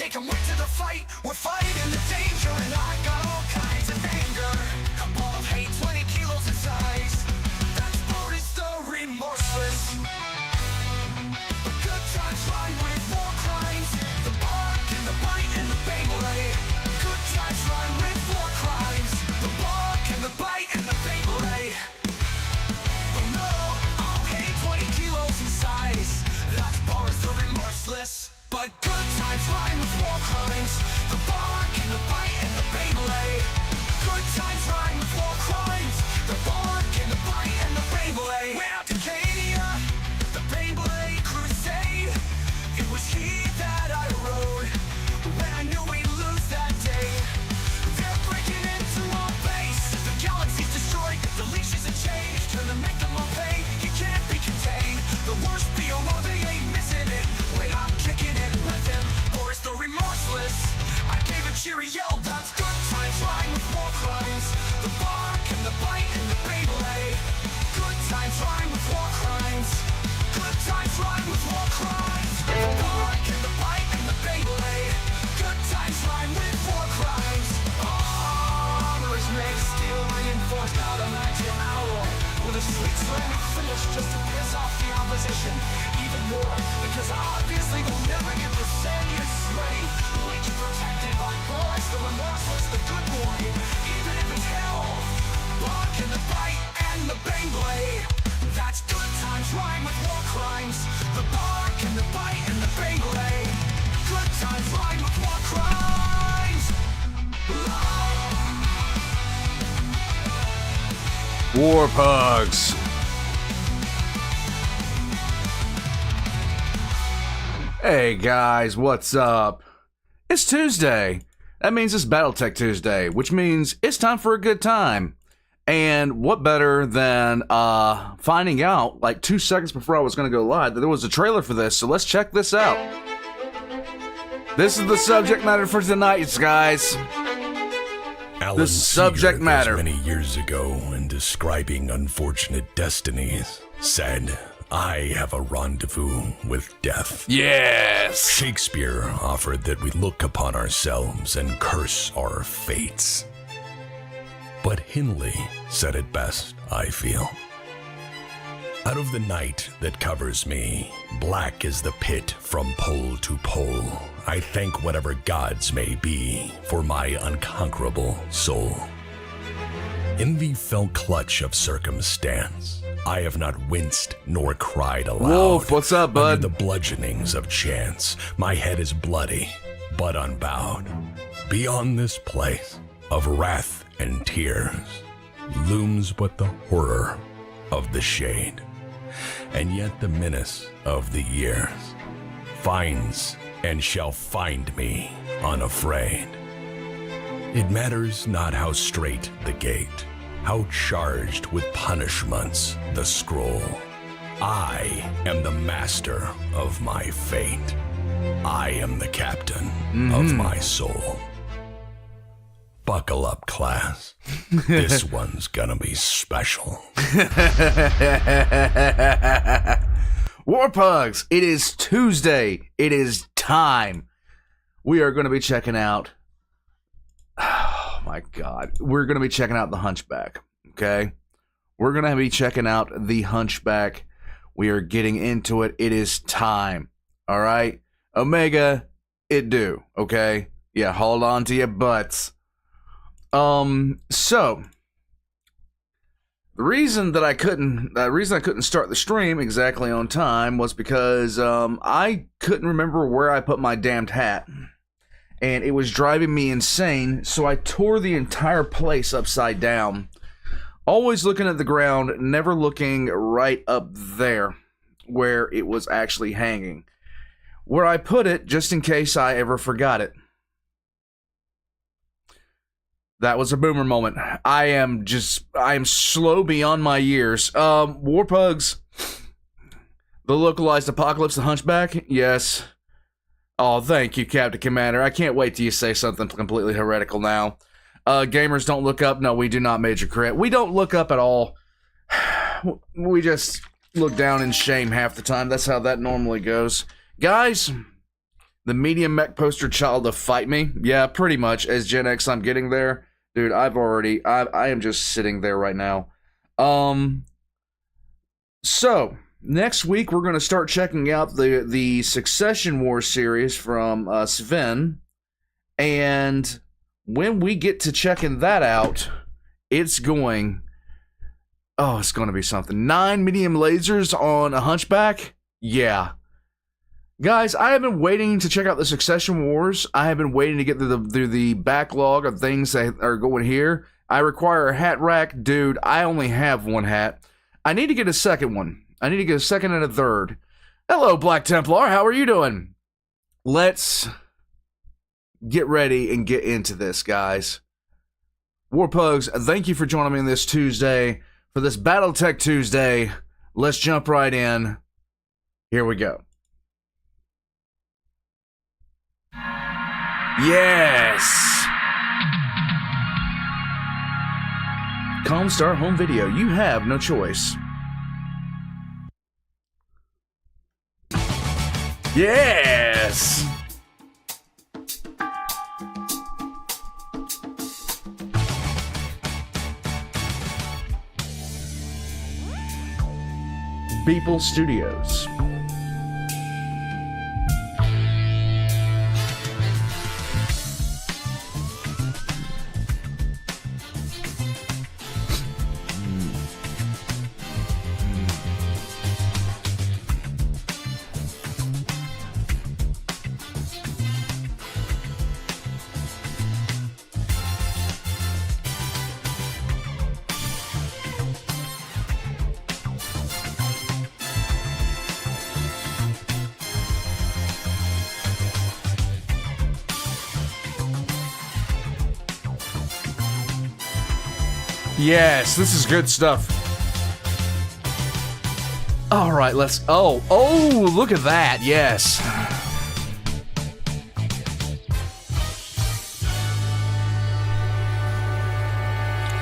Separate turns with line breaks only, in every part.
make them wait to the fight. We're fighting the danger, and I got all kinds of anger. A ball of hate, 20 kilos in size. That's Boris the remorseless. The good times rhyme with war crimes. The bark and the bite and the Beyblade. Good times rhyme with war crimes. The bark and the bite and the Beyblade. Oh no, all hate, 20 kilos in size. That's Boris the remorseless. But good times rhyme with war crimes. The bark and the bite and the Beyblade. Good times rhyme with war crimes. The bark and the bite and the Beyblade. We're out to Cania, the Beyblade crusade. It was heat that I rode when I knew we'd lose that day. They're breaking into our base. The galaxy's destroyed, the leashes have changed. Turn to make them all pay, you can't be contained. The worst BOO, they ain't missing it. When I'm kicking it with him, Boris the remorseless. I gave a cheery yell, that's good times rhyme with war crimes. The bark and the bite and the Beyblade. Good times rhyme with war crimes. Good times rhyme with war crimes. The bark and the bite and the Beyblade. Good times rhyme with war crimes. Armor is made, steel reinforced, out of magic owl. With a sweet ceramic finish just to piss off the opposition even more, because obviously they'll never get the Senius ready. We keep protected by Boris the remorseless, the good boy, even if it's hell. Bark and the bite and the Beyblade. That's good times rhyme with war crimes. The bark and the bite and the Beyblade. Good times rhyme with war crimes.
War Pugs. Hey guys, what's up? It's Tuesday. That means it's BattleTech Tuesday, which means it's time for a good time. And what better than finding out like 2 seconds before I was going to go live that there was a trailer for this, so let's check this out. This is the subject matter for tonight, guys.
Alan
The subject
Seeger,
matter.
many years ago, in describing unfortunate destinies, said, "I have a rendezvous with death."
Yes.
Shakespeare offered that we look upon ourselves and curse our fates. But Hindley said it best, I feel. Out of the night that covers me, black is the pit from pole to pole. I thank whatever gods may be for my unconquerable soul. In the fell clutch of circumstance, I have not winced nor cried aloud.
Wolf, what's up, bud?
Under the bludgeonings of chance, my head is bloody, but unbowed. Beyond this place of wrath and tears looms but the horror of the shade, and yet the menace of the years finds and shall find me unafraid. It matters not how straight the gate, how charged with punishments the scroll. I am the master of my fate. I am the captain of my soul. Buckle up, class. This one's gonna be special.
War Pugs, it is Tuesday. It is time. We are going to be checking out. Oh my God. We're going to be checking out the Hunchback. Okay? We're going to be checking out the Hunchback. We are getting into it. It is time. All right? Omega, it do. Okay? Yeah, hold on to your butts. So the reason I couldn't start the stream exactly on time was because I couldn't remember where I put my damned hat, and it was driving me insane. So I tore the entire place upside down, always looking at the ground, never looking right up there where it was actually hanging, where I put it just in case I ever forgot it. That was a boomer moment. I am slow beyond my years. War Pugs. The localized apocalypse, the Hunchback? Yes. Oh, thank you, Captain Commander. I can't wait till you say something completely heretical now. Gamers don't look up. No, we do not, Major Crit. We don't look up at all. We just look down in shame half the time. That's how that normally goes. Guys, the medium mech poster child to fight me. Yeah, pretty much. As Gen X, I'm getting there. Dude, I am just sitting there right now. So, next week we're going to start checking out the Succession Wars series from Sven. And when we get to checking that out, it's going to be something. 9 medium lasers on a Hunchback? Yeah. Guys, I have been waiting to check out the Succession Wars. I have been waiting to get through the backlog of things that are going here. I require a hat rack. Dude, I only have one hat. I need to get a second one. I need to get a second and a third. Hello, Black Templar. How are you doing? Let's get ready and get into this, guys. Warpugs, thank you for joining me this Tuesday. For this BattleTech Tuesday, let's jump right in. Here we go. Yes! Comstar Home Video, you have no choice. Yes! Beeple Studios. Yes, this is good stuff. All right, let's... Oh, look at that. Yes.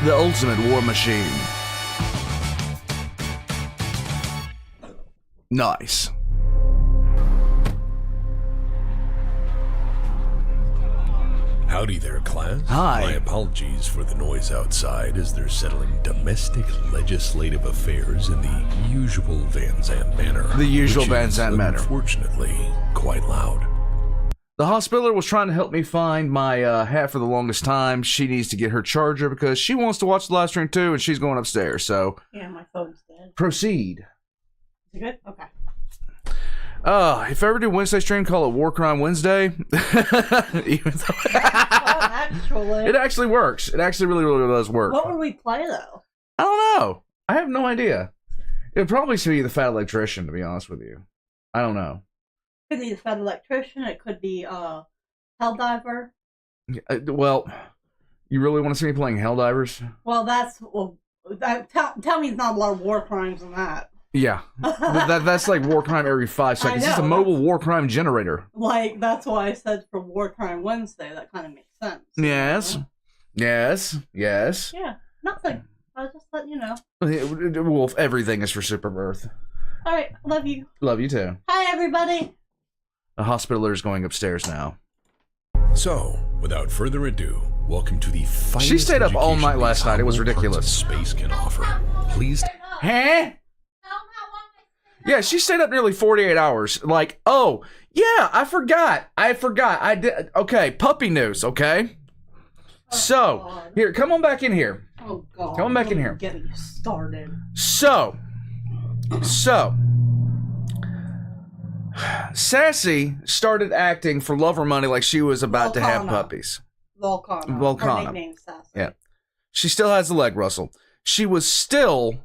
The ultimate war machine. Nice.
Howdy there, class.
Hi.
My apologies for the noise outside as they're settling domestic legislative affairs in the usual Van Zandt manner.
The usual
which
Van
is,
Zandt manner.
Unfortunately, quite loud.
The hospitaler was trying to help me find my hat for the longest time. She needs to get her charger because she wants to watch the live stream too, and she's going upstairs. So,
yeah, my phone's dead.
Proceed.
Is it good? Okay.
If I ever do Wednesday stream, call it War Crime Wednesday. Even though it actually works. It actually really, really does work.
What would we play though?
I don't know. I have no idea. It would probably be the Fat Electrician, to be honest with you. I don't know.
It could be the Fat Electrician. It could be Helldiver.
Well, you really want to see me playing Helldivers?
Well, tell me it's not a lot of war crimes in that.
Yeah, that's like War Crime every 5 seconds. It's a mobile War Crime generator.
Like, that's why I said for War Crime Wednesday, that kind of makes sense.
Yes,
you know?
yes.
Yeah, nothing. I was just letting you know.
Wolf, everything is for Super Earth.
Alright, love you.
Love you too.
Hi, everybody.
The hospitaler is going upstairs now.
So, without further ado, welcome to the finest
She stayed up all
education
night last
these
night. It was
humble parts
ridiculous.
of space can offer. Please.
Huh? Yeah, she stayed up nearly 48 hours. Like, oh, yeah, I forgot. I did. Okay, puppy news, okay? So,
God.
here, come on back in here.
Oh, God.
Come on back in here.
Getting you started.
So, Sassy started acting for love or money like she was about to have puppies.
Volcana. Her nickname's Sassy.
Yeah. She still has the leg rustle. She was sitting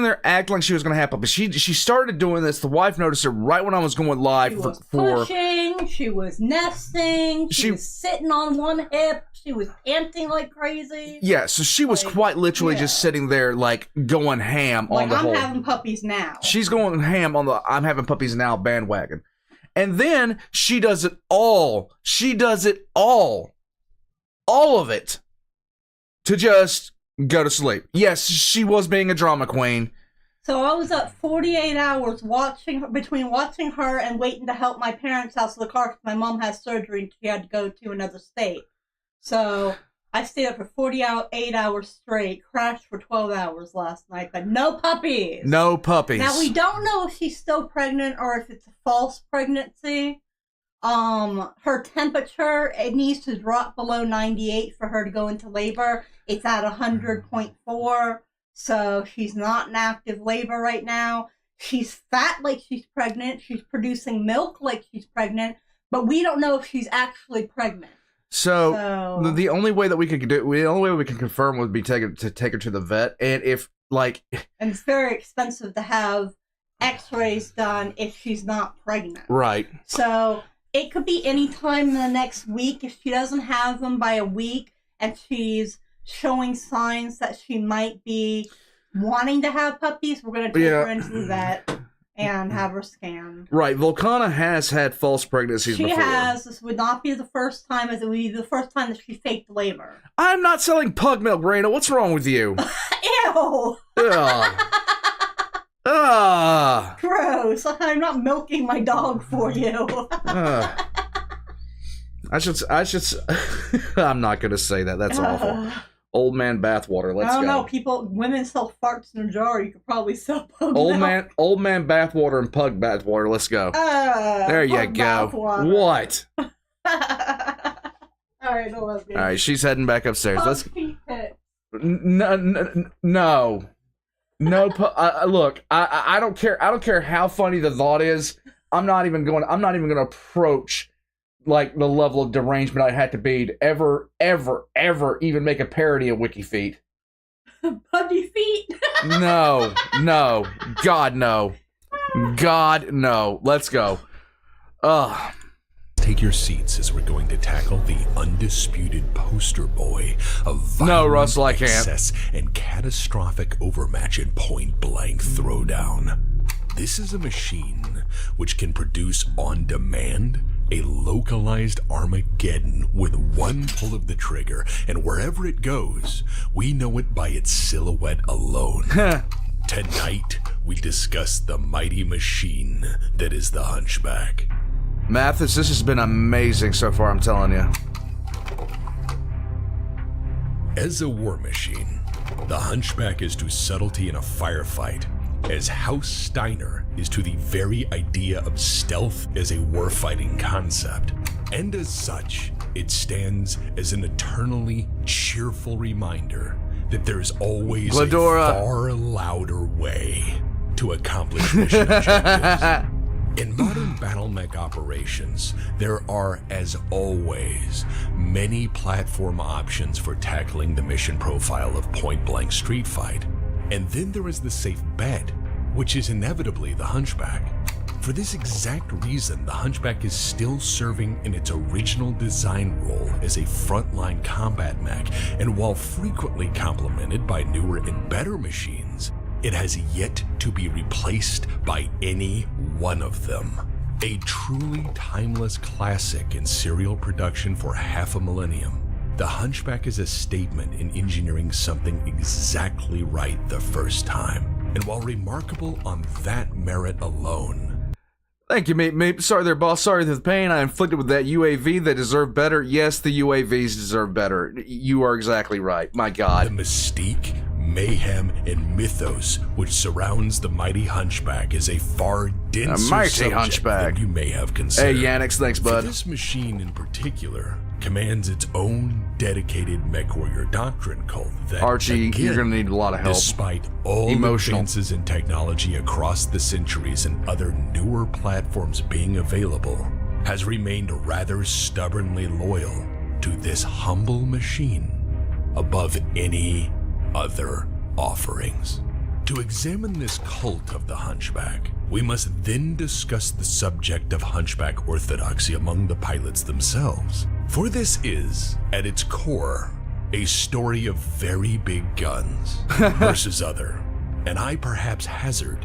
there acting like she was going to have puppies. She started doing this. The wife noticed it right when I was going live.
She was pushing. She was nesting. She was sitting on one hip. She was panting like crazy.
Yeah, so she was quite literally just sitting there, like, going ham on the whole.
I'm having puppies now.
She's going ham on the I'm having puppies now bandwagon. And then she does it all. She does it all. All of it. To just go to sleep. Yes, she was being a drama queen.
So I was up 48 hours between watching her and waiting to help my parents out of the car because my mom has surgery and she had to go to another state. So I stayed up for 48 hours straight, crashed for 12 hours last night, but no puppies.
No puppies.
Now, we don't know if she's still pregnant or if it's a false pregnancy. Her temperature, it needs to drop below 98 for her to go into labor. It's at 100.4, so she's not in active labor right now. She's fat like she's pregnant. She's producing milk like she's pregnant, but we don't know if she's actually pregnant.
So the only way that we could do, the only way we can confirm would be take her to the vet, and if and
it's very expensive to have X-rays done if she's not pregnant.
Right.
So it could be any time in the next week. If she doesn't have them by a week and she's showing signs that she might be wanting to have puppies, we're going to take her into the vet and have her scanned. Right.
Volcana has had false pregnancies before.
She has. This would not be the first time, as it would be the first time that she faked labor.
I'm not selling pug milk, Raina. What's wrong with you?
Ew! Gross. I'm not milking my dog for you.
I should I'm not going to say that. That's awful. Old man bathwater. Let's go.
I don't know. Women sell farts in a jar. You could probably sell pug milk.
Old man bathwater and pug bathwater. Let's go. There you go. What?
All right,
All right, she's heading back upstairs. Let's. No. Look, I don't care. I don't care how funny the thought is. I'm not even going to approach like the level of derangement I had to be to ever even make a parody of Wiki Feet.
Puggy feet?
No. God, no. Let's go.
Take your seats as we're going to tackle the undisputed poster boy of violent
Russell, I can't.
excess and catastrophic overmatch in point-blank throwdown. This is a machine which can produce on demand a localized Armageddon with one pull of the trigger, and wherever it goes, we know it by its silhouette alone. Tonight, we discuss the mighty machine that is the Hunchback.
Mathis, this has been amazing so far, I'm telling you.
As a war machine, the Hunchback is to subtlety in a firefight, as House Steiner is to the very idea of stealth as a warfighting concept. And as such, it stands as an eternally cheerful reminder that there's always
Gladora.
a far louder way to accomplish mission objectives. In modern battle mech operations, there are, as always, many platform options for tackling the mission profile of point-blank street fight. And then there is the safe bet, which is inevitably the Hunchback. For this exact reason, the Hunchback is still serving in its original design role as a frontline combat mech, and while frequently complemented by newer and better machines, it has yet to be replaced by any one of them. A truly timeless classic in serial production for half a millennium, the Hunchback is a statement in engineering something exactly right the first time. And while remarkable on that merit alone...
Thank you, mate. Sorry there, boss. Sorry for the pain I inflicted with that UAV. They deserve better. Yes, the UAVs deserve better. You are exactly right. My God.
The mystique, mayhem, and mythos which surrounds the mighty Hunchback is a far denser subject than you may have considered.
Hey, Yannix, thanks, bud.
For this machine in particular commands its own dedicated mech warrior doctrine cult that,
Archie,
again,
you're gonna need a lot of help.
Despite all advances in technology across the centuries and other newer platforms being available, has remained rather stubbornly loyal to this humble machine above any other offerings. To examine this cult of the Hunchback, we must then discuss the subject of Hunchback Orthodoxy among the pilots themselves. For this is, at its core, a story of very big guns versus other, and I perhaps hazard,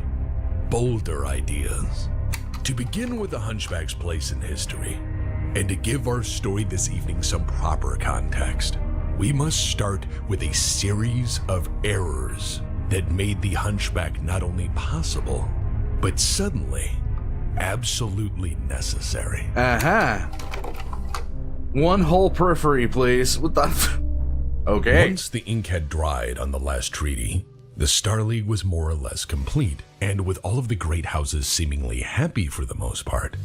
bolder ideas. To begin with the Hunchback's place in history, and to give our story this evening some proper context, we must start with a series of errors that made the Hunchback not only possible, but suddenly absolutely necessary.
One whole periphery, please. What the? Okay.
Once the ink had dried on the last treaty, the Star League was more or less complete, and with all of the great houses seemingly happy for the most part,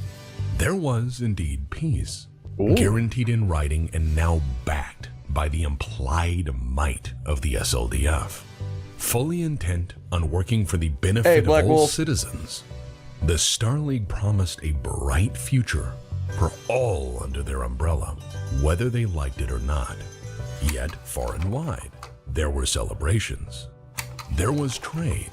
there was indeed peace, guaranteed in writing and now backed by the implied might of the SLDF. Fully intent on working for the benefit of all citizens, the Star League promised a bright future for all under their umbrella, whether they liked it or not. Yet, far and wide, there were celebrations. There was trade.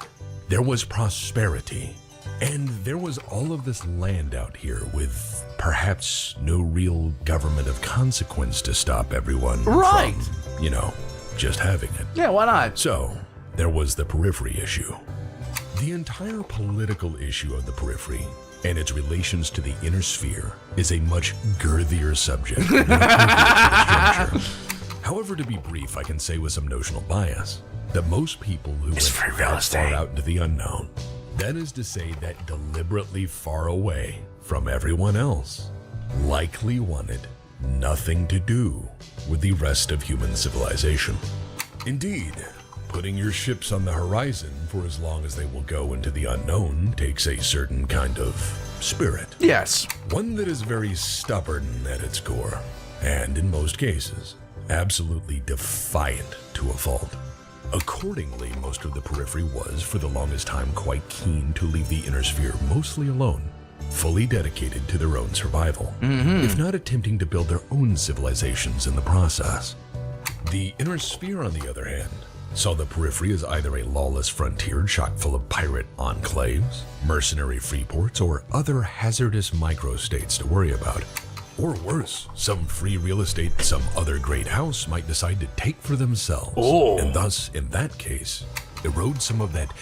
There was prosperity. And there was all of this land out here with perhaps no real government of consequence to stop everyone from, just having it.
Yeah, why not?
So, there was the periphery issue. The entire political issue of the periphery and its relations to the inner sphere is a much girthier subject. However, to be brief, I can say with some notional bias that most people who went that far out into the unknown, that is to say that deliberately far away from everyone else, likely wanted nothing to do with the rest of human civilization. Indeed, putting your ships on the horizon for as long as they will go into the unknown takes a certain kind of spirit.
Yes.
One that is very stubborn at its core, and in most cases, absolutely defiant to a fault. Accordingly, most of the periphery was, for the longest time, quite keen to leave the inner sphere mostly alone, fully dedicated to their own survival, if not attempting to build their own civilizations in the process. The inner sphere, on the other hand, saw the periphery as either a lawless frontier chock full of pirate enclaves, mercenary freeports, or other hazardous microstates to worry about. Or worse, some free real estate some other great house might decide to take for themselves, and thus, in that case, erode some of that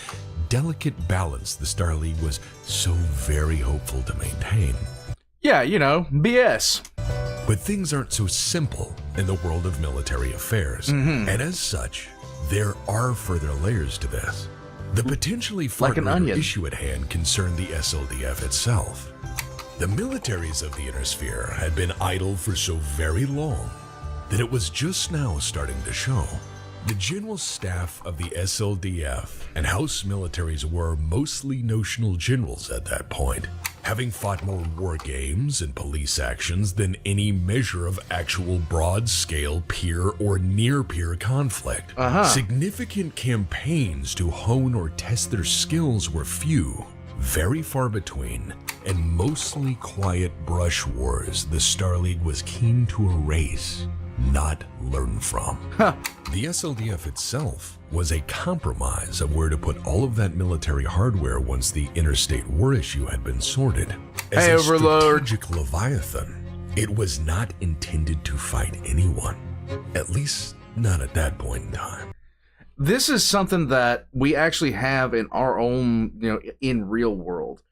delicate balance the Star League was so very hopeful to maintain.
Yeah, BS.
But things aren't so simple in the world of military affairs, and as such, there are further layers to this. The potentially far greater issue at hand concerned the SLDF itself. The militaries of the inner sphere had been idle for so very long that it was just now starting to show. The general staff of the SLDF and house militaries were mostly notional generals at that point, having fought more war games and police actions than any measure of actual broad-scale peer or near-peer conflict. Significant campaigns to hone or test their skills were few, very far between, and mostly quiet brush wars the Star League was keen to erase, not learn from. The SLDF itself was a compromise of where to put all of that military hardware once the interstate war issue had been sorted. As a strategic leviathan, it was not intended to fight anyone, at least not at that point in time.
This is something that we actually have in our own, in real world.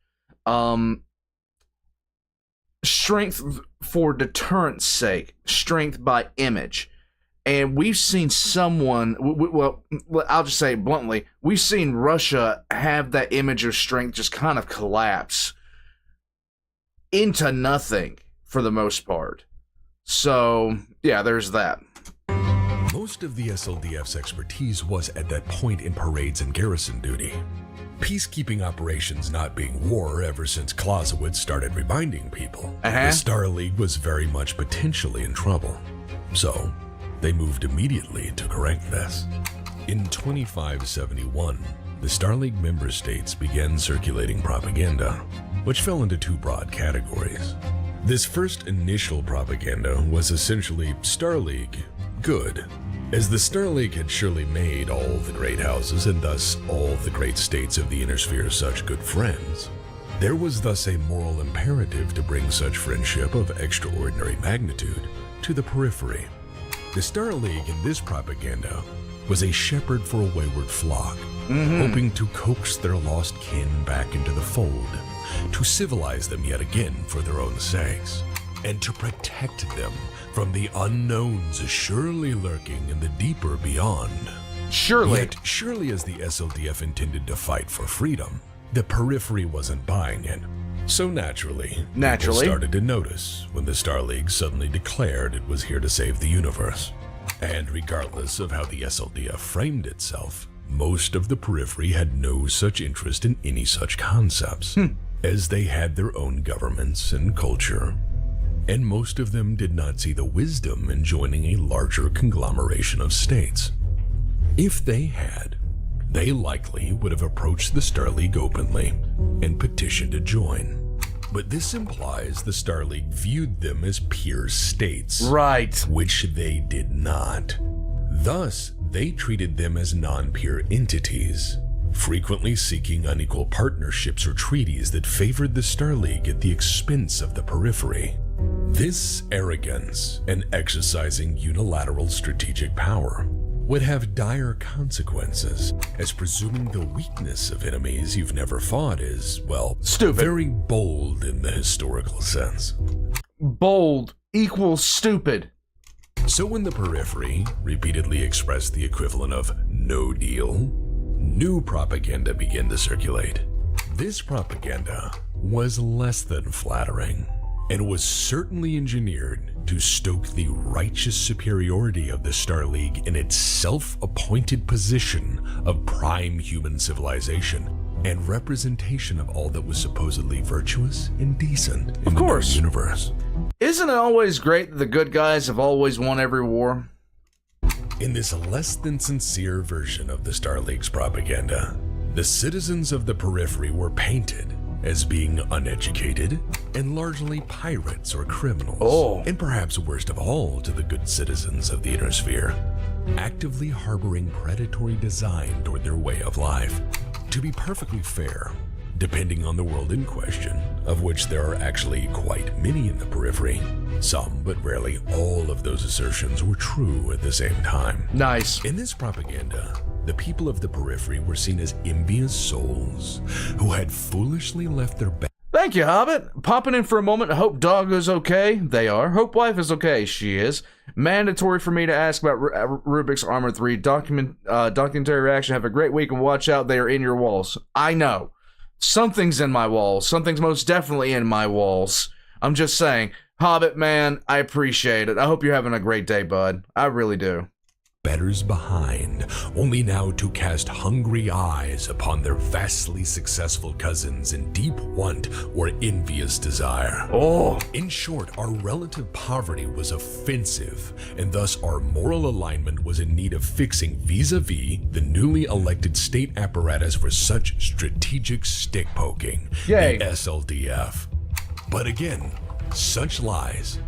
Strength for deterrence sake, strength by image. And we've seen someone, well, I'll just say it bluntly, we've seen Russia have that image of strength just kind of collapse into nothing for the most part. So, yeah, there's that.
Most of the SLDF's expertise was at that point in parades and garrison duty. Peacekeeping operations not being war ever since Clausewitz started reminding people, the Star League was very much potentially in trouble. So, they moved immediately to correct this. In 2571, the Star League member states began circulating propaganda, which fell into two broad categories. This first initial propaganda was essentially Star League good, as the Star League had surely made all the great houses and thus all the great states of the inner sphere such good friends. There was thus a moral imperative to bring such friendship of extraordinary magnitude to the periphery. The Star League in this propaganda was a shepherd for a wayward flock, hoping to coax their lost kin back into the fold, to civilize them yet again for their own sakes, and to protect them from the unknowns surely lurking in the deeper beyond.
Surely.
Yet, surely as the SLDF intended to fight for freedom, the periphery wasn't buying it. So naturally, people started to notice when the Star League suddenly declared it was here to save the universe. And regardless of how the SLDF framed itself, most of the periphery had no such interest in any such concepts, as they had their own governments and culture, and most of them did not see the wisdom in joining a larger conglomeration of states. If they had, they likely would have approached the Star League openly and petitioned to join. But this implies the Star League viewed them as peer states.
Right.
Which they did not. Thus, they treated them as non-peer entities, frequently seeking unequal partnerships or treaties that favored the Star League at the expense of the periphery. This arrogance and exercising unilateral strategic power would have dire consequences, as presuming the weakness of enemies you've never fought is, well,
stupid.
Very bold in the historical sense.
Bold equals stupid.
So when the periphery repeatedly expressed the equivalent of no deal, new propaganda began to circulate. This propaganda was less than flattering, and was certainly engineered to stoke the righteous superiority of the Star League in its self-appointed position of prime human civilization and representation of all that was supposedly virtuous and decent in the known universe.
Isn't it always great that the good guys have always won every war?
In this less than sincere version of the Star League's propaganda, the citizens of the periphery were painted as being uneducated and largely pirates or criminals. And perhaps worst of all to the good citizens of the Inner Sphere, actively harboring predatory design toward their way of life. To be perfectly fair, depending on the world in question, of which there are actually quite many in the periphery, some but rarely all of those assertions were true at the same time.
Nice.
In this propaganda, the people of the periphery were seen as envious souls who had foolishly left their
Thank you, Hobbit. Popping in for a moment. Hope dog is okay. They are. Hope wife is okay. She is. Mandatory for me to ask about Rubik's Armor 3. Documentary reaction. Have a great week and watch out. They are in your walls. I know. Something's in my walls. Something's most definitely in my walls. I'm just saying. Hobbit, man, I appreciate it. I hope you're having a great day, bud. I really do.
betters behind, only now to cast hungry eyes upon their vastly successful cousins in deep want or envious desire. In short, our relative poverty was offensive, and thus our moral alignment was in need of fixing vis-a-vis the newly elected state apparatus for such strategic stick-poking, the SLDF. But again, such lies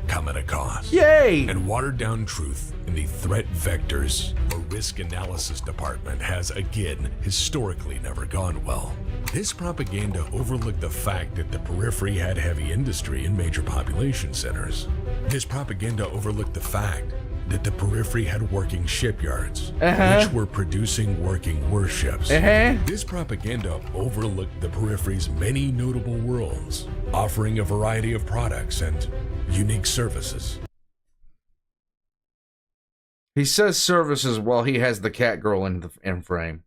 come at a cost. And watered down truth in the threat vectors or risk analysis department has again historically never gone well. This propaganda overlooked the fact that the periphery had heavy industry in major population centers. This propaganda overlooked the fact that the periphery had working shipyards, which were producing working warships. This propaganda overlooked the periphery's many notable worlds, offering a variety of products and unique services.
He says services while he has the cat girl in frame.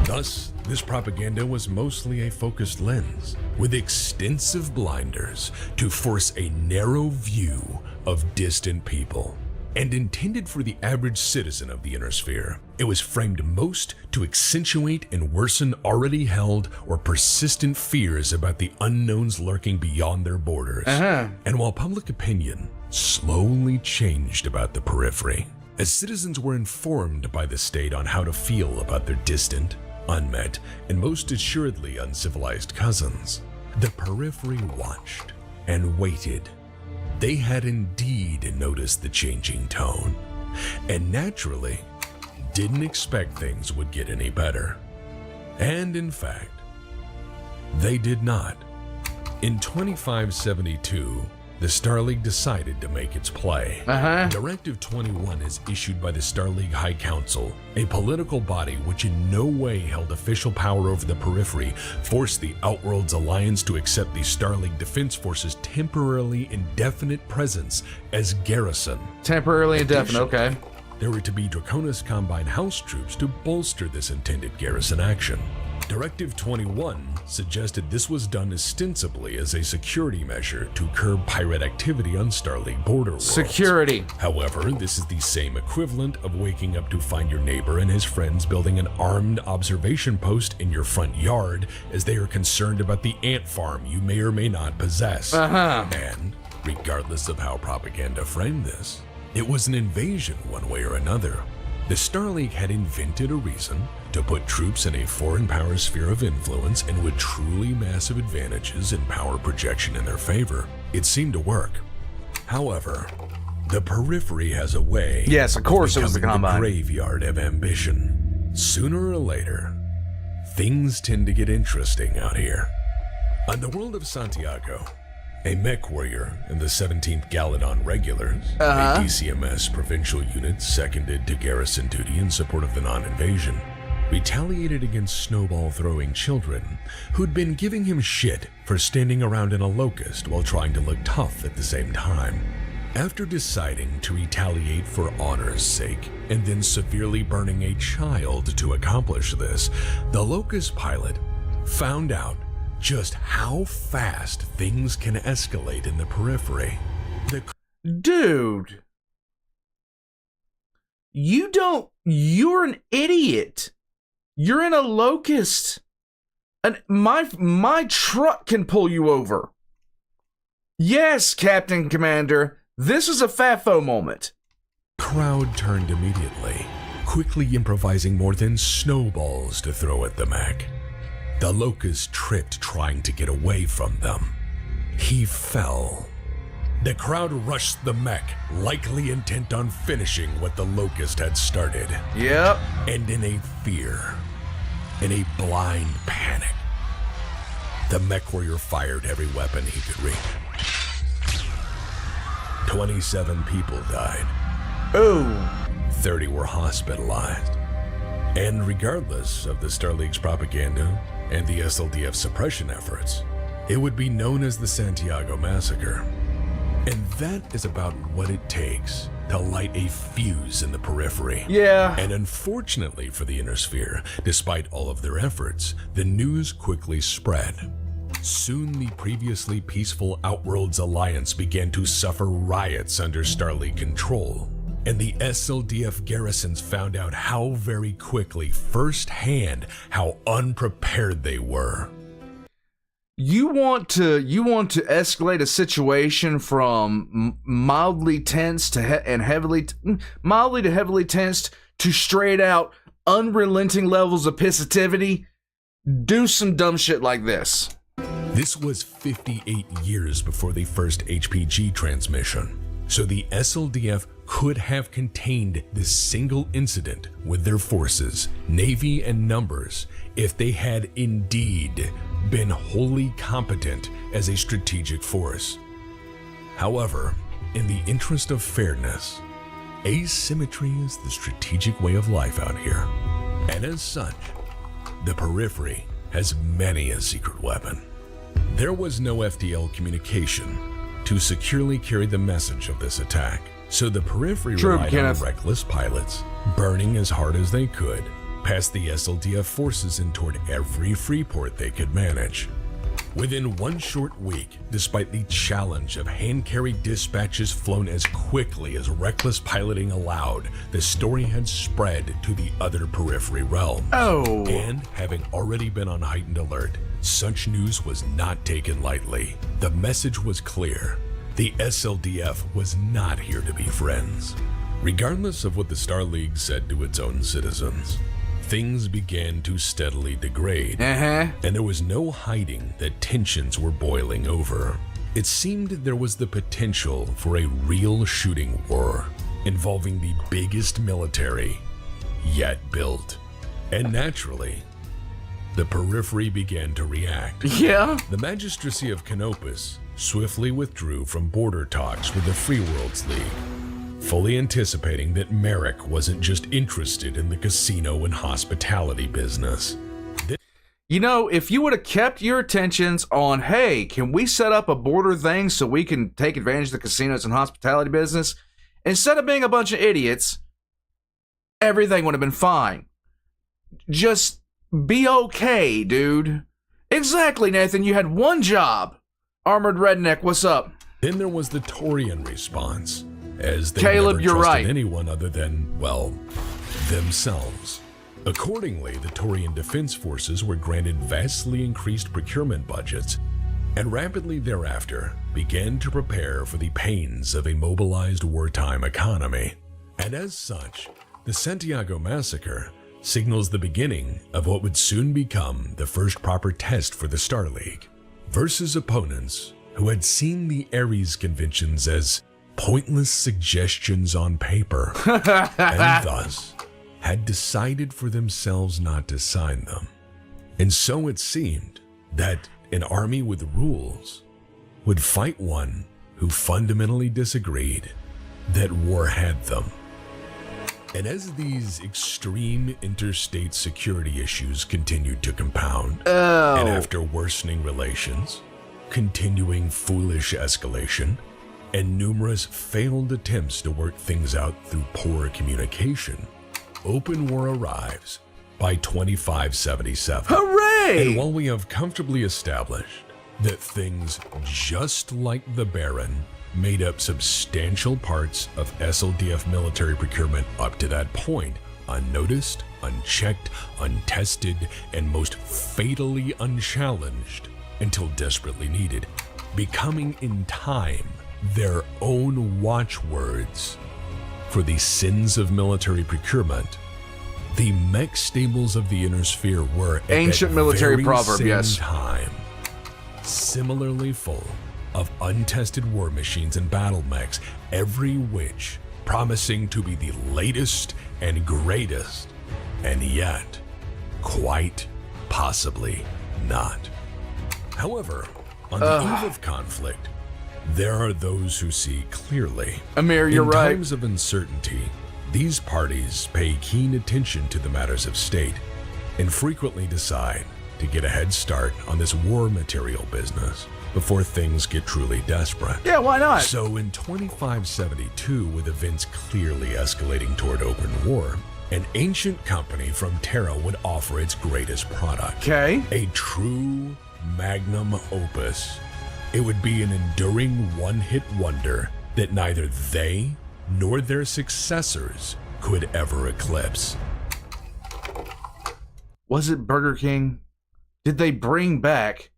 Thus, this propaganda was mostly a focused lens, with extensive blinders to force a narrow view of distant people. And intended for the average citizen of the Inner Sphere, it was framed most to accentuate and worsen already held or persistent fears about the unknowns lurking beyond their borders. And while public opinion slowly changed about the periphery, as citizens were informed by the state on how to feel about their distant, unmet, and most assuredly uncivilized cousins, the periphery watched and waited. They had indeed noticed the changing tone, and naturally didn't expect things would get any better. And in fact, they did not. In 2572, the Star League decided to make its play. Directive 21 is issued by the Star League High Council, a political body which in no way held official power over the periphery, forced the Outworlds Alliance to accept the Star League Defense Force's temporarily indefinite presence as garrison.
Temporarily indefinite, okay.
there were to be Draconis Combine house troops to bolster this intended garrison action. Directive 21 suggested this was done ostensibly as a security measure to curb pirate activity on Starleague border worlds.
Security.
However, this is the same equivalent of waking up to find your neighbor and his friends building an armed observation post in your front yard as they are concerned about the ant farm you may or may not possess. And regardless of how propaganda framed this, it was an invasion one way or another. The Starleague had invented a reason to put troops in a foreign power sphere of influence and with truly massive advantages in power projection in their favor. It seemed to work. However, the periphery has a way
Yes, of course it was the
becoming
Combine.
graveyard of ambition. Sooner or later, things tend to get interesting out here. On the world of Santiago, a mech warrior in the 17th Galadon Regulars, a DCMS provincial unit seconded to garrison duty in support of the non-invasion, retaliated against snowball-throwing children who'd been giving him shit for standing around in a locust while trying to look tough at the same time. After deciding to retaliate for honor's sake and then severely burning a child to accomplish this, the locust pilot found out just how fast things can escalate in the periphery.
Dude. You're an idiot. You're in a locust. And my truck can pull you over. Yes, Captain Commander, this is a FAFO moment.
Crowd turned immediately, quickly improvising more than snowballs to throw at the mech. The locust tripped trying to get away from them. He fell. The crowd rushed the mech, likely intent on finishing what the locust had started.
Yep.
And in a fear, in a blind panic, the mech warrior fired every weapon he could reach. 27 people died.
Oh.
30 were hospitalized. And regardless of the Starleague's propaganda and the SLDF suppression efforts, it would be known as the Santiago Massacre. And that is about what it takes to light a fuse in the periphery.
Yeah.
And unfortunately for the Inner Sphere, despite all of their efforts, the news quickly spread. Soon the previously peaceful Outworlds Alliance began to suffer riots under Starleague control. And the SLDF garrisons found out how very quickly, firsthand, how unprepared they were.
You want to escalate a situation from mildly tense to heavily tensed to straight out unrelenting levels of positivity. Do some dumb shit like this.
This was 58 years before the first HPG transmission, so the SLDF could have contained this single incident with their forces, navy, and numbers if they had indeed been wholly competent as a strategic force. However, in the interest of fairness, asymmetry is the strategic way of life out here, and as such, the periphery has many a secret weapon. There was no FTL communication to securely carry the message of this attack, so the periphery relied on reckless pilots, burning as hard as they could, past the SLDF forces and toward every free port they could manage. Within one short week, despite the challenge of hand-carried dispatches flown as quickly as reckless piloting allowed, the story had spread to the other periphery realms.
Oh.
And having already been on heightened alert, such news was not taken lightly. The message was clear. The SLDF was not here to be friends. Regardless of what the Starleague said to its own citizens, things began to steadily degrade, and there was no hiding that tensions were boiling over. It seemed there was the potential for a real shooting war involving the biggest military yet built. And naturally, the periphery began to react.
Yeah.
The Magistracy of Canopus swiftly withdrew from border talks with the Free Worlds League, fully anticipating that Merrick wasn't just interested in the casino and hospitality business.
You know, if you would have kept your attentions on, hey, can we set up a border thing so we can take advantage of the casinos and hospitality business? Instead of being a bunch of idiots, everything would have been fine. Just be okay, dude. Exactly, Nathan. You had one job. Armored Redneck, what's up?
Then there was the Torian response, as they
Caleb,
never
you're
trusted
right.
anyone other than, well, themselves. Accordingly, the Torian defense forces were granted vastly increased procurement budgets, and rapidly thereafter began to prepare for the pains of a mobilized wartime economy. And as such, the Santiago Massacre signals the beginning of what would soon become the first proper test for the Star League, versus opponents who had seen the Ares conventions as pointless suggestions on paper, and thus had decided for themselves not to sign them. And so it seemed that an army with rules would fight one who fundamentally disagreed that war had them. And as these extreme interstate security issues continued to compound, and after worsening relations, continuing foolish escalation, and numerous failed attempts to work things out through poor communication, open war arrives by 2577.
Hooray!
And while we have comfortably established that things just like the Baron made up substantial parts of SLDF military procurement up to that point, unnoticed, unchecked, untested, and most fatally unchallenged until desperately needed, becoming in time their own watchwords for the sins of military procurement, the mech stables of the Inner Sphere were at
Ancient
that
military
very
proverb,
same
yes.
time similarly full of untested war machines and battle mechs, every which promising to be the latest and greatest, and yet quite possibly not. However, on the eve of conflict, there are those who see clearly.
Amir, you're
In
right.
times of uncertainty, these parties pay keen attention to the matters of state and frequently decide to get a head start on this war material business before things get truly desperate.
Yeah, why not?
So in 2572, with events clearly escalating toward open war, an ancient company from Terra would offer its greatest product.
Okay.
A true magnum opus. It would be an enduring one-hit wonder that neither they nor their successors could ever eclipse.
Was it Burger King? Did they bring back...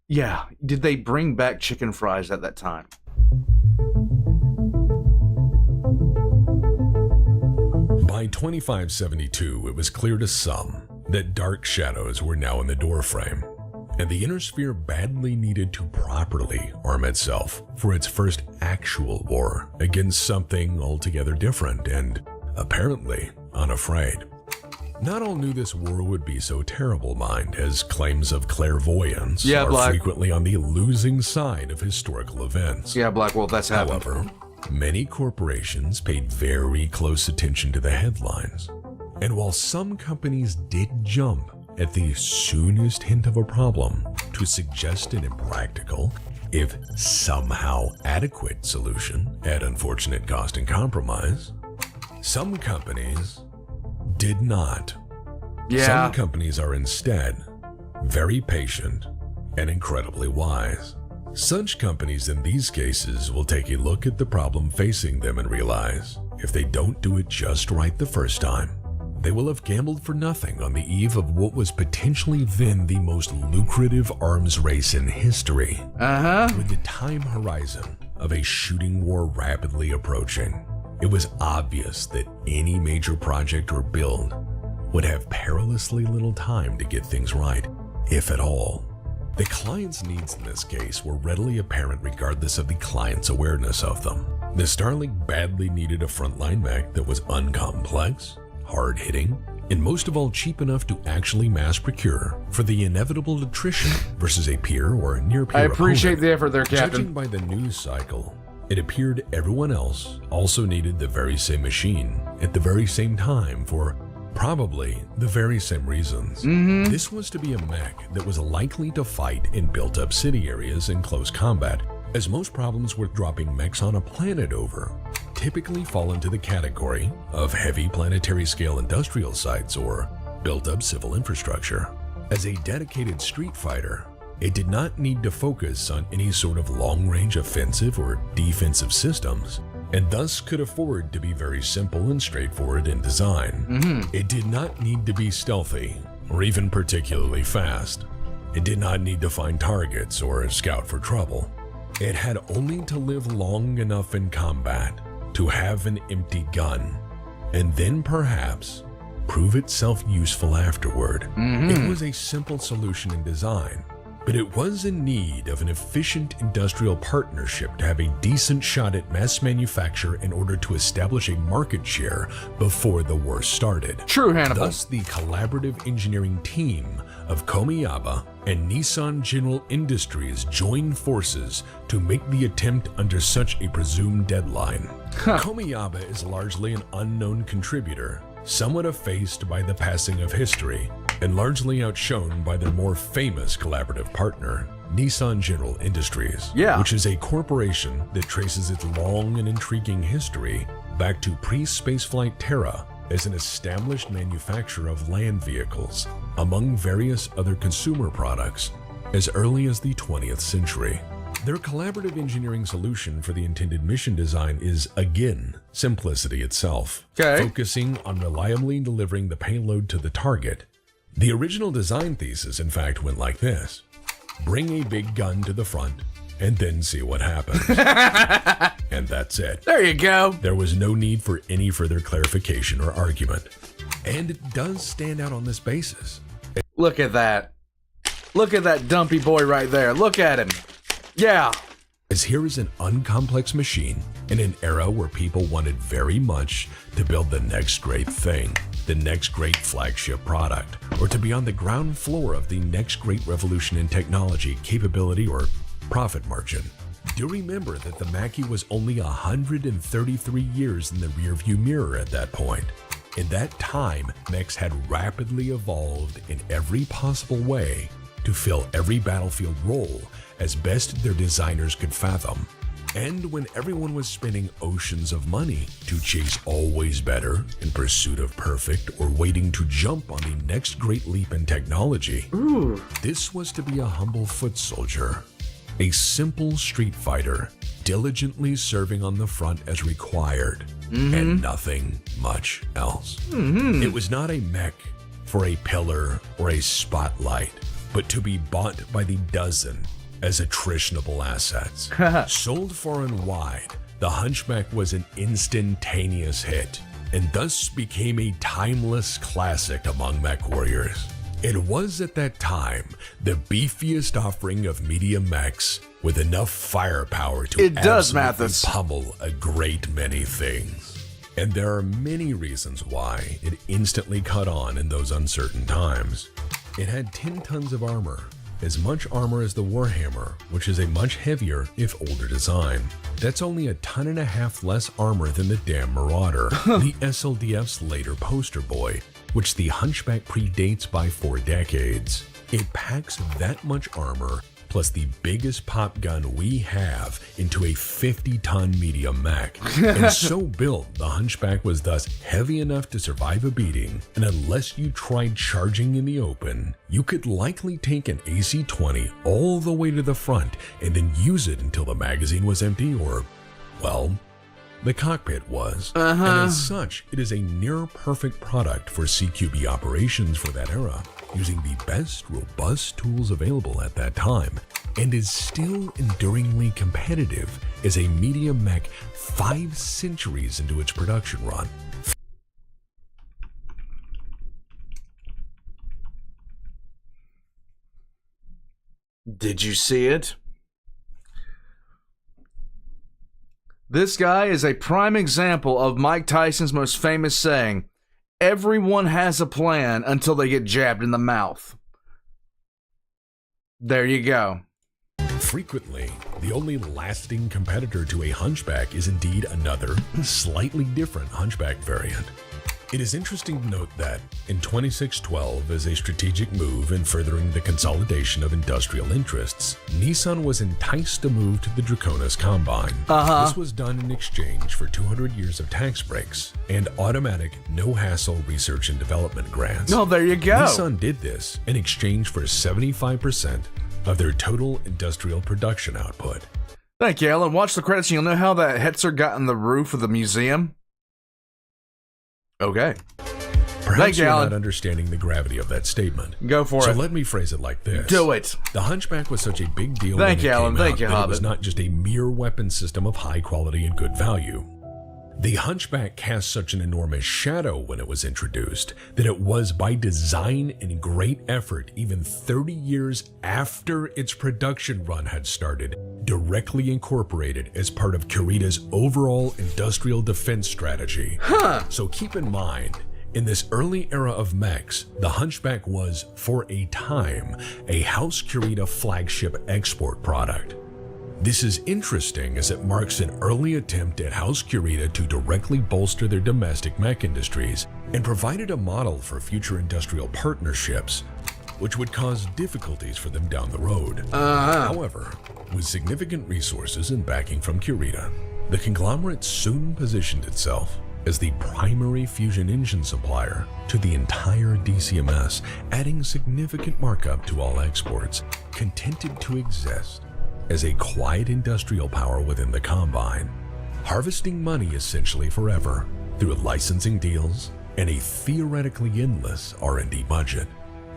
Yeah, did they bring back chicken fries at that time?
By 2572, it was clear to some that dark shadows were now in the doorframe, and the Inner Sphere badly needed to properly arm itself for its first actual war against something altogether different and apparently unafraid. Not all knew this war would be so terrible, mind, as claims of clairvoyance are
Black.
frequently on the losing side of historical events.
Yeah, Black Wolf, that's happened.
However, many corporations paid very close attention to the headlines. And while some companies did jump at the soonest hint of a problem to suggest an impractical, if somehow adequate solution at unfortunate cost and compromise, some companies did not.
Yeah.
Some companies are instead very patient and incredibly wise. Such companies in these cases will take a look at the problem facing them and realize if they don't do it just right the first time, they will have gambled for nothing on the eve of what was potentially then the most lucrative arms race in history. With the time horizon of a shooting war rapidly approaching, it was obvious that any major project or build would have perilously little time to get things right, if at all. The client's needs in this case were readily apparent regardless of the client's awareness of them. The Starlink badly needed a frontline mech that was uncomplex, hard-hitting, and most of all cheap enough to actually mass procure for the inevitable attrition versus a peer or near-peer
I appreciate
opponent.
the effort there, Captain.
Judging by the news cycle, it appeared everyone else also needed the very same machine at the very same time for probably the very same reasons. This was to be a mech that was likely to fight in built-up city areas in close combat, as most problems with dropping mechs on a planet over typically fall into the category of heavy planetary scale industrial sites or built-up civil infrastructure. As a dedicated street fighter, it did not need to focus on any sort of long-range offensive or defensive systems, and thus could afford to be very simple and straightforward in design. It did not need to be stealthy or even particularly fast. It did not need to find targets or scout for trouble. It had only to live long enough in combat to have an empty gun, and then perhaps prove itself useful afterward. It was a simple solution in design, but it was in need of an efficient industrial partnership to have a decent shot at mass manufacture in order to establish a market share before the war started.
True, Hannibal.
Thus, the collaborative engineering team of Komiyaba and Nissan General Industries joined forces to make the attempt under such a presumed deadline. Komiyaba is largely an unknown contributor, somewhat effaced by the passing of history, and largely outshone by their more famous collaborative partner, Nissan General Industries, which is a corporation that traces its long and intriguing history back to pre-spaceflight Terra as an established manufacturer of land vehicles, among various other consumer products, as early as the 20th century. Their collaborative engineering solution for the intended mission design is, again, simplicity itself, focusing on reliably delivering the payload to the target. The original design thesis, in fact, went like this: bring a big gun to the front and then see what happens. And that's it.
There you go.
There was no need for any further clarification or argument. And it does stand out on this basis.
Look at that. Look at that dumpy boy right there. Look at him. Yeah.
As here is an uncomplex machine in an era where people wanted very much to build the next great thing, the next great flagship product, or to be on the ground floor of the next great revolution in technology, capability, or profit margin. Do remember that the Mackie was only 133 years in the rearview mirror at that point. In that time, mechs had rapidly evolved in every possible way to fill every battlefield role as best their designers could fathom. And when everyone was spending oceans of money to chase always better in pursuit of perfect or waiting to jump on the next great leap in technology, this was to be a humble foot soldier, a simple street fighter, diligently serving on the front as required, and nothing much else. It was not a mech for a pillar or a spotlight, but to be bought by the dozen as attritionable assets. Sold far and wide, the Hunchback was an instantaneous hit, and thus became a timeless classic among mech warriors. It was at that time the beefiest offering of medium mechs with enough firepower to absolutely pummel a great many things. And there are many reasons why it instantly caught on in those uncertain times. It had 10 tons of armor, as much armor as the Warhammer, which is a much heavier, if older design. That's only 1.5 tons less armor than the damn Marauder, the SLDF's later poster boy, which the Hunchback predates by 4 decades. It packs that much armor, plus the biggest pop gun we have, into a 50-ton medium mech. And so built, the Hunchback was thus heavy enough to survive a beating, and unless you tried charging in the open, you could likely take an AC-20 all the way to the front and then use it until the magazine was empty or, well, the cockpit was. And as such, it is a near-perfect product for CQB operations for that era, using the best robust tools available at that time, and is still enduringly competitive as a medium mech 5 centuries into its production run.
Did you see it? This guy is a prime example of Mike Tyson's most famous saying, everyone has a plan until they get jabbed in the mouth. There you go.
Frequently, the only lasting competitor to a Hunchback is indeed another, slightly different Hunchback variant. It is interesting to note that in 2612, as a strategic move in furthering the consolidation of industrial interests, Nissan was enticed to move to the Draconis Combine. This was done in exchange for 200 years of tax breaks and automatic, no-hassle research and development grants.
Oh, there you go.
Nissan did this in exchange for 75% of their total industrial production output.
Thank you, Alan. Watch the credits and you'll know how that Hetzer got in the roof of the museum. Okay.
Perhaps you're
Alan.
not understanding the gravity of that statement.
Go for
so
it.
let me phrase it like this.
Do it.
The Hunchback was such a big deal
Thank you,
when it
Alan.
came
Thank
out
you,
that it was
Hobbit.
not just a mere weapon system of high quality and good value. The Hunchback cast such an enormous shadow when it was introduced that it was by design and great effort, even 30 years after its production run had started, directly incorporated as part of Kurita's overall industrial defense strategy. So keep in mind, in this early era of mechs, the Hunchback was, for a time, a House Kurita flagship export product. This is interesting as it marks an early attempt at House Kurita to directly bolster their domestic mech industries and provided a model for future industrial partnerships, which would cause difficulties for them down the road. However, with significant resources and backing from Kurita, the conglomerate soon positioned itself as the primary fusion engine supplier to the entire DCMS, adding significant markup to all exports, contented to exist as a quiet industrial power within the Combine, harvesting money essentially forever through licensing deals and a theoretically endless R&D budget.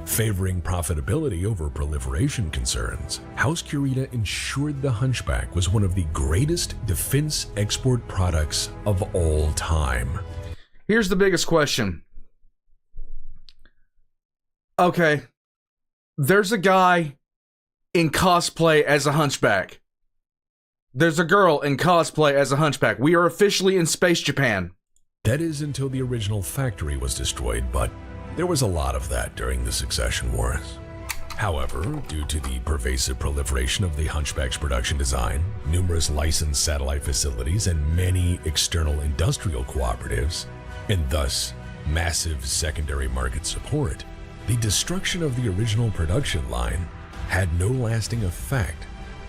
Favoring profitability over proliferation concerns, House Kurita ensured the Hunchback was one of the greatest defense export products of all time.
Here's the biggest question. Okay. There's a guy in cosplay as a Hunchback. There's a girl in cosplay as a Hunchback. We are officially in Space Japan.
That is until the original factory was destroyed, but there was a lot of that during the Succession Wars. However, due to the pervasive proliferation of the Hunchback's production design, numerous licensed satellite facilities, and many external industrial cooperatives, and thus massive secondary market support, the destruction of the original production line had no lasting effect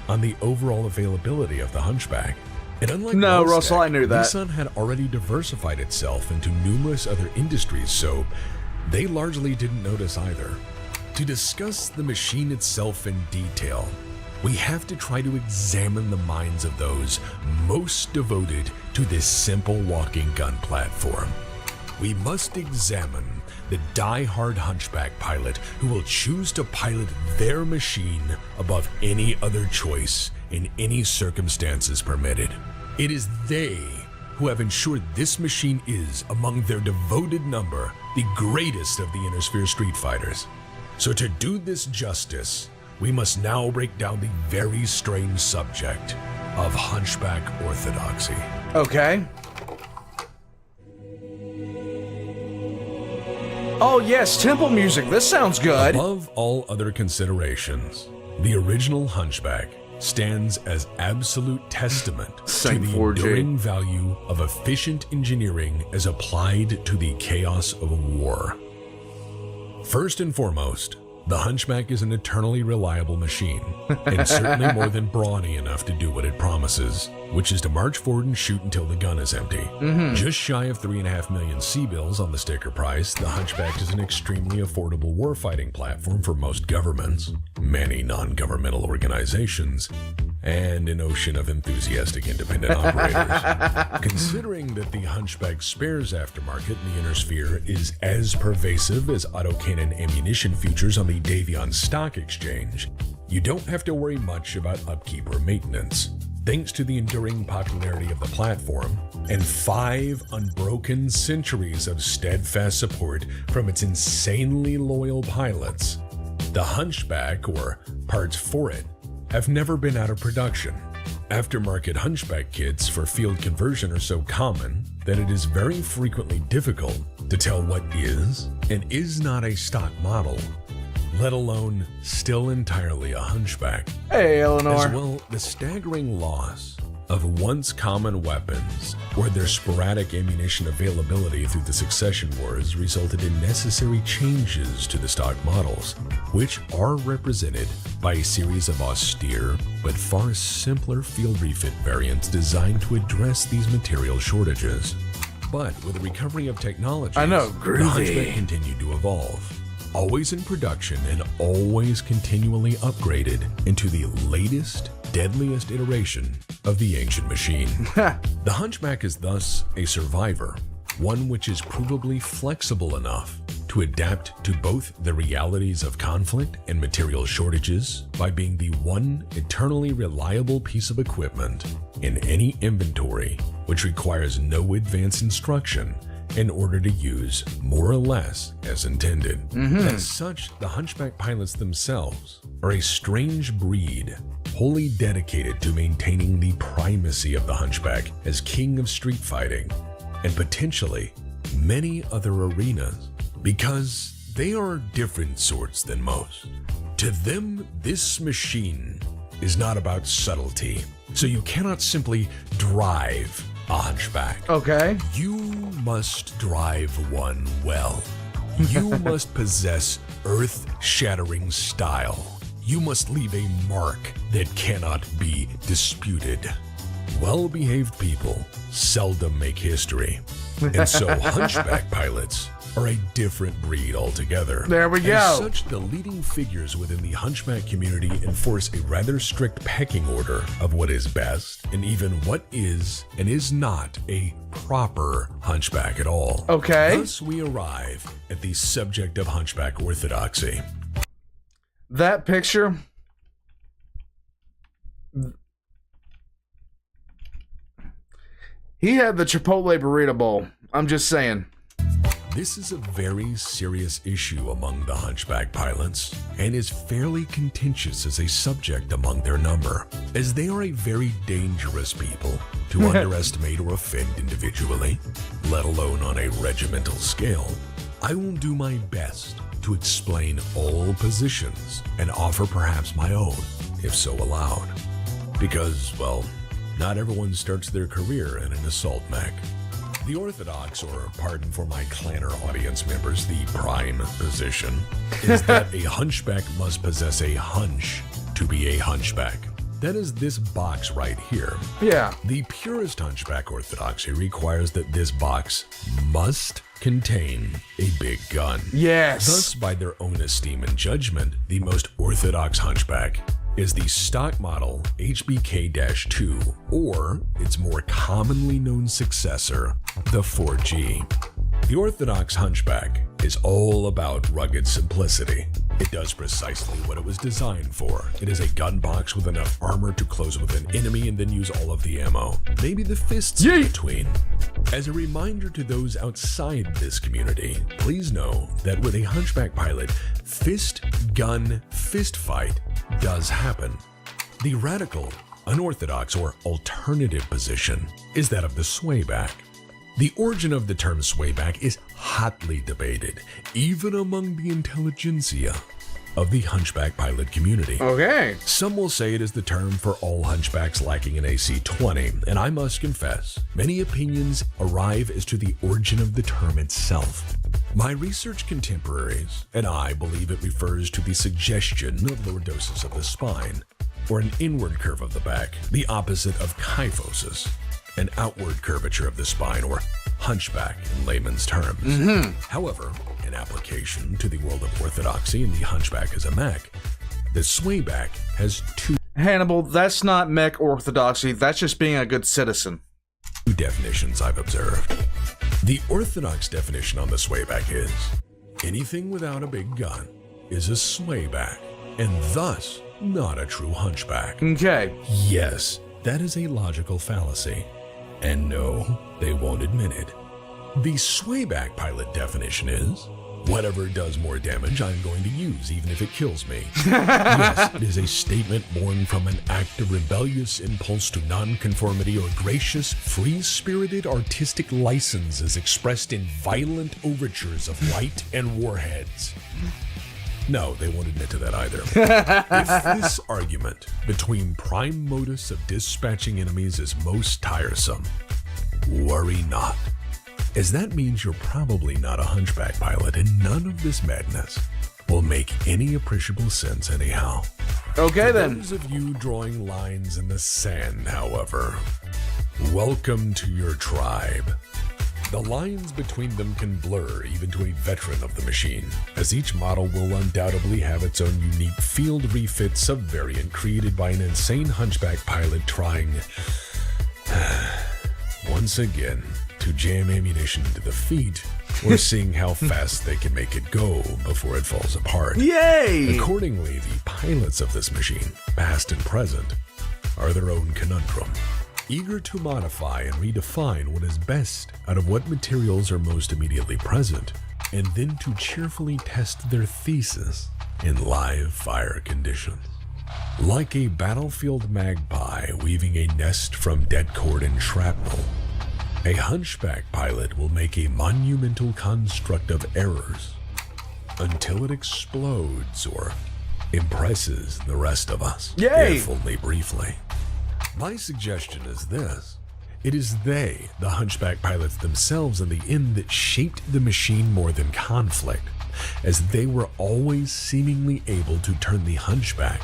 on the overall availability of the Hunchback. And unlike
No,
Wellstack,
Russell, I knew that.
Nissan had already diversified itself into numerous other industries, so they largely didn't notice either. To discuss the machine itself in detail, we have to try to examine the minds of those most devoted to this simple walking gun platform. We must examine the die-hard Hunchback pilot who will choose to pilot their machine above any other choice in any circumstances permitted. It is they who have ensured this machine is, among their devoted number, the greatest of the Inner Sphere Street Fighters. So to do this justice, we must now break down the very strange subject of Hunchback Orthodoxy.
Okay. Oh yes, temple music. This sounds good.
Above all other considerations, the original Hunchback stands as absolute testament to
Saint
the
4G.
enduring value of efficient engineering as applied to the chaos of war. First and foremost, the Hunchback is an eternally reliable machine, and certainly more than brawny enough to do what it promises, which is to march forward and shoot until the gun is empty. Just shy of 3.5 million C-bills on the sticker price, the Hunchback is an extremely affordable warfighting platform for most governments, many non-governmental organizations, and an ocean of enthusiastic independent operators. Considering that the Hunchback spares aftermarket in the Inner Sphere is as pervasive as autocannon ammunition futures on the Davion Stock Exchange, you don't have to worry much about upkeep or maintenance. Thanks to the enduring popularity of the platform and 5 unbroken centuries of steadfast support from its insanely loyal pilots, the Hunchback, or parts for it, have never been out of production. Aftermarket Hunchback kits for field conversion are so common that it is very frequently difficult to tell what is and is not a stock model, let alone still entirely a Hunchback.
Hey, Eleanor.
As well, the staggering loss of once common weapons, where their sporadic ammunition availability through the succession wars resulted in necessary changes to the stock models, which are represented by a series of austere but far simpler field refit variants designed to address these material shortages. But with the recovery of technology,
I know,
the
groovy.
Hunchback continued to evolve, always in production and always continually upgraded into the latest, deadliest iteration of the ancient machine. The Hunchback is thus a survivor, one which is provably flexible enough to adapt to both the realities of conflict and material shortages by being the one eternally reliable piece of equipment in any inventory which requires no advanced instruction in order to use more or less as intended. As such, the Hunchback pilots themselves are a strange breed, wholly dedicated to maintaining the primacy of the Hunchback as king of street fighting and potentially many other arenas, because they are different sorts than most. To them, this machine is not about subtlety, so you cannot simply drive a Hunchback.
Okay.
You must drive one well. You must possess earth-shattering style. You must leave a mark that cannot be disputed. Well-behaved people seldom make history, and so Hunchback pilots are a different breed altogether.
There we go.
As such, the leading figures within the Hunchback community enforce a rather strict pecking order of what is best and even what is and is not a proper Hunchback at all.
Okay.
Thus, we arrive at the subject of Hunchback Orthodoxy.
That picture. He had the Chipotle burrito bowl. I'm just saying.
This is a very serious issue among the Hunchback pilots, and is fairly contentious as a subject among their number, as they are a very dangerous people to underestimate or offend individually, let alone on a regimental scale. I will do my best to explain all positions and offer perhaps my own, if so allowed. Because, well, not everyone starts their career in an assault mech. The orthodox, or pardon for my clanner audience members, the prime position, is that a Hunchback must possess a hunch to be a Hunchback. That is this box right here.
Yeah.
The purest Hunchback orthodoxy requires that this box must contain a big gun.
Yes.
Thus, by their own esteem and judgment, the most orthodox Hunchback is the stock model HBK-2, or its more commonly known successor, the 4G. The orthodox Hunchback is all about rugged simplicity. It does precisely what it was designed for. It is a gun box with enough armor to close with an enemy and then use all of the ammo. Maybe the fists in between. As a reminder to those outside this community, please know that with a Hunchback pilot, fist gun fist fight does happen. The radical, unorthodox, or alternative position is that of the swayback. The origin of the term swayback is hotly debated, even among the intelligentsia of the Hunchback pilot community.
Okay.
Some will say it is the term for all Hunchbacks lacking an AC-20, and I must confess, many opinions arrive as to the origin of the term itself. My research contemporaries and I believe it refers to the suggestion of lordosis of the spine, or an inward curve of the back, the opposite of kyphosis, an outward curvature of the spine, or hunchback in layman's terms. However, in application to the world of orthodoxy and the Hunchback as a mech, the swayback has two
Hannibal, that's not mech orthodoxy. That's just being a good citizen.
definitions I've observed. The orthodox definition on the swayback is anything without a big gun is a swayback, and thus not a true hunchback.
Okay.
Yes, that is a logical fallacy. And no, they won't admit it. The swayback pilot definition is whatever does more damage I'm going to use, even if it kills me. Yes, it is a statement born from an act of rebellious impulse to nonconformity or gracious, free-spirited artistic license as expressed in violent overtures of light and warheads. No, they won't admit to that either. If this argument between prime modus of dispatching enemies is most tiresome, worry not, as that means you're probably not a hunchback pilot, and none of this madness will make any appreciable sense anyhow.
Okay,
For
then.
those of you drawing lines in the sand, however, welcome to your tribe. The lines between them can blur even to a veteran of the machine, as each model will undoubtedly have its own unique field refit subvariant created by an insane hunchback pilot trying, once again, to jam ammunition into the feet, or seeing how fast they can make it go before it falls apart.
Yay!
Accordingly, the pilots of this machine, past and present, are their own conundrum, eager to modify and redefine what is best out of what materials are most immediately present, and then to cheerfully test their thesis in live fire conditions. Like a battlefield magpie weaving a nest from dead cord and shrapnel, a hunchback pilot will make a monumental construct of errors until it explodes or impresses the rest of us,
Yay!
if only briefly. My suggestion is this. It is they, the hunchback pilots themselves, in the end that shaped the machine more than conflict, as they were always seemingly able to turn the hunchback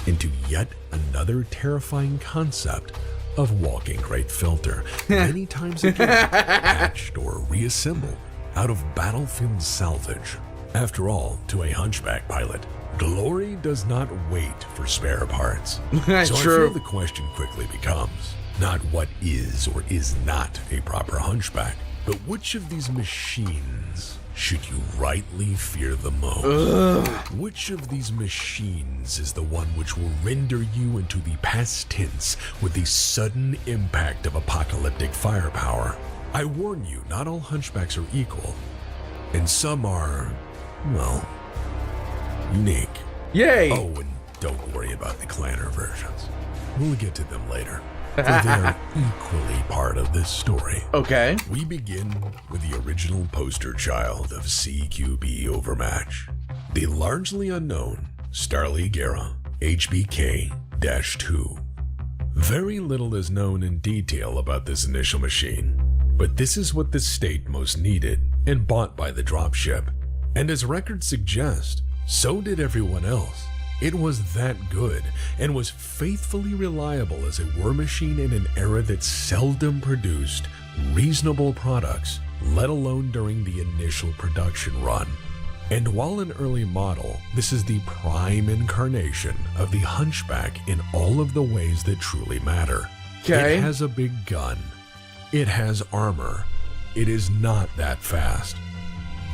into yet another terrifying concept of walking crate filter, many times again patched or reassembled out of battlefield salvage. After all, to a hunchback pilot, glory does not wait for spare parts. So I
True.
feel the question quickly becomes not what is or is not a proper hunchback, but which of these machines should you rightly fear the most? Which of these machines is the one which will render you into the past tense with the sudden impact of apocalyptic firepower? I warn you, not all hunchbacks are equal, and some are, well, unique.
Yay!
Oh, and don't worry about the clanner versions. We'll get to them later, for they're equally part of this story.
Okay.
We begin with the original poster child of CQB Overmatch, the largely unknown Starleague era HBK-2. Very little is known in detail about this initial machine, but this is what the state most needed and bought by the dropship. And as records suggest, so did everyone else. It was that good and was faithfully reliable as a war machine in an era that seldom produced reasonable products, let alone during the initial production run. And while an early model, this is the prime incarnation of the hunchback in all of the ways that truly matter.
Okay.
It has a big gun. It has armor. It is not that fast.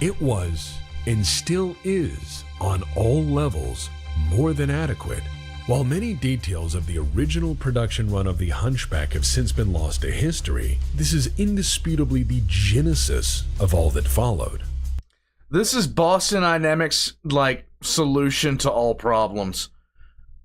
It was, and still is, on all levels, more than adequate. While many details of the original production run of the Hunchback have since been lost to history, this is indisputably the genesis of all that followed.
This is Boston Dynamics' solution to all problems.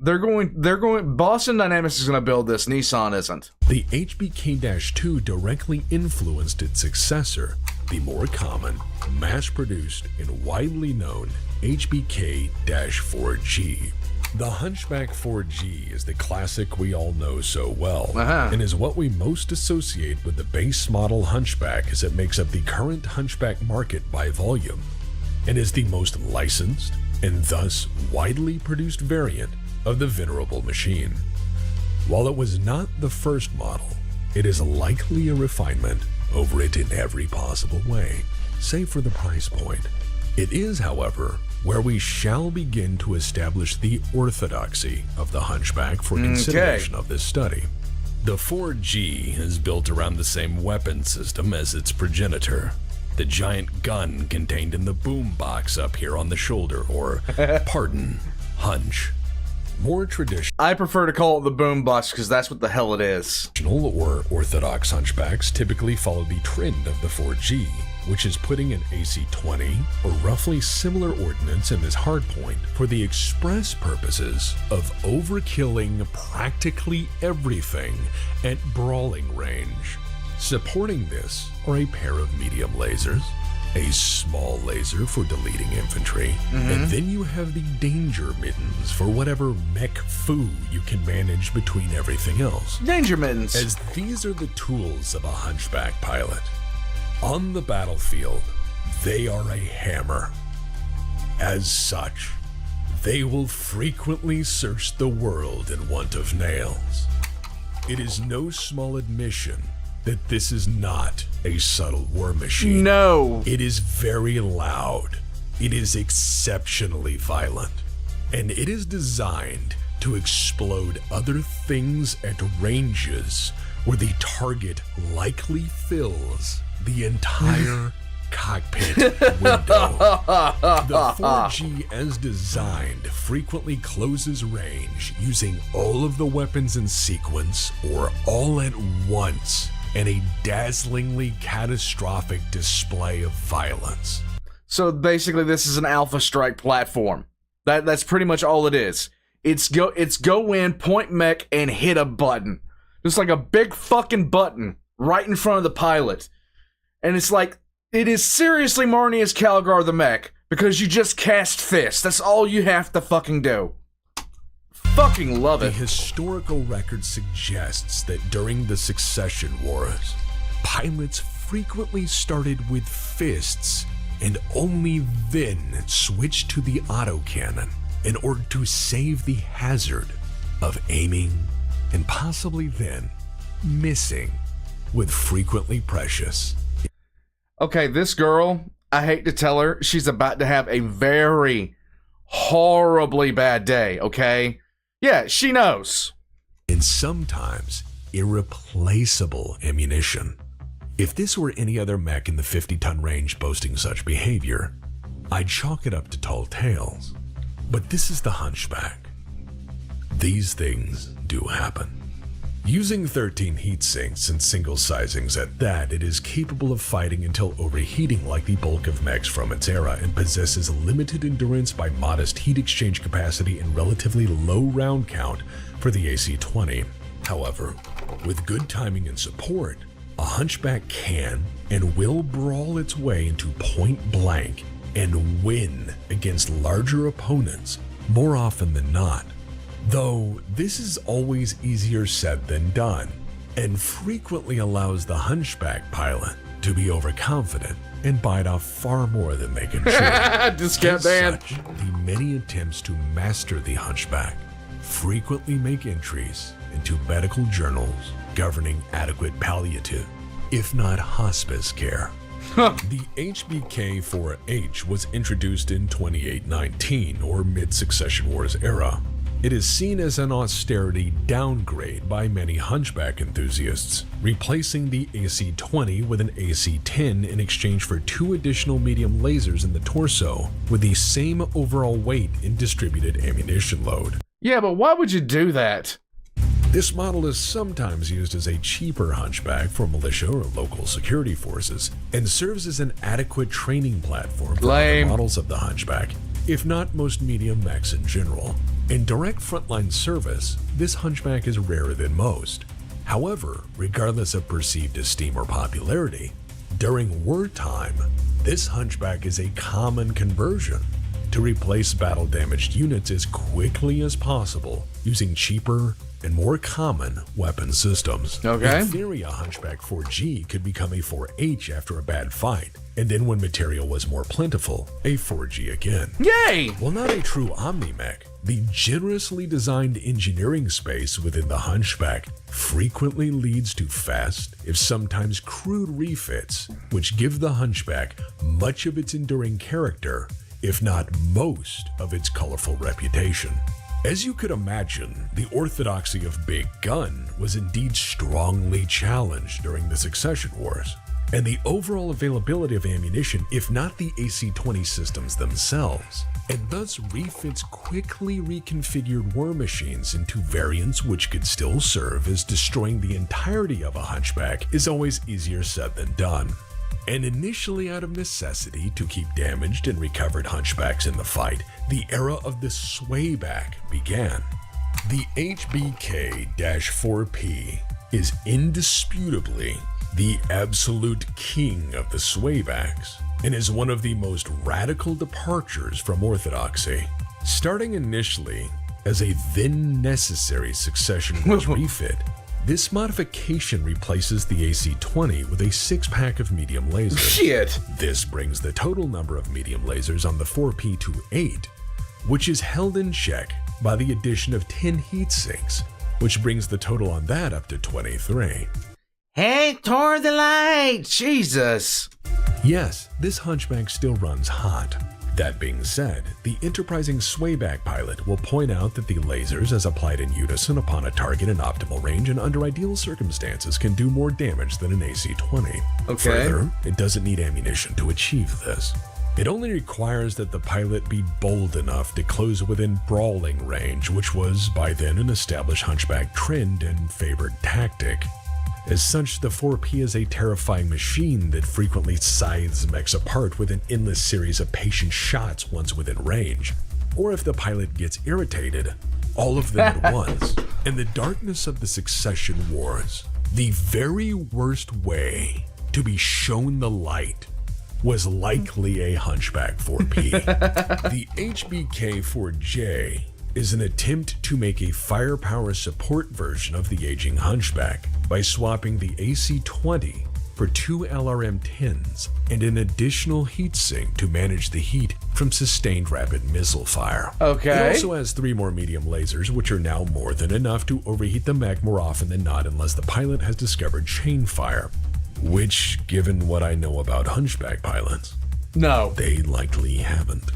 Boston Dynamics is going to build this, Nissan isn't.
The HBK-2 directly influenced its successor, the more common, mass-produced, and widely known HBK-4G. The Hunchback 4G is the classic we all know so well, and is what we most associate with the base model Hunchback, as it makes up the current Hunchback market by volume, and is the most licensed and thus widely produced variant of the venerable machine. While it was not the first model, it is likely a refinement over it in every possible way, save for the price point. It is, however, where we shall begin to establish the orthodoxy of the Hunchback for consideration of this study. The 4G is built around the same weapon system as its progenitor, the giant gun contained in the boom box up here on the shoulder, or, pardon, hunch. More traditional
I prefer to call it the boombox because that's what the hell it is.
or orthodox hunchbacks typically follow the trend of the 4G, which is putting an AC-20 or roughly similar ordnance in this hardpoint for the express purposes of overkilling practically everything at brawling range. Supporting this are a pair of medium lasers, a small laser for deleting infantry, and then you have the danger mittens for whatever mech foo you can manage between everything else.
Danger mittens.
As these are the tools of a hunchback pilot. On the battlefield, they are a hammer. As such, they will frequently search the world in want of nails. It is no small admission that this is not a subtle war machine.
No.
It is very loud. It is exceptionally violent. And it is designed to explode other things at ranges where the target likely fills the entire cockpit window. The 4G as designed frequently closes range using all of the weapons in sequence or all at once in a dazzlingly catastrophic display of violence.
So basically this is an Alpha Strike platform. That's pretty much all it is. It's go in, point mech, and hit a button. Just like a big fucking button right in front of the pilot. And it's like, it is seriously Marnie as Calgar the mech, because you just cast fists. That's all you have to fucking do. Fucking love it.
The historical record suggests that during the Succession Wars, pilots frequently started with fists and only then switched to the autocannon in order to save the hazard of aiming and possibly then missing with frequently precious.
Okay, this girl, I hate to tell her, she's about to have a very horribly bad day, okay? Yeah, she knows.
And sometimes irreplaceable ammunition. If this were any other mech in the 50-ton range boasting such behavior, I'd chalk it up to tall tales. But this is the Hunchback. These things do happen. Using 13 heat sinks and single sizings at that, it is capable of fighting until overheating like the bulk of mechs from its era and possesses limited endurance by modest heat exchange capacity and relatively low round count for the AC-20. However, with good timing and support, a Hunchback can and will brawl its way into point blank and win against larger opponents more often than not. Though this is always easier said than done, and frequently allows the Hunchback pilot to be overconfident and bite off far more than they can chew.
Discount Dan.
Such, the many attempts to master the Hunchback frequently make entries into medical journals governing adequate palliative, if not hospice care. The HBK-4H was introduced in 2819 or mid-Succession Wars era. It is seen as an austerity downgrade by many Hunchback enthusiasts, replacing the AC-20 with an AC-10 in exchange for 2 additional medium lasers in the torso with the same overall weight and distributed ammunition load.
Yeah, but why would you do that?
This model is sometimes used as a cheaper Hunchback for militia or local security forces and serves as an adequate training platform for other models of the Hunchback, if not most medium mechs in general. In direct frontline service, this Hunchback is rarer than most. However, regardless of perceived esteem or popularity, during wartime, this Hunchback is a common conversion to replace battle-damaged units as quickly as possible using cheaper and more common weapon systems.
Okay.
In theory, a Hunchback 4G could become a 4H after a bad fight, and then when material was more plentiful, a 4G again.
Yay!
While not a true Omni-Mech, the generously designed engineering space within the Hunchback frequently leads to fast, if sometimes crude refits, which give the Hunchback much of its enduring character, if not most of its colorful reputation. As you could imagine, the orthodoxy of Big Gun was indeed strongly challenged during the Succession Wars, and the overall availability of ammunition, if not the AC-20 systems themselves, and thus refits quickly reconfigured war machines into variants which could still serve as destroying the entirety of a Hunchback is always easier said than done. And initially out of necessity to keep damaged and recovered Hunchbacks in the fight, the era of the swayback began. The HBK-4P is indisputably the absolute king of the swaybacks, and is one of the most radical departures from orthodoxy. Starting initially as a then necessary succession watch refit, this modification replaces the AC-20 with a 6-pack of medium lasers.
Shit.
This brings the total number of medium lasers on the 4P to 8, which is held in check by the addition of 10 heat sinks, which brings the total on that up to 23.
Hey, toward the light! Jesus!
Yes, this Hunchback still runs hot. That being said, the enterprising swayback pilot will point out that the lasers, as applied in unison upon a target in optimal range and under ideal circumstances, can do more damage than an AC-20.
Okay.
Further, it doesn't need ammunition to achieve this. It only requires that the pilot be bold enough to close within brawling range, which was by then an established Hunchback trend and favored tactic. As such, the 4P is a terrifying machine that frequently scythes mechs apart with an endless series of patient shots once within range. Or if the pilot gets irritated, all of them at once. In the darkness of the succession wars, the very worst way to be shown the light was likely a Hunchback 4P. The HBK-4J is an attempt to make a firepower support version of the aging Hunchback by swapping the AC-20 for 2 LRM-10s and an additional heatsink to manage the heat from sustained rapid missile fire.
Okay.
It also has 3 more medium lasers, which are now more than enough to overheat the mech more often than not unless the pilot has discovered chain fire, which, given what I know about Hunchback pilots,
No.
they likely haven't.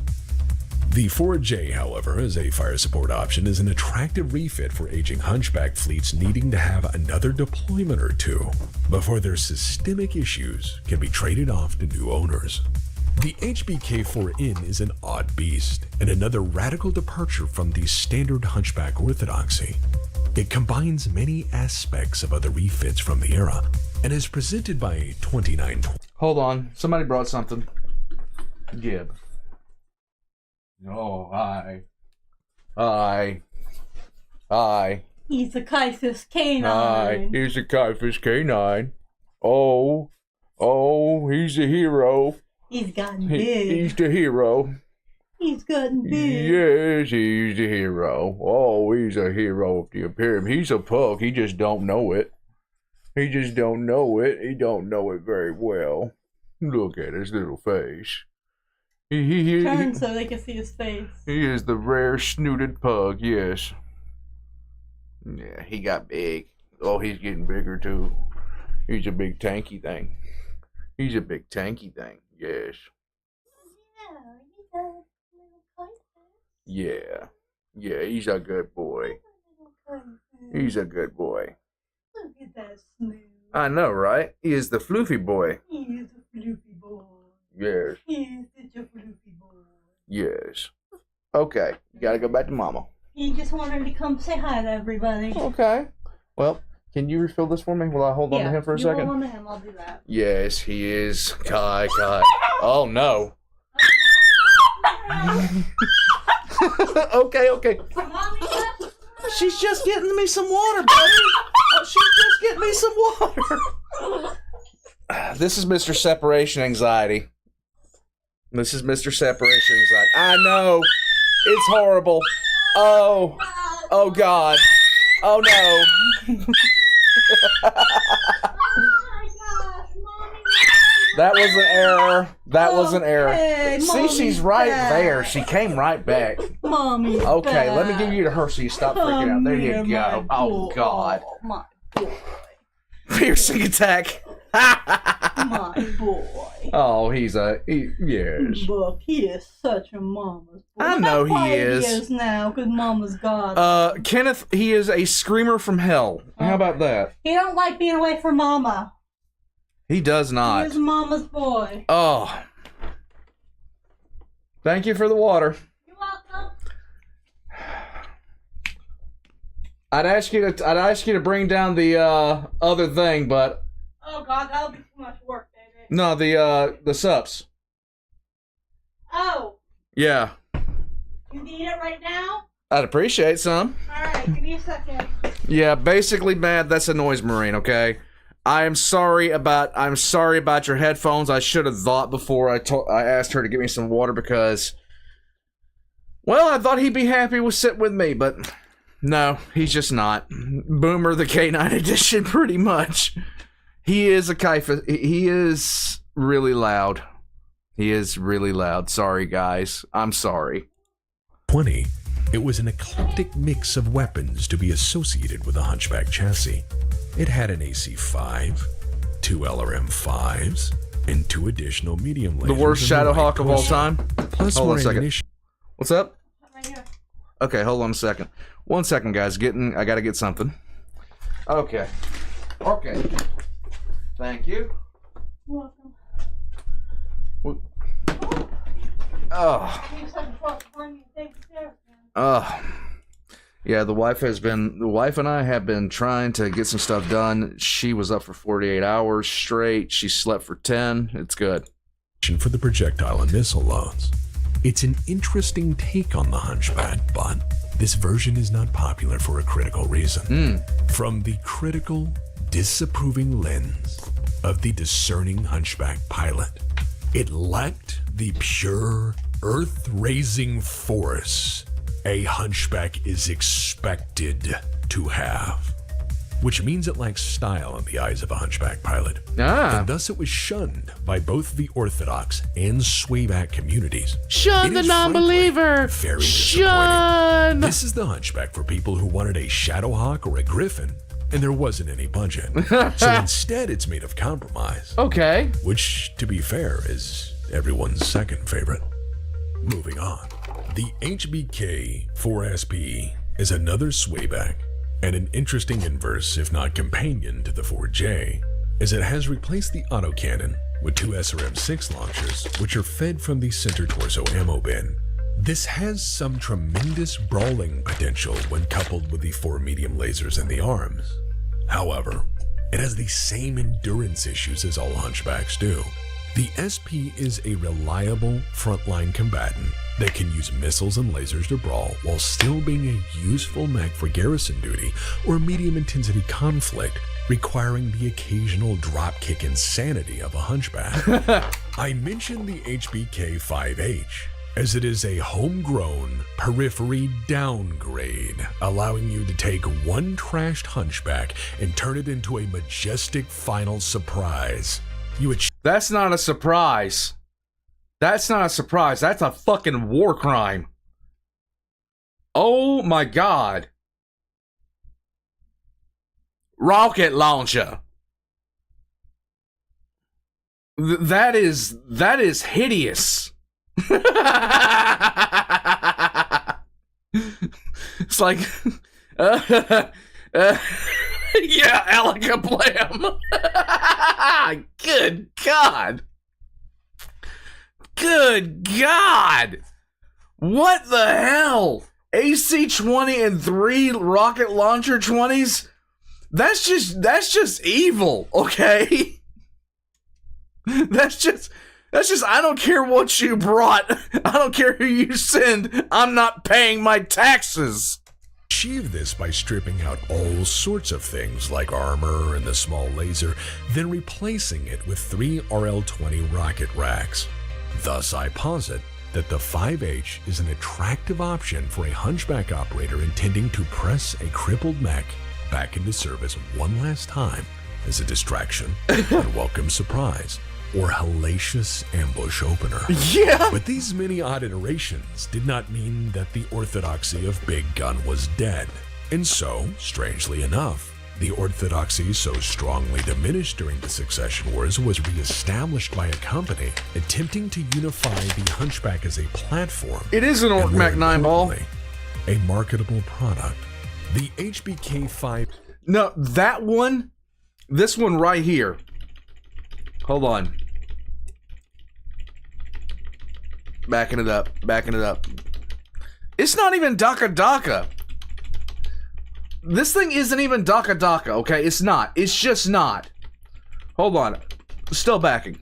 The 4J, however, as a fire support option, is an attractive refit for aging Hunchback fleets needing to have another deployment or two before their systemic issues can be traded off to new owners. The HBK-4N is an odd beast and another radical departure from the standard Hunchback Orthodoxy. It combines many aspects of other refits from the era and is presented by a 2920.
Hold on. Somebody brought something. Gib. Oh, hi. Hi. Hi.
He's a Kaiser's
Hi.
canine.
He's a Caiaphas K9. Oh. Oh, he's a hero.
He's gotten big.
He's the hero.
He's gotten big.
Yes, he's the hero. Oh, he's a hero of the Imperium. He's a pug. He just don't know it. He just don't know it. He don't know it very well. Look at his little face.
Turn so they can see his face.
He is the rare snooted pug, yes. Yeah, he got big. Oh, he's getting bigger too. He's a big tanky thing. He's a big tanky thing, yes. Yeah. Yeah, he's a good boy. He's a good boy.
Look at that smooth.
I know, right? He is the floofy boy.
He is a floofy boy.
Yes.
He is such a floofy boy.
Yes. Okay, you gotta go back to Mama.
He just wanted to come say hi to everybody.
Okay. Well, can you refill this for me while I hold on to him for a second?
Hold on to him, I'll do that.
Yes, he is. Kai. Oh, no. Okay.
Mommy,
She's just getting me some water, buddy. She's just getting me some water. This is Mr. Separation Anxiety. This is Mr. Separation Anxiety. I know. It's horrible. Oh God. Oh, no. That was an error. That was an error.
Okay,
See,
Mommy's
she's right
back.
there. She came right back.
Mommy.
Okay, let me give you to her so you stop freaking out. There you go. Oh, God.
My boy.
Piercing attack.
My boy.
Oh, yes.
Look, he is such a mama's boy.
I know
Look how
he
quiet
is.
He is now, because mama's got
Kenneth, he is a screamer from hell. How about that?
He don't like being away from mama.
He does
He
not.
is mama's boy.
Oh. Thank you for the water.
You're welcome.
I'd ask you to bring down the other thing, but
Oh God, that'll be too much work, baby.
no, the sups.
Oh,
Yeah.
you need it right now?
I'd appreciate some.
Alright, give me a second.
Yeah, basically, Matt, that's a noise marine, okay? I'm sorry about your headphones. I should have thought before I asked her to get me some water because, well, I thought he'd be happy with sitting with me, but no, he's just not. Boomer the K9 edition, pretty much. He is he is really loud. He is really loud. Sorry, guys. I'm sorry.
20. It was an eclectic mix of weapons to be associated with a Hunchback chassis. It had an AC-5, 2 LRM-5s, and 2 additional medium lasers.
The worst Shadowhawk of all time?
Plus
hold on
more
a second.
ammunition.
What's up?
Right here.
Okay, hold on a second. 1 second, guys. I gotta get something. Okay. Thank you.
You're welcome.
Oh. Yeah, the wife and I have been trying to get some stuff done. She was up for 48 hours straight. She slept for 10. It's good.
For the projectile and missile loads. It's an interesting take on the Hunchback, but this version is not popular for a critical reason. From the critical, disapproving lens of the discerning Hunchback pilot, it lacked the pure, earth-raising force a Hunchback is expected to have, which means it lacks style in the eyes of a Hunchback pilot. And thus it was shunned by both the Orthodox and Swayback communities.
Shun the non-believer!
Very
Shun!
This is the Hunchback for people who wanted a Shadowhawk or a Griffin, and there wasn't any budget. So instead, it's made of compromise.
Okay.
Which, to be fair, is everyone's second favorite. Moving on. The HBK 4SP is another Swayback, and an interesting inverse, if not companion, to the 4J, as it has replaced the autocannon with 2 SRM-6 launchers, which are fed from the center torso ammo bin. This has some tremendous brawling potential when coupled with the 4 medium lasers in the arms. However, it has the same endurance issues as all Hunchbacks do. The SP is a reliable frontline combatant that can use missiles and lasers to brawl while still being a useful mech for garrison duty or medium-intensity conflict, requiring the occasional dropkick insanity of a Hunchback. I mentioned the HBK-5H, as it is a homegrown periphery downgrade, allowing you to take one trashed Hunchback and turn it into a majestic final surprise.
That's not a surprise. That's not a surprise. That's a fucking war crime. Oh my god. Rocket launcher. That is hideous. It's like yeah, Alaka Blam. Good God. Good God. What the hell? AC-20 and 3 rocket launcher 20s? That's just evil, okay? That's just I don't care what you brought. I don't care who you send. I'm not paying my taxes.
Achieve this by stripping out all sorts of things like armor and the small laser, then replacing it with 3 RL-20 rocket racks. Thus, I posit that the 5H is an attractive option for a Hunchback operator intending to press a crippled mech back into service one last time as a distraction, unwelcome surprise, or hellacious ambush opener.
Yeah!
But these many odd iterations did not mean that the orthodoxy of Big Gun was dead. And so, strangely enough, the orthodoxy so strongly diminished during the Succession Wars was re-established by a company attempting to unify the Hunchback as a platform.
It is an Orc Mac 9 ball.
A marketable product. The HBK-5...
No, that one, this one right here. Hold on. Backing it up. It's not even Daka Daka. This thing isn't even Daka Daka, okay? It's not. It's just not. Hold on. Still backing.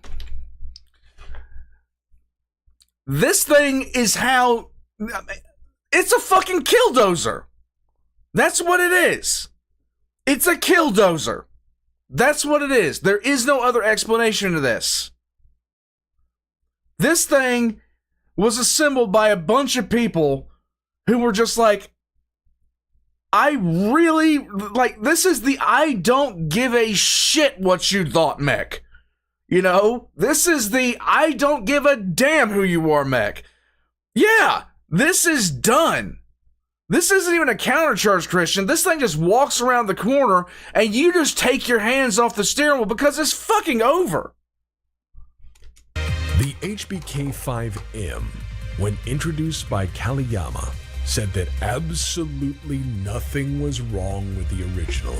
This thing is how... It's a fucking killdozer. That's what it is. It's a killdozer. That's what it is. There is no other explanation to this. This thing was assembled by a bunch of people who were just like, I really, like, this is the I don't give a shit what you thought mech. You know, this is the I don't give a damn who you are mech. Yeah, this is done. This isn't even a countercharge, Christian. This thing just walks around the corner and you just take your hands off the steering wheel because it's fucking over.
The HBK-5M, when introduced by Kaliyama, said that absolutely nothing was wrong with the original.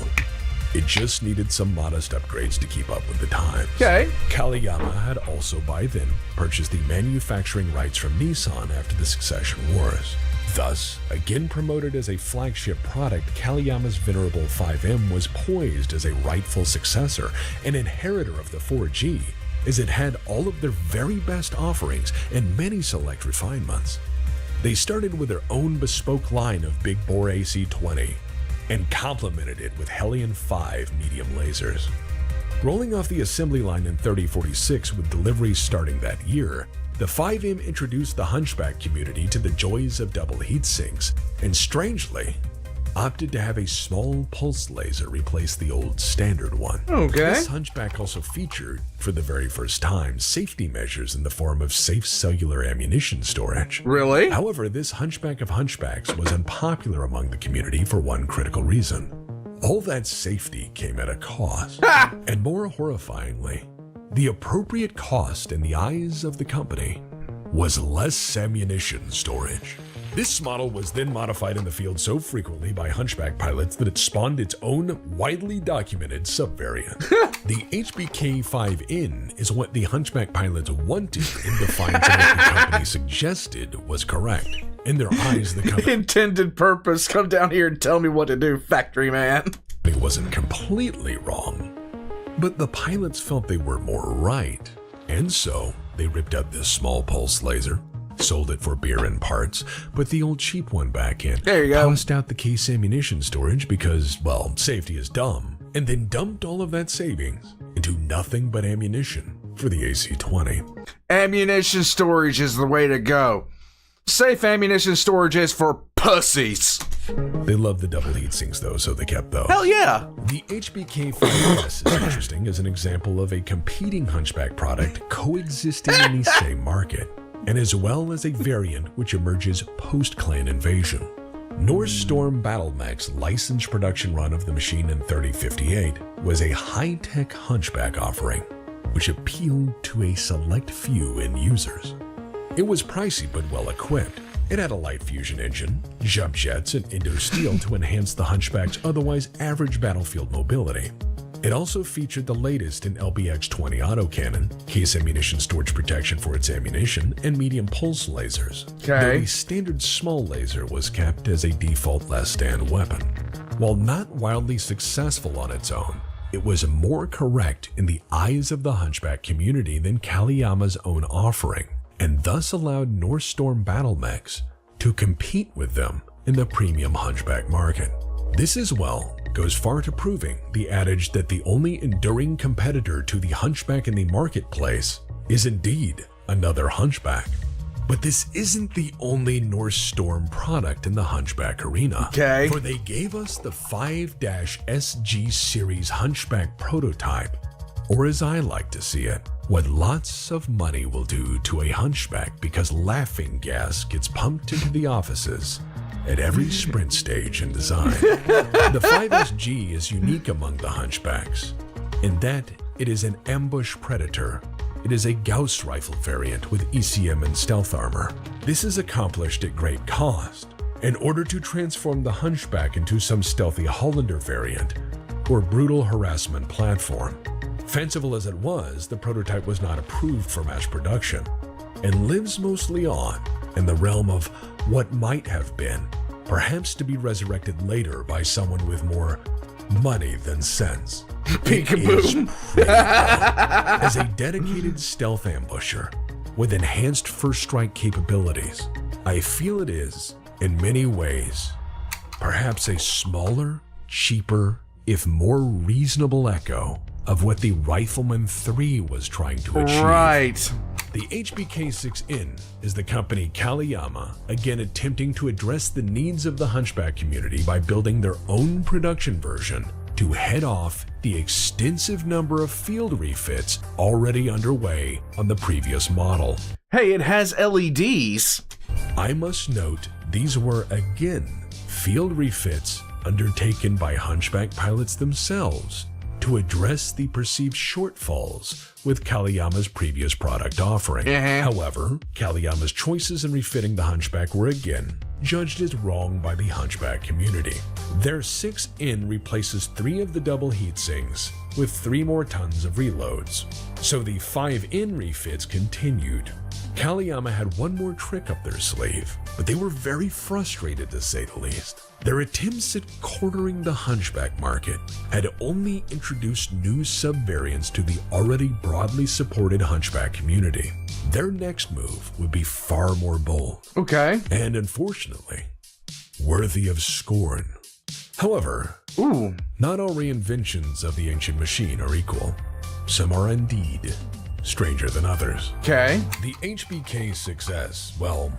It just needed some modest upgrades to keep up with the times.
Okay.
Kaliyama had also by then purchased the manufacturing rights from Nissan after the Succession Wars. Thus, again promoted as a flagship product, Kaliyama's venerable 5M was poised as a rightful successor and inheritor of the 4G, as it had all of their very best offerings and many select refinements. They started with their own bespoke line of big bore AC-20 and complemented it with Hellion 5 medium lasers. Rolling off the assembly line in 3046 with deliveries starting that year, the 5M introduced the Hunchback community to the joys of double heat sinks, and strangely, opted to have a small pulse laser replace the old standard one.
Okay.
This Hunchback also featured, for the very first time, safety measures in the form of safe cellular ammunition storage.
Really?
However, this Hunchback of Hunchbacks was unpopular among the community for one critical reason. All that safety came at a cost. And more horrifyingly, the appropriate cost in the eyes of the company was less ammunition storage. This model was then modified in the field so frequently by Hunchback pilots that it spawned its own widely documented subvariant. The HBK-5N is what the Hunchback pilots wanted in defiance of what the company suggested was correct. In their eyes, the company
Intended purpose. Come down here and tell me what to do, factory man.
wasn't completely wrong. But the pilots felt they were more right, and so they ripped out this small pulse laser, sold it for beer and parts, put the old cheap one back in.
There you go.
Tossed out the case ammunition storage because, well, safety is dumb, and then dumped all of that savings into nothing but ammunition for the AC-20.
Ammunition storage is the way to go. Safe ammunition storage is for pussies.
They loved the double heat sinks though, so they kept those.
Hell yeah.
The HBK-5S is interesting as an example of a competing Hunchback product coexisting in the same market, and as well as a variant which emerges post-clan invasion. Norse Storm Battlemech's licensed production run of the machine in 3058 was a high-tech Hunchback offering, which appealed to a select few end users. It was pricey but well equipped. It had a light fusion engine, jump jets, and Indo-steel to enhance the Hunchback's otherwise average battlefield mobility. It also featured the latest in LBX-20 autocannon, case ammunition storage protection for its ammunition, and medium pulse lasers.
Okay.
Though the standard small laser was kept as a default less-than weapon. While not wildly successful on its own, it was more correct in the eyes of the Hunchback community than Kaliyama's own offering, and thus allowed Norse Storm Battlemechs to compete with them in the premium Hunchback market. This as well goes far to proving the adage that the only enduring competitor to the Hunchback in the marketplace is indeed another Hunchback. But this isn't the only Norse Storm product in the Hunchback arena.
Okay.
For they gave us the 5-SG series Hunchback prototype, or as I like to see it, what lots of money will do to a Hunchback because laughing gas gets pumped into the offices at every sprint stage in design. The 5SG is unique among the Hunchbacks in that it is an ambush predator. It is a Gauss rifle variant with ECM and stealth armor. This is accomplished at great cost in order to transform the Hunchback into some stealthy Hollander variant or brutal harassment platform. Fanciful as it was, the prototype was not approved for mass production and lives mostly on in the realm of what might have been, perhaps to be resurrected later by someone with more money than sense. It is pretty well. As a dedicated stealth ambusher with enhanced first strike capabilities, I feel it is, in many ways, perhaps a smaller, cheaper, if more reasonable echo of what the Rifleman 3 was trying to achieve.
Right.
The HBK6N is the company Kaliyama, again attempting to address the needs of the Hunchback community by building their own production version to head off the extensive number of field refits already underway on the previous model.
Hey, it has LEDs.
I must note, these were again field refits undertaken by Hunchback pilots themselves to address the perceived shortfalls with Kaliyama's previous product offering. However, Kaliyama's choices in refitting the Hunchback were again judged as wrong by the Hunchback community. Their 6N replaces 3 of the double heatsinks with 3 more tons of reloads, so the 5N refits continued. Kaliyama had one more trick up their sleeve, but they were very frustrated to say the least. Their attempts at cornering the Hunchback market had only introduced new subvariants to the already broadly supported Hunchback community. Their next move would be far more bold.
Okay.
And unfortunately, worthy of scorn. However, not all reinventions of the ancient machine are equal. Some are indeed stranger than others.
Okay.
The HBK6S, well,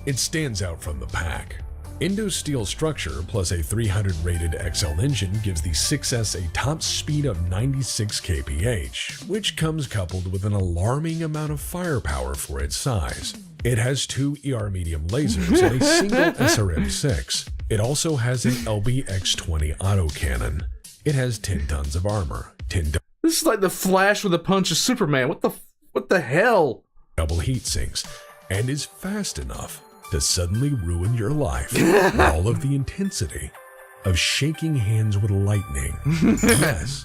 it stands out from the pack. Indo-steel structure plus a 300 rated XL engine gives the 6S a top speed of 96 kph, which comes coupled with an alarming amount of firepower for its size. It has 2 ER medium lasers and a single SRM-6. It also has an LBX-20 autocannon. It has 10 tons of armor, 10
This is like the Flash with a punch of Superman. What the hell?
double heat sinks, and is fast enough to suddenly ruin your life with all of the intensity of shaking hands with lightning. Yes,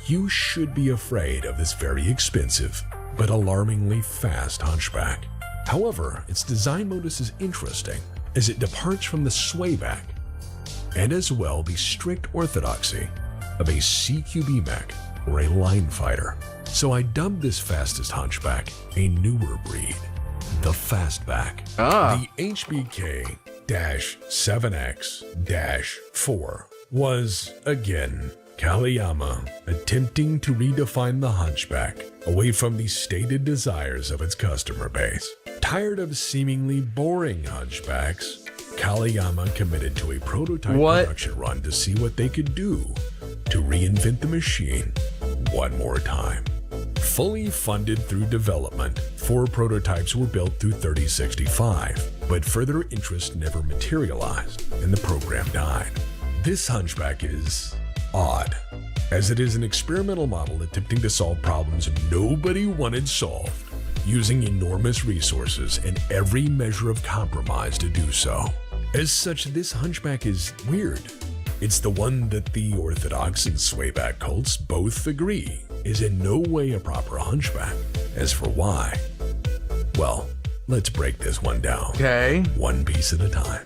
you should be afraid of this very expensive but alarmingly fast Hunchback. However, its design modus is interesting as it departs from the swayback and as well the strict orthodoxy of a CQB mech or a line fighter. So I dubbed this fastest Hunchback a newer breed, the Fastback. The HBK-7X-4 was, again, Kaliyama attempting to redefine the Hunchback away from the stated desires of its customer base. Tired of seemingly boring Hunchbacks, Kaliyama committed to a prototype production run to see what they could do to reinvent the machine one more time. Fully funded through development, 4 prototypes were built through 3065, but further interest never materialized and the program died. This Hunchback is odd, as it is an experimental model attempting to solve problems nobody wanted solved, using enormous resources and every measure of compromise to do so. As such, this Hunchback is weird. It's the one that the Orthodox and Swayback cults both agree is in no way a proper Hunchback. As for why, well, let's break this one down.
Okay.
One piece at a time.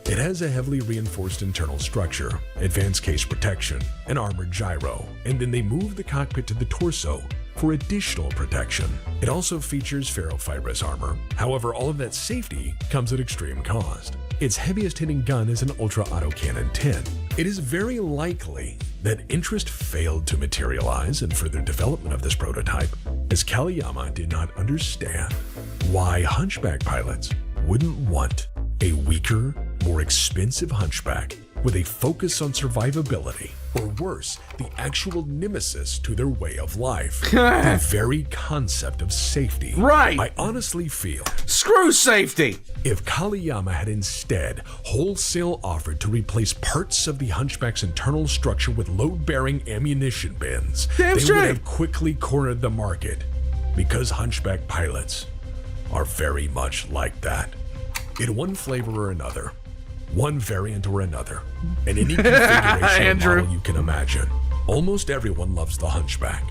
It has a heavily reinforced internal structure, advanced case protection, an armored gyro, and then they move the cockpit to the torso for additional protection. It also features ferrofibrous armor. However, all of that safety comes at extreme cost. Its heaviest hitting gun is an Ultra Autocannon 10. It is very likely that interest failed to materialize in further development of this prototype, as Kaliyama did not understand why Hunchback pilots wouldn't want a weaker, more expensive Hunchback with a focus on survivability, or worse, the actual nemesis to their way of life, the very concept of safety.
Right.
I honestly feel
Screw safety.
if Kaliyama had instead wholesale offered to replace parts of the Hunchback's internal structure with load-bearing ammunition bins,
Damn
they
straight.
would have quickly cornered the market, because Hunchback pilots are very much like that. In one flavor or another, one variant or another, in any configuration or
Andrew.
model you can imagine, almost everyone loves the Hunchback.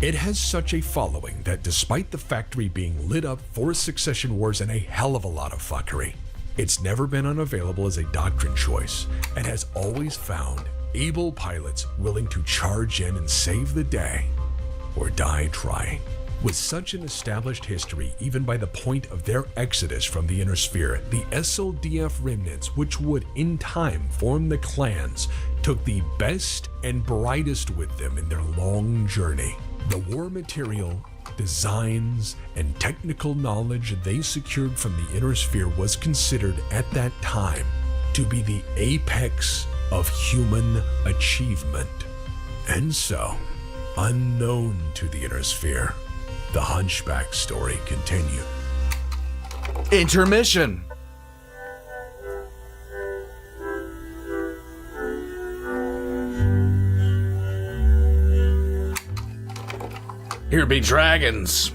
It has such a following that despite the factory being lit up for succession wars and a hell of a lot of fuckery, it's never been unavailable as a doctrine choice and has always found able pilots willing to charge in and save the day or die trying. With such an established history, even by the point of their exodus from the Inner Sphere, the SLDF remnants, which would in time form the clans, took the best and brightest with them in their long journey. The war material, designs, and technical knowledge they secured from the Inner Sphere was considered at that time to be the apex of human achievement. And so, unknown to the Inner Sphere, the Hunchback story continued.
Intermission. Here be dragons.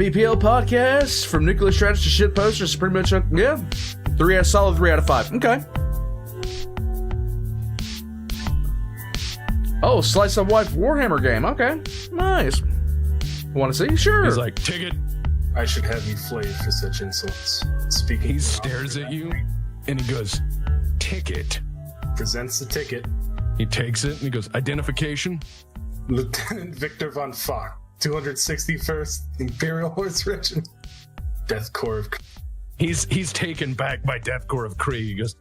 BPL podcast from nuclear strategy to shit posters. Pretty much, yeah. Solid 3 out of 5. Okay. Oh, slice of life Warhammer game. Okay, nice. Want to see? Sure.
He's like, ticket.
I should have you flayed for such insults. Speaking.
He stares at you and he goes, ticket.
Presents the ticket.
He takes it and he goes, identification.
Lieutenant Victor von Fock, 261st Imperial Horse Regiment. Death Corps of...
He's taken back by Death Corps of Krieg. He goes,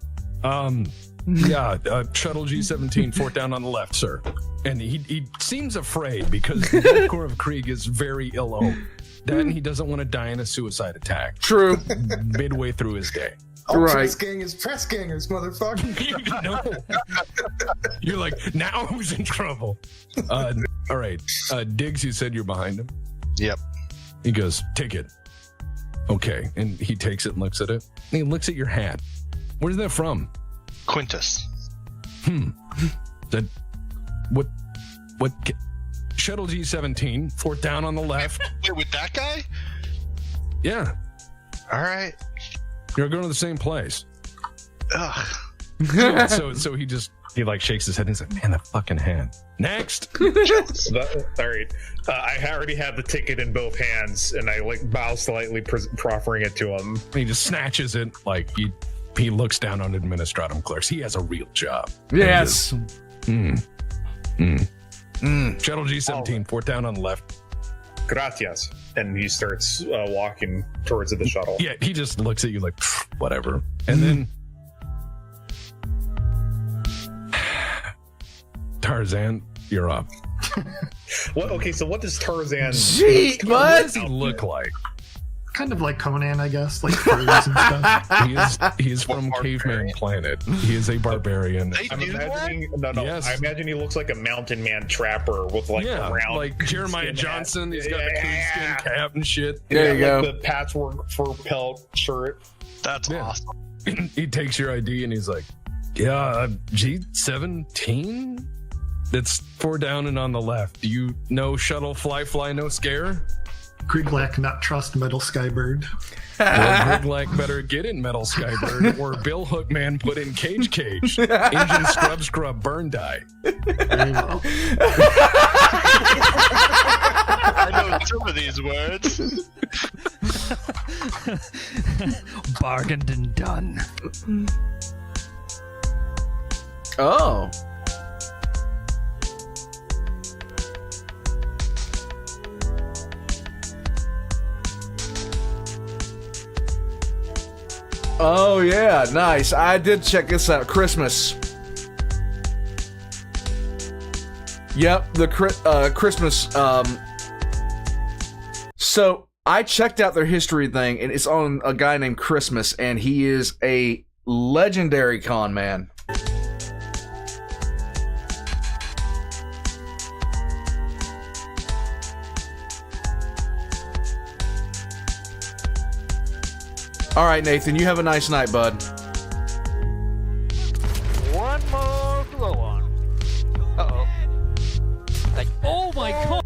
yeah, shuttle G-17, fort down on the left, sir. And he seems afraid because the Death Corps of Krieg is very ill-owned. Then he doesn't want to die in a suicide attack.
True.
Midway through his day.
Right.
Press gang is press gangers, motherfucker.
No. You're like, now who's in trouble? All right. Diggs, you said you're behind him?
Yep.
He goes, take it. Okay. And he takes it and looks at it. And he looks at your hat. Where's that from?
Quintus.
That what Shuttle G-17, fort down on the left.
Wait, with that guy?
Yeah.
All right.
You're going to the same place.
Ugh.
So he like shakes his head and he's like, man, that fucking hand. Next.
All right. I already have the ticket in both hands, and I like bow slightly, proffering it to him.
He just snatches it like he looks down on administratum clerks. He has a real job.
Yes.
Shuttle G-17, fort down on the left.
Gracias. And he starts walking towards the shuttle.
Yeah, he just looks at you like, whatever. And then Tarzan, you're up.
What? Okay, so what does Tarzan?
Gee,
What
what?
does he look like?
Kind of like Conan, I guess, like furs and stuff.
He is from Caveman Planet. He is a barbarian.
They
I'm
do that?
imagining. No.
Yes.
I imagine he looks like a mountain man trapper with like a round,
like Jeremiah
skin
Johnson.
hat.
He's got the coonskin cap and shit.
There you go.
Like the patchwork fur pelt shirt.
That's
Yeah.
awesome.
He takes your ID and he's like, yeah, G-17? It's 4 down and on the left. Do you know shuttle fly, no scare?
Griglak not trust Metal Skybird.
Well, Griglak better get in Metal Skybird or Bill Hookman put in Cage. Engine scrub, burn die.
Very well.
I know some of these words.
Bargained and done.
Oh. Oh yeah, nice. I did check this out. Christmas. Yep, the Christmas. So I checked out their history thing, and it's on a guy named Christmas, and he is a legendary con man. All right, Nathan, you have a nice night, bud.
One more blow on. Uh-oh. Oh my god!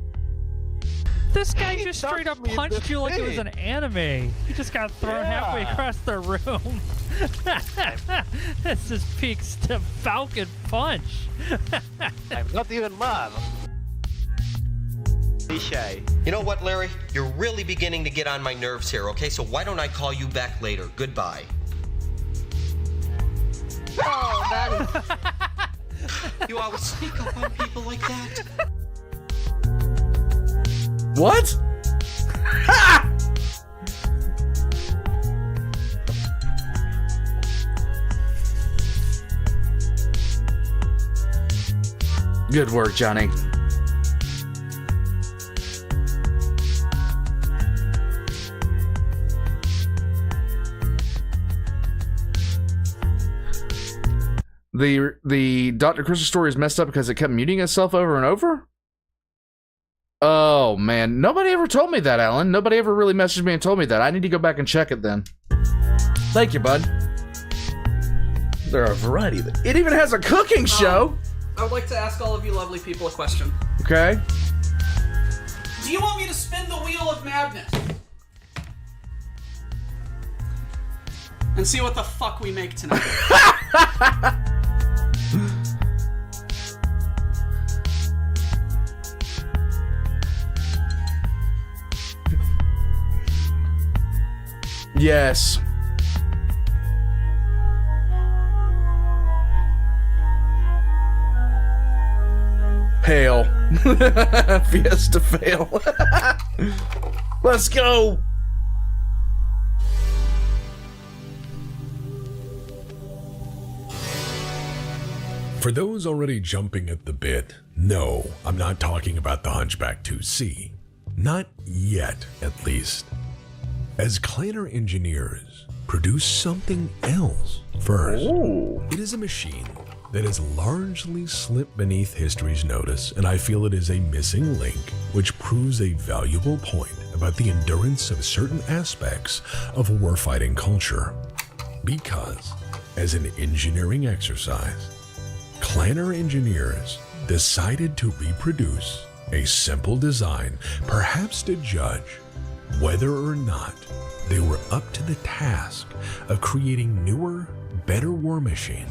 This guy just straight up punched you like it was an anime. He just got thrown halfway across the room. This is peak Falcon Punch.
I'm not even mad. Cliche.
You know what, Larry? You're really beginning to get on my nerves here, okay? So why don't I call you back later? Goodbye. Oh, that is.
You always sneak up on people like that.
What? Ha! Good work, Johnny. The Dr. Crystal story is messed up because it kept muting itself over and over? Oh, man. Nobody ever told me that, Alan. Nobody ever really messaged me and told me that. I need to go back and check it then. Thank you, bud. There are a variety of it. It even has a cooking show.
I would like to ask all of you lovely people a question.
Okay.
Do you want me to spin the wheel of madness? And see what the fuck we make tonight.
Yes. Hail. Fiesta fail. Let's go.
For those already jumping at the bit, no, I'm not talking about the Hunchback 2C. Not yet, at least. As Clanner engineers produce something else first.
Ooh.
It is a machine that has largely slipped beneath history's notice, and I feel it is a missing link, which proves a valuable point about the endurance of certain aspects of warfighting culture. Because, as an engineering exercise, Clanner engineers decided to reproduce a simple design, perhaps to judge whether or not they were up to the task of creating newer, better war machines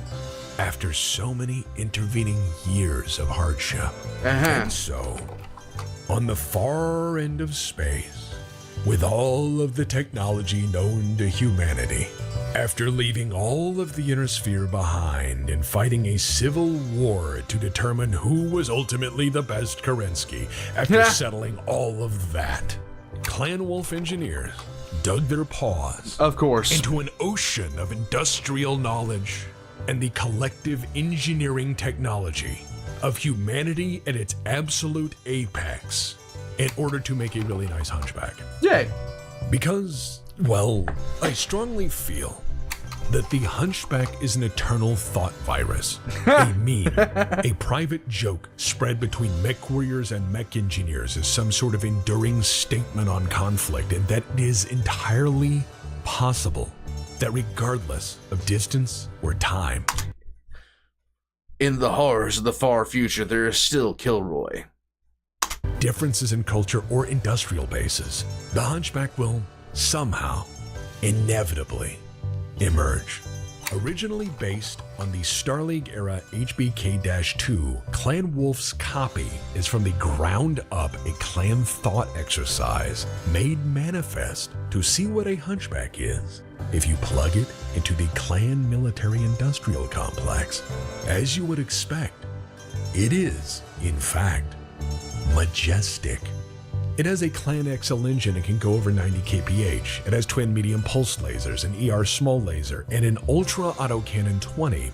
after so many intervening years of hardship. And so, on the far end of space, with all of the technology known to humanity, after leaving all of the inner sphere behind and fighting a civil war to determine who was ultimately the best Kerensky, after settling all of that, Clan Wolf engineers dug their paws,
of course,
into an ocean of industrial knowledge and the collective engineering technology of humanity at its absolute apex in order to make a really nice hunchback.
Yay.
Because, well, I strongly feel that the Hunchback is an eternal thought virus, a meme, a private joke spread between mech warriors and mech engineers as some sort of enduring statement on conflict, and that it is entirely possible that regardless of distance or time,
in the horrors of the far future, there is still Kilroy.
Differences in culture or industrial bases, the Hunchback will somehow, inevitably, emerge. Originally based on the Star League era HBK-2, Clan Wolf's copy is from the ground up a clan thought exercise made manifest to see what a hunchback is if you plug it into the clan military industrial complex. As you would expect, it is, in fact, majestic. It has a Clan XL engine and can go over 90 kph. It has twin medium pulse lasers, an ER small laser, and an ultra autocannon 20.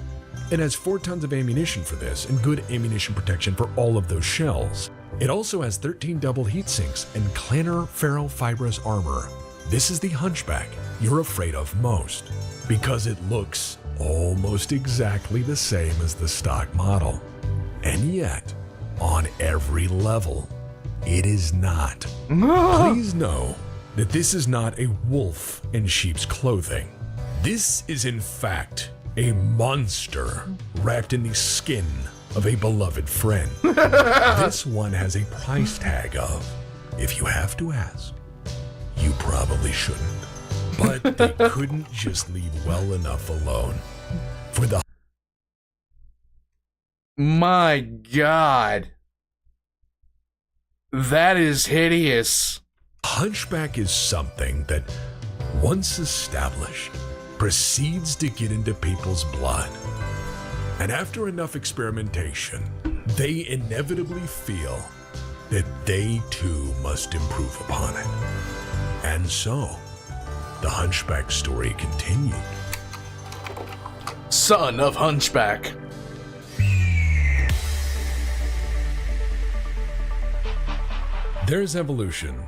It has 4 tons of ammunition for this and good ammunition protection for all of those shells. It also has 13 double heat sinks and Clanner ferrofibrous armor. This is the Hunchback you're afraid of most because it looks almost exactly the same as the stock model. And yet, on every level, it is not. Please know that this is not a wolf in sheep's clothing. This is in fact a monster wrapped in the skin of a beloved friend. This one has a price tag of, if you have to ask, you probably shouldn't. But they couldn't just leave well enough alone for the...
My God. That is hideous.
Hunchback is something that, once established, proceeds to get into people's blood. And after enough experimentation, they inevitably feel that they too must improve upon it. And so, the Hunchback story continued.
Son of Hunchback.
There's evolution,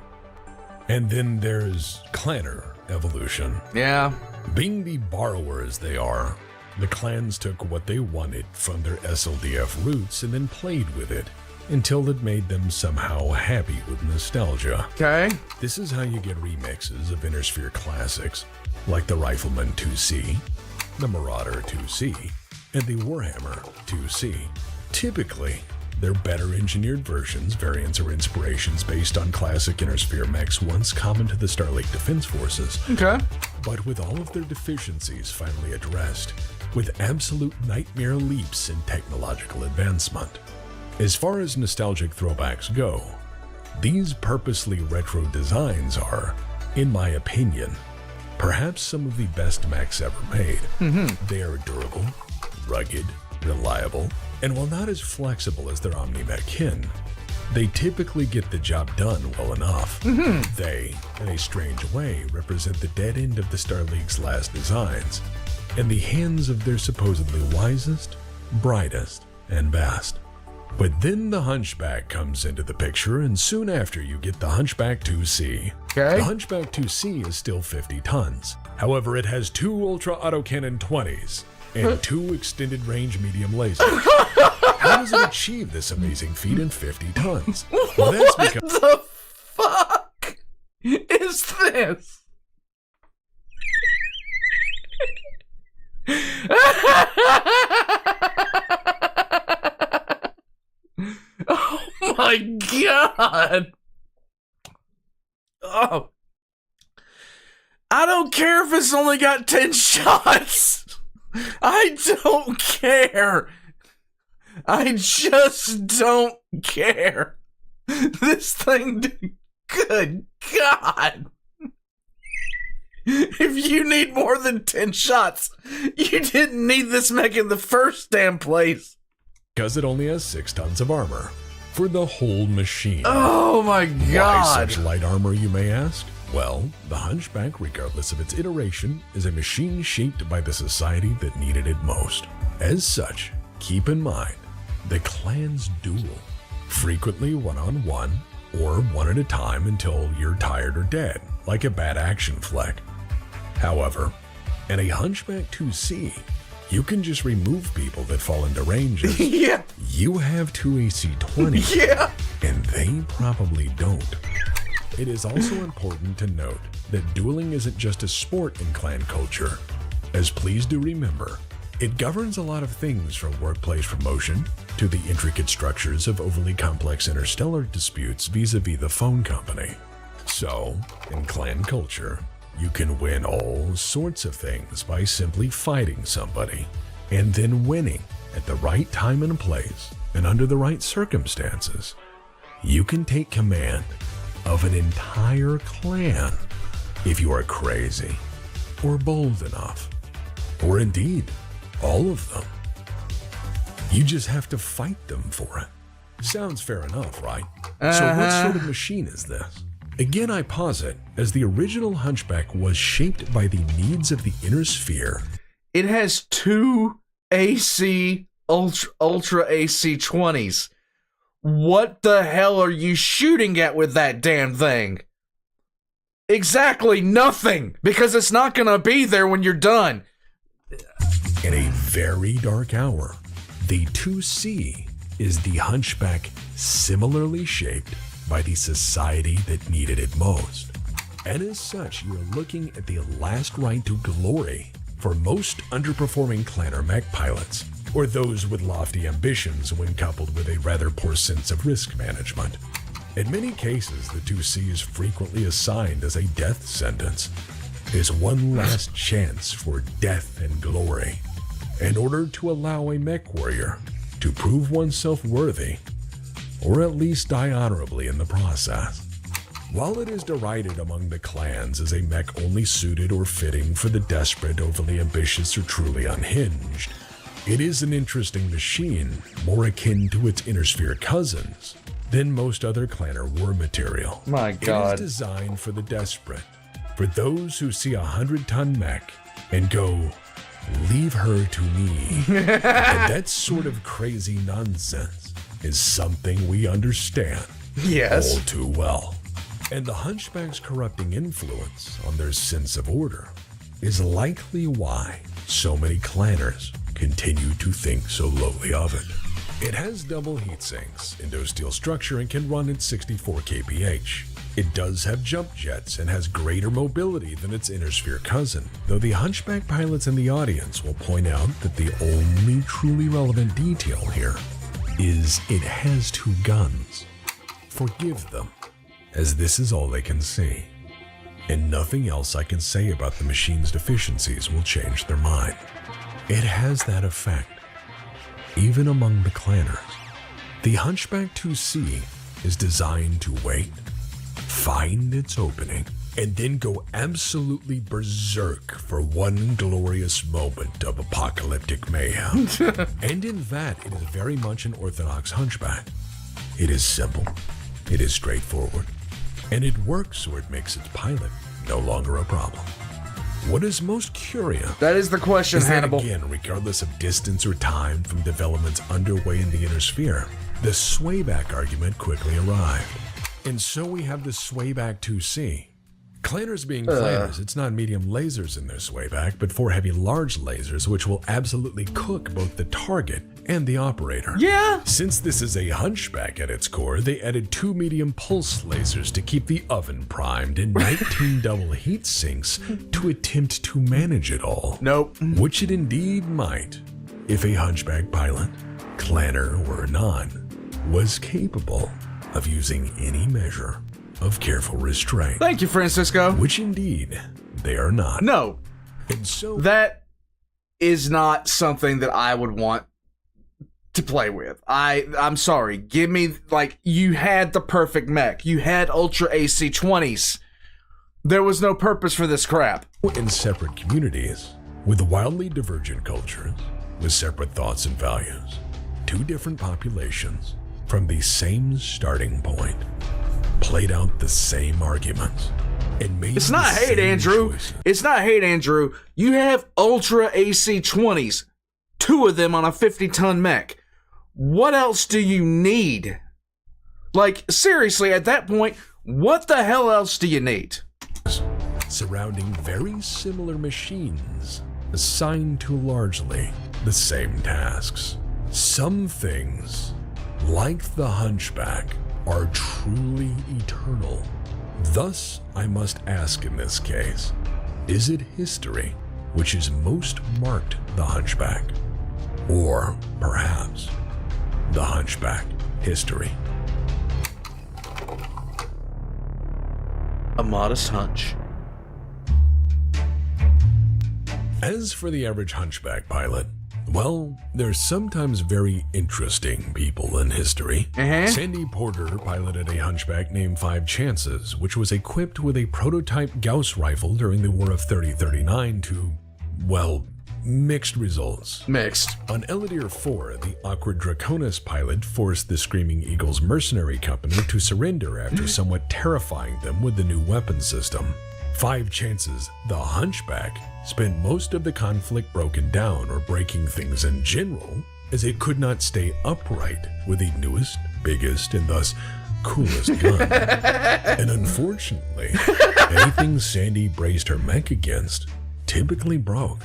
and then there's clanner evolution.
Yeah.
Being the borrowers they are, the clans took what they wanted from their SLDF roots and then played with it until it made them somehow happy with nostalgia.
Okay.
This is how you get remixes of Intersphere classics, like the Rifleman 2C, the Marauder 2C, and the Warhammer 2C. Typically, they're better engineered versions, variants, or inspirations based on classic Intersphere mechs once common to the Starlink Defense Forces.
Okay.
But with all of their deficiencies finally addressed, with absolute nightmare leaps in technological advancement. As far as nostalgic throwbacks go, these purposely retro designs are, in my opinion, perhaps some of the best mechs ever made. They are durable, rugged, reliable, and while not as flexible as their Omni-Mech kin, they typically get the job done well enough. They, in a strange way, represent the dead end of the Star League's last designs, in the hands of their supposedly wisest, brightest, and best. But then the Hunchback comes into the picture, and soon after you get the Hunchback 2C.
Okay.
The Hunchback 2C is still 50 tons. However, it has 2 Ultra Autocannon 20s and 2 extended range medium lasers. How does it achieve this amazing feat in 50 tons? Well, that's
What
because
the fuck is this? Oh my god! Oh. I don't care if it's only got 10 shots. I don't care. I just don't care. This thing, good God. If you need more than 10 shots, you didn't need this mech in the first damn place.
Because it only has 6 tons of armor for the whole machine.
Oh my god.
Why such light armor, you may ask? Well, the Hunchback, regardless of its iteration, is a machine shaped by the society that needed it most. As such, keep in mind, the clans duel, frequently one-on-one, or one at a time until you're tired or dead, like a bad action flick. However, in a Hunchback 2C, you can just remove people that fall into ranges.
Yeah.
You have 2 AC-20s,
Yeah.
and they probably don't. It is also important to note that dueling isn't just a sport in clan culture, as please do remember, it governs a lot of things from workplace promotion to the intricate structures of overly complex interstellar disputes vis-a-vis the phone company. So, in clan culture, you can win all sorts of things by simply fighting somebody, and then winning at the right time and place, and under the right circumstances. You can take command of an entire clan if you are crazy, or bold enough, or indeed, all of them. You just have to fight them for it. Sounds fair enough, right? So what sort of machine is this? Again, I posit, as the original Hunchback was shaped by the needs of the inner sphere.
It has 2 AC Ultra AC 20s. What the hell are you shooting at with that damn thing? Exactly nothing, because it's not gonna be there when you're done.
In a very dark hour, the 2C is the Hunchback similarly shaped by the society that needed it most. And as such, you are looking at the last ride to glory for most underperforming clanner mech pilots, or those with lofty ambitions when coupled with a rather poor sense of risk management. In many cases, the 2C is frequently assigned as a death sentence, as one last chance for death and glory, in order to allow a mech warrior to prove oneself worthy, or at least die honorably in the process. While it is derided among the clans as a mech only suited or fitting for the desperate, overly ambitious, or truly unhinged, it is an interesting machine, more akin to its inner sphere cousins than most other clanner war material.
My God.
It is designed for the desperate, for those who see a 100-ton mech and go, leave her to me. And that sort of crazy nonsense is something we understand
Yes.
all too well. And the Hunchback's corrupting influence on their sense of order is likely why so many clanners continue to think so lowly of it. It has double heat sinks, Indo-steel structure, and can run at 64 kph. It does have jump jets and has greater mobility than its inner sphere cousin, though the Hunchback pilots in the audience will point out that the only truly relevant detail here is it has 2 guns. Forgive them, as this is all they can see, and nothing else I can say about the machine's deficiencies will change their mind. It has that effect, even among the clanners. The Hunchback 2C is designed to wait, find its opening, and then go absolutely berserk for one glorious moment of apocalyptic mayhem. And in that, it is very much an orthodox Hunchback. It is simple, it is straightforward, and it works or it makes its pilot no longer a problem. What is most curious?
That is the question,
is that,
Hannibal.
again, regardless of distance or time from developments underway in the inner sphere, the swayback argument quickly arrived. And so we have the swayback 2C. Clanners being clanners, it's not medium lasers in their swayback, but 4 heavy large lasers which will absolutely cook both the target and the operator.
Yeah.
Since this is a Hunchback at its core, they added 2 medium pulse lasers to keep the oven primed and 19 double heat sinks to attempt to manage it all.
Nope.
Which it indeed might, if a Hunchback pilot, clanner or non, was capable of using any measure of careful restraint.
Thank you, Francisco.
Which indeed, they are not.
No.
And so
that is not something that I would want to play with. I'm sorry. Give me, like, you had the perfect mech. You had Ultra AC-20s. There was no purpose for this crap.
in separate communities, with wildly divergent cultures, with separate thoughts and values, 2 different populations from the same starting point, played out the same arguments, and made
It's not hate, Andrew.
choices.
It's not hate, Andrew. You have Ultra AC-20s, 2 of them on a 50-ton mech. What else do you need? Like, seriously, at that point, what the hell else do you need?
Surrounding very similar machines assigned to largely the same tasks. Some things, like the Hunchback, are truly eternal. Thus, I must ask in this case, is it history which has most marked the Hunchback? Or perhaps the Hunchback history?
A modest hunch.
As for the average Hunchback pilot, well, they're sometimes very interesting people in history. Sandy Porter piloted a Hunchback named 5 Chances, which was equipped with a prototype Gauss rifle during the War of 30-39 to, well, mixed results.
Mixed.
On Elidir 4, the awkward Draconis pilot forced the Screaming Eagles mercenary company to surrender after somewhat terrifying them with the new weapon system. 5 Chances, the Hunchback, spent most of the conflict broken down or breaking things in general, as it could not stay upright with the newest, biggest, and thus coolest gun. And unfortunately, anything Sandy braced her mech against typically broke,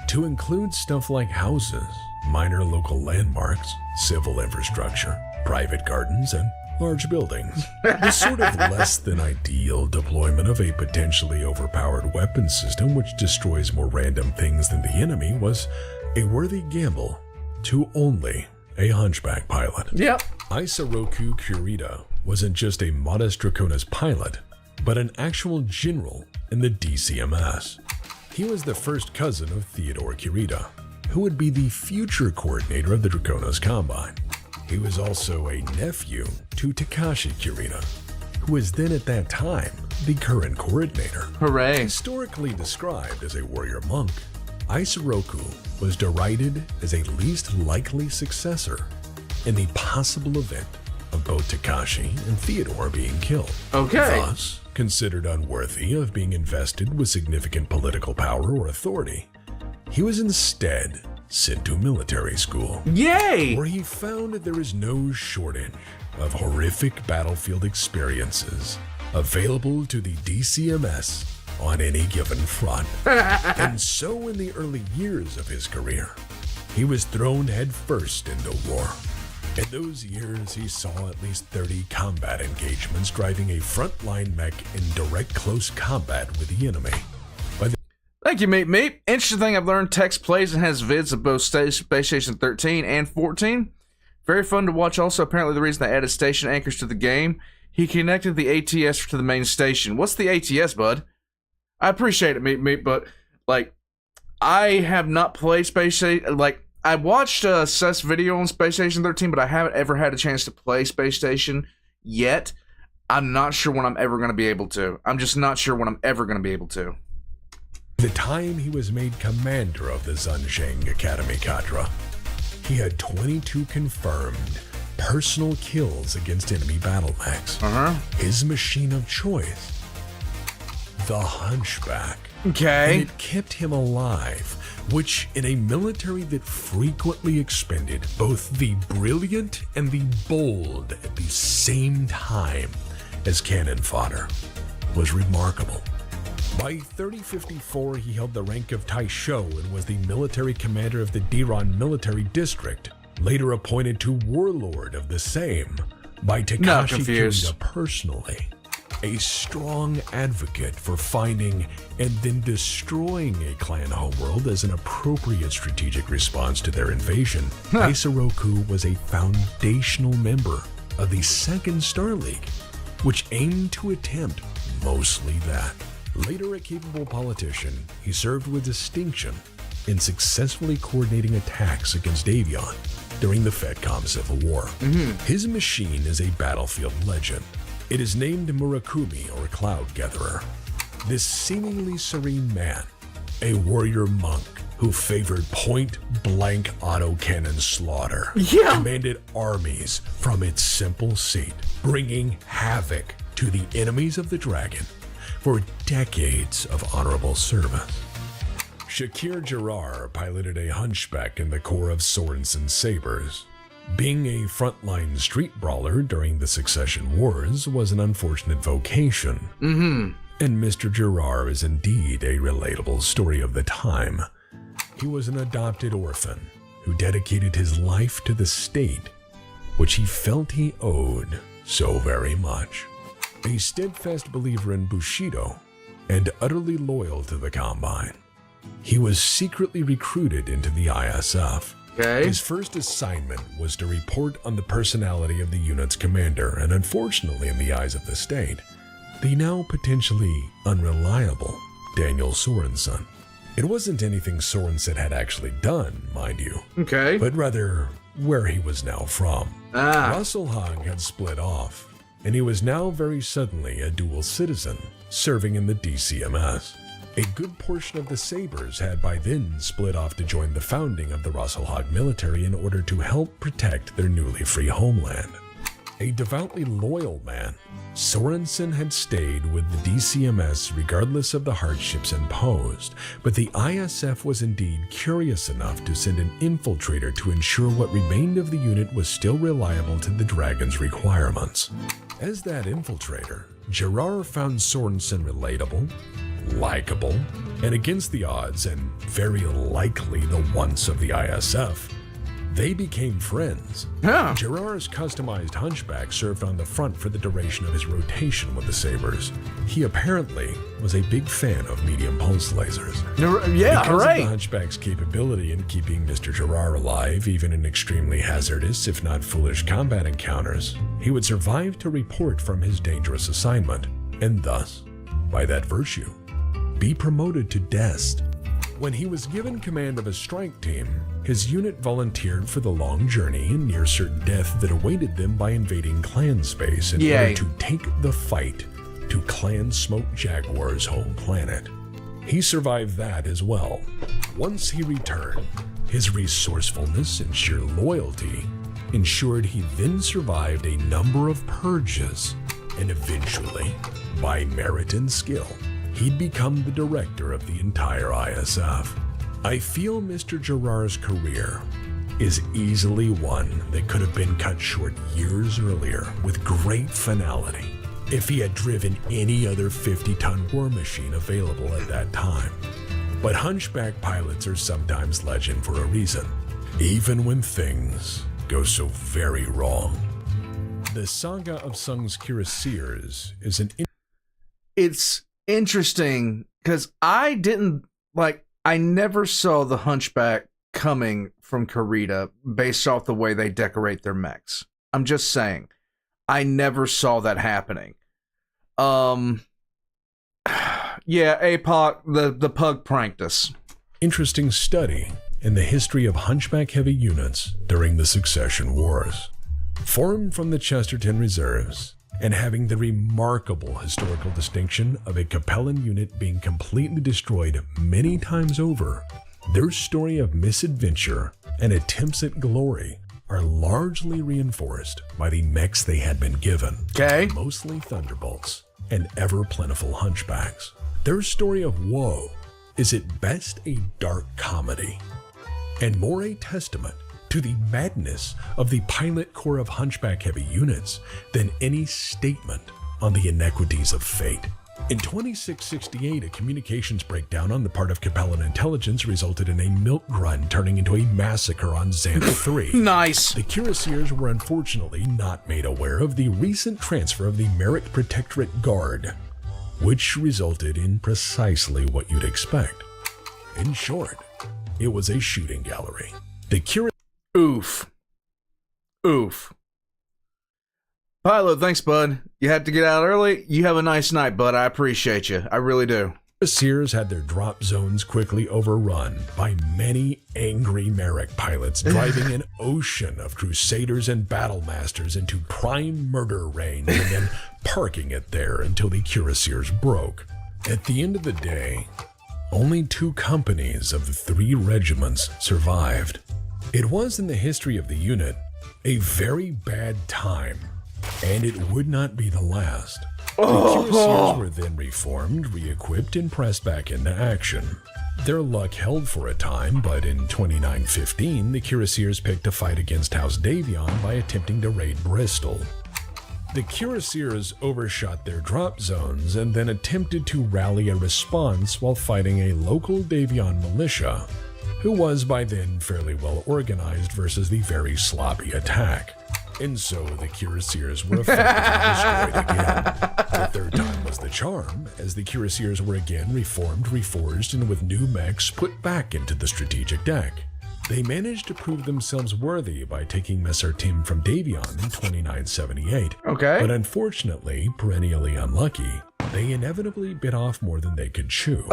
to include stuff like houses, minor local landmarks, civil infrastructure, private gardens, and large buildings. The sort of less than ideal deployment of a potentially overpowered weapon system which destroys more random things than the enemy was a worthy gamble to only a Hunchback pilot.
Yep.
Isoroku Kurita wasn't just a modest Draconis pilot, but an actual general in the DCMS. He was the first cousin of Theodore Kurita, who would be the future coordinator of the Draconis Combine. He was also a nephew to Takashi Kurita, who was then at that time the current coordinator.
Hooray.
Historically described as a warrior monk, Isoroku was derided as a least likely successor in the possible event of both Takashi and Theodore being killed.
Okay.
Thus, considered unworthy of being invested with significant political power or authority, he was instead sent to military school.
Yay!
Where he found there is no shortage of horrific battlefield experiences available to the DCMS on any given front. And so in the early years of his career, he was thrown headfirst into war. In those years, he saw at least 30 combat engagements, driving a frontline mech in direct close combat with the enemy.
Thank you, Meep. Interesting thing I've learned, Tex plays and has vids of both Space Station 13 and 14. Very fun to watch. Also, apparently the reason they added station anchors to the game, he connected the ATS to the main station. What's the ATS, bud? I appreciate it, Meep, but, like, I have not played Space Station, like, I watched Seth's video on Space Station 13, but I haven't ever had a chance to play Space Station yet. I'm not sure when I'm ever going to be able to. I'm just not sure when I'm ever going to be able to.
The time he was made commander of the Zunsheng Academy cadre, he had 22 confirmed personal kills against enemy battle mechs. His machine of choice, the Hunchback.
Okay.
And it kept him alive, which in a military that frequently expended both the brilliant and the bold at the same time as cannon fodder, was remarkable. By 3054, he held the rank of Taisho and was the military commander of the Diran military district, later appointed to warlord of the same by Takashi Kurita personally. A strong advocate for finding and then destroying a clan homeworld as an appropriate strategic response to their invasion, Isoroku was a foundational member of the Second Star League, which aimed to attempt mostly that. Later a capable politician, he served with distinction in successfully coordinating attacks against Avion during the Fedcom Civil War. His machine is a battlefield legend. It is named Murakumi, or Cloud Gatherer. This seemingly serene man, a warrior monk who favored point-blank autocannon slaughter, commanded armies from its simple seat, bringing havoc to the enemies of the dragon for decades of honorable service. Shakir Jarrar piloted a hunchback in the Corps of Swords and Sabers. Being a frontline street brawler during the Succession Wars was an unfortunate vocation. And Mr. Jarrar is indeed a relatable story of the time. He was an adopted orphan who dedicated his life to the state, which he felt he owed so very much. A steadfast believer in Bushido and utterly loyal to the Combine, he was secretly recruited into the ISF. His first assignment was to report on the personality of the unit's commander, and unfortunately in the eyes of the state, the now potentially unreliable Daniel Sorensen. It wasn't anything Sorensen had actually done, mind you, but rather where he was now from. Russelhag had split off, and he was now very suddenly a dual citizen, serving in the DCMS. A good portion of the Sabers had by then split off to join the founding of the Russelhag military in order to help protect their newly free homeland. A devoutly loyal man, Sorensen had stayed with the DCMS regardless of the hardships imposed, but the ISF was indeed curious enough to send an infiltrator to ensure what remained of the unit was still reliable to the Dragon's requirements. As that infiltrator, Jarrar found Sorensen relatable, likable, and against the odds, and very likely the wants of the ISF, they became friends. Jarrar's customized hunchback served on the front for the duration of his rotation with the Sabers. He apparently was a big fan of medium pulse lasers. Because of the hunchback's capability in keeping Mr. Jarrar alive, even in extremely hazardous, if not foolish combat encounters, he would survive to report from his dangerous assignment, and thus, by that virtue, be promoted to Dest. When he was given command of a strike team, his unit volunteered for the long journey and near certain death that awaited them by invading clan space in order to take the fight to Clan Smoke Jaguar's home planet. He survived that as well. Once he returned, his resourcefulness and sheer loyalty ensured he then survived a number of purges, and eventually, by merit and skill, he'd become the director of the entire ISF. I feel Mr. Gerard's career is easily one that could have been cut short years earlier with great finality if he had driven any other 50-ton war machine available at that time. But Hunchback pilots are sometimes legend for a reason, even when things go so very wrong. The saga of Sung's Cuirassiers is
It's interesting because I never saw the Hunchback coming from Karita based off the way they decorate their mechs. I'm just saying, I never saw that happening. Yeah, APOC, the pug pranked us.
Interesting study in the history of Hunchback heavy units during the Succession Wars. Formed from the Chesterton Reserves, and having the remarkable historical distinction of a Capellan unit being completely destroyed many times over, their story of misadventure and attempts at glory are largely reinforced by the mechs they had been given, mostly Thunderbolts and ever-plentiful Hunchbacks. Their story of woe is at best a dark comedy, and more a testament to the madness of the pilot corps of Hunchback heavy units than any statement on the inequities of fate. In 2668, a communications breakdown on the part of Capellan intelligence resulted in a milk run turning into a massacre on Xanth 3.
Nice!
The Cuirassiers were unfortunately not made aware of the recent transfer of the Merit Protectorate Guard, which resulted in precisely what you'd expect. In short, it was a shooting gallery. The
Oof. Pilot, thanks, bud. You had to get out early. You have a nice night, bud. I appreciate you. I really do.
Cuirassiers had their drop zones quickly overrun by many angry Merrick pilots driving an ocean of Crusaders and Battlemasters into prime murder range and then parking it there until the Cuirassiers broke. At the end of the day, only 2 companies of the 3 regiments survived. It was in the history of the unit a very bad time, and it would not be the last. The Cuirassiers were then reformed, re-equipped, and pressed back into action. Their luck held for a time, but in 2915, the Cuirassiers picked a fight against House Davion by attempting to raid Bristol. The Cuirassiers overshot their drop zones and then attempted to rally a response while fighting a local Davion militia, who was by then fairly well organized versus the very sloppy attack. And so the Cuirassiers were effectively destroyed again. The third time was the charm, as the Cuirassiers were again reformed, reforged, and with new mechs put back into the strategic deck. They managed to prove themselves worthy by taking Messertim from Davion in 2978. But unfortunately, perennially unlucky, they inevitably bit off more than they could chew.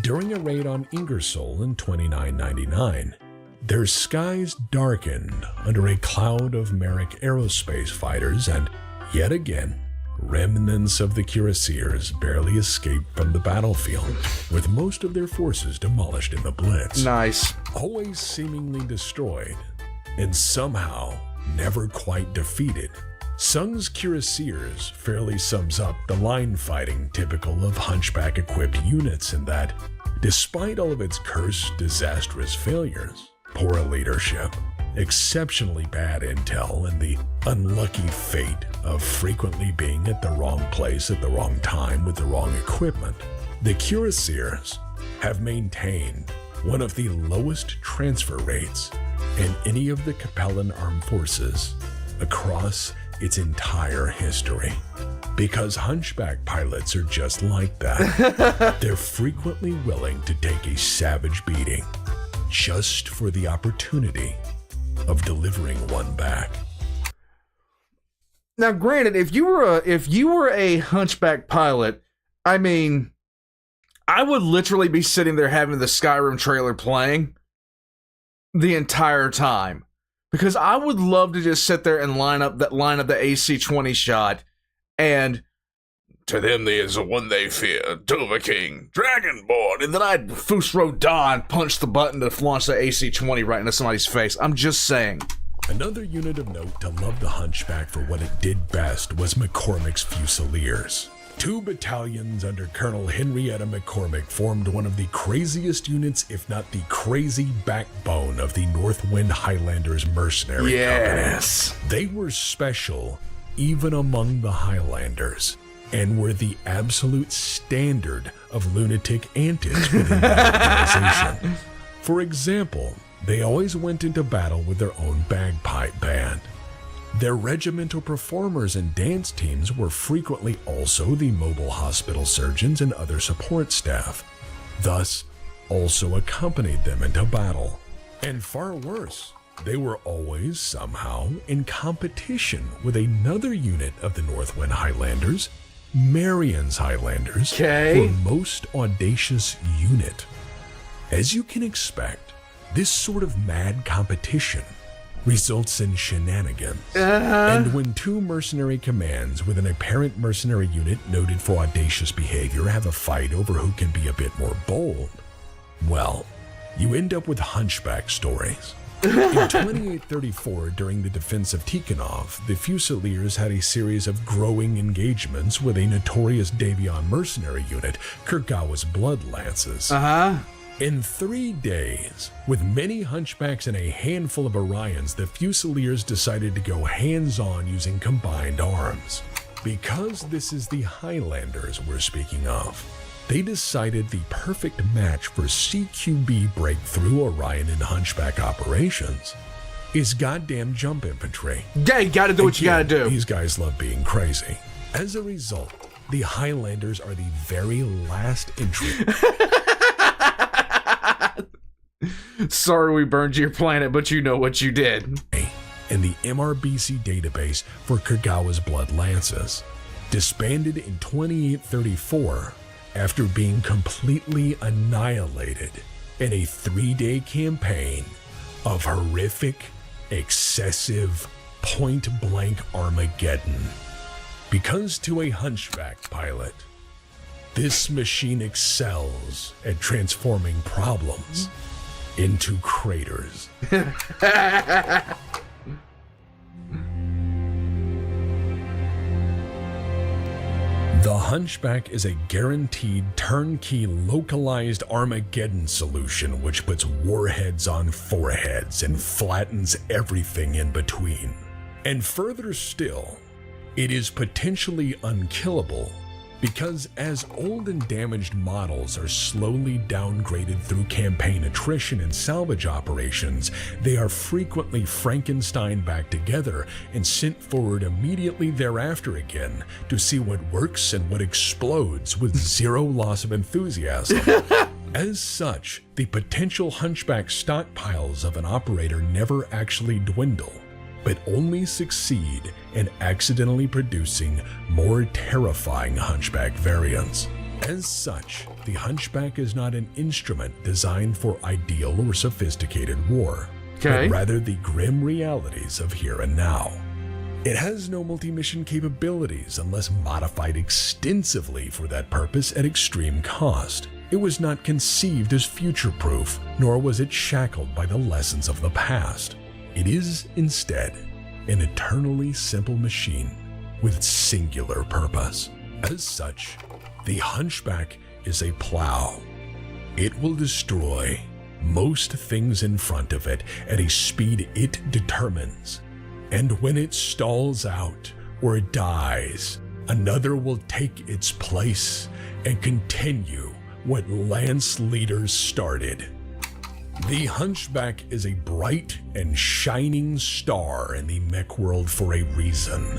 During a raid on Ingersoll in 2999, their skies darkened under a cloud of Merrick aerospace fighters, and yet again, remnants of the Cuirassiers barely escaped from the battlefield, with most of their forces demolished in the Blitz.
Nice.
Always seemingly destroyed, and somehow never quite defeated, Sung's Cuirassiers fairly sums up the line fighting typical of Hunchback-equipped units in that, despite all of its cursed, disastrous failures, poor leadership, exceptionally bad intel, and the unlucky fate of frequently being at the wrong place at the wrong time with the wrong equipment, the Cuirassiers have maintained one of the lowest transfer rates in any of the Capellan armed forces across its entire history. Because Hunchback pilots are just like that. They're frequently willing to take a savage beating just for the opportunity of delivering one back.
Now, granted, if you were a Hunchback pilot, I mean, I would literally be sitting there having the Skyrim trailer playing the entire time. Because I would love to just sit there and line up the AC-20 shot, and to them there is one they fear, Dovahkiin, Dragonborn, and then I'd Fus Rodan punch the button to launch the AC-20 right into somebody's face. I'm just saying.
Another unit of note to love the Hunchback for what it did best was McCormick's Fusiliers. 2 battalions under Colonel Henrietta McCormick formed one of the craziest units, if not the crazy backbone of the Northwind Highlanders mercenary company. They were special even among the Highlanders, and were the absolute standard of lunatic antics within that organization. For example, they always went into battle with their own bagpipe band. Their regimental performers and dance teams were frequently also the mobile hospital surgeons and other support staff, thus also accompanied them into battle. And far worse, they were always somehow in competition with another unit of the Northwind Highlanders, Marion's Highlanders, for most audacious unit. As you can expect, this sort of mad competition results in shenanigans. And when 2 mercenary commands with an apparent mercenary unit noted for audacious behavior have a fight over who can be a bit more bold, well, you end up with Hunchback stories. In 2834, during the defense of Tikhonov, the Fusiliers had a series of growing engagements with a notorious Davion mercenary unit, Kurgawa's Blood Lances. In 3 days, with many Hunchbacks and a handful of Orions, the Fusiliers decided to go hands-on using combined arms. Because this is the Highlanders we're speaking of, they decided the perfect match for CQB breakthrough Orion and Hunchback operations is goddamn jump infantry.
Yeah, you gotta do what you gotta do.
These guys love being crazy. As a result, the Highlanders are the very last entry.
Sorry we burned your planet, but you know what you did.
In the MRBC database for Kurgawa's Blood Lances, disbanded in 2834 after being completely annihilated in a 3-day campaign of horrific, excessive, point-blank Armageddon. Because to a Hunchback pilot, this machine excels at transforming problems into craters. The Hunchback is a guaranteed turnkey localized Armageddon solution which puts warheads on foreheads and flattens everything in between. And further still, it is potentially unkillable because as old and damaged models are slowly downgraded through campaign attrition and salvage operations, they are frequently Frankenstein back together and sent forward immediately thereafter again to see what works and what explodes with zero loss of enthusiasm. As such, the potential Hunchback stockpiles of an operator never actually dwindle, but only succeed in accidentally producing more terrifying Hunchback variants. As such, the Hunchback is not an instrument designed for ideal or sophisticated war, but rather the grim realities of here and now. It has no multi-mission capabilities unless modified extensively for that purpose at extreme cost. It was not conceived as future-proof, nor was it shackled by the lessons of the past. It is, instead, an eternally simple machine with singular purpose. As such, the Hunchback is a plow. It will destroy most things in front of it at a speed it determines. And when it stalls out or dies, another will take its place and continue what Lance leaders started. The Hunchback is a bright and shining star in the mech world for a reason.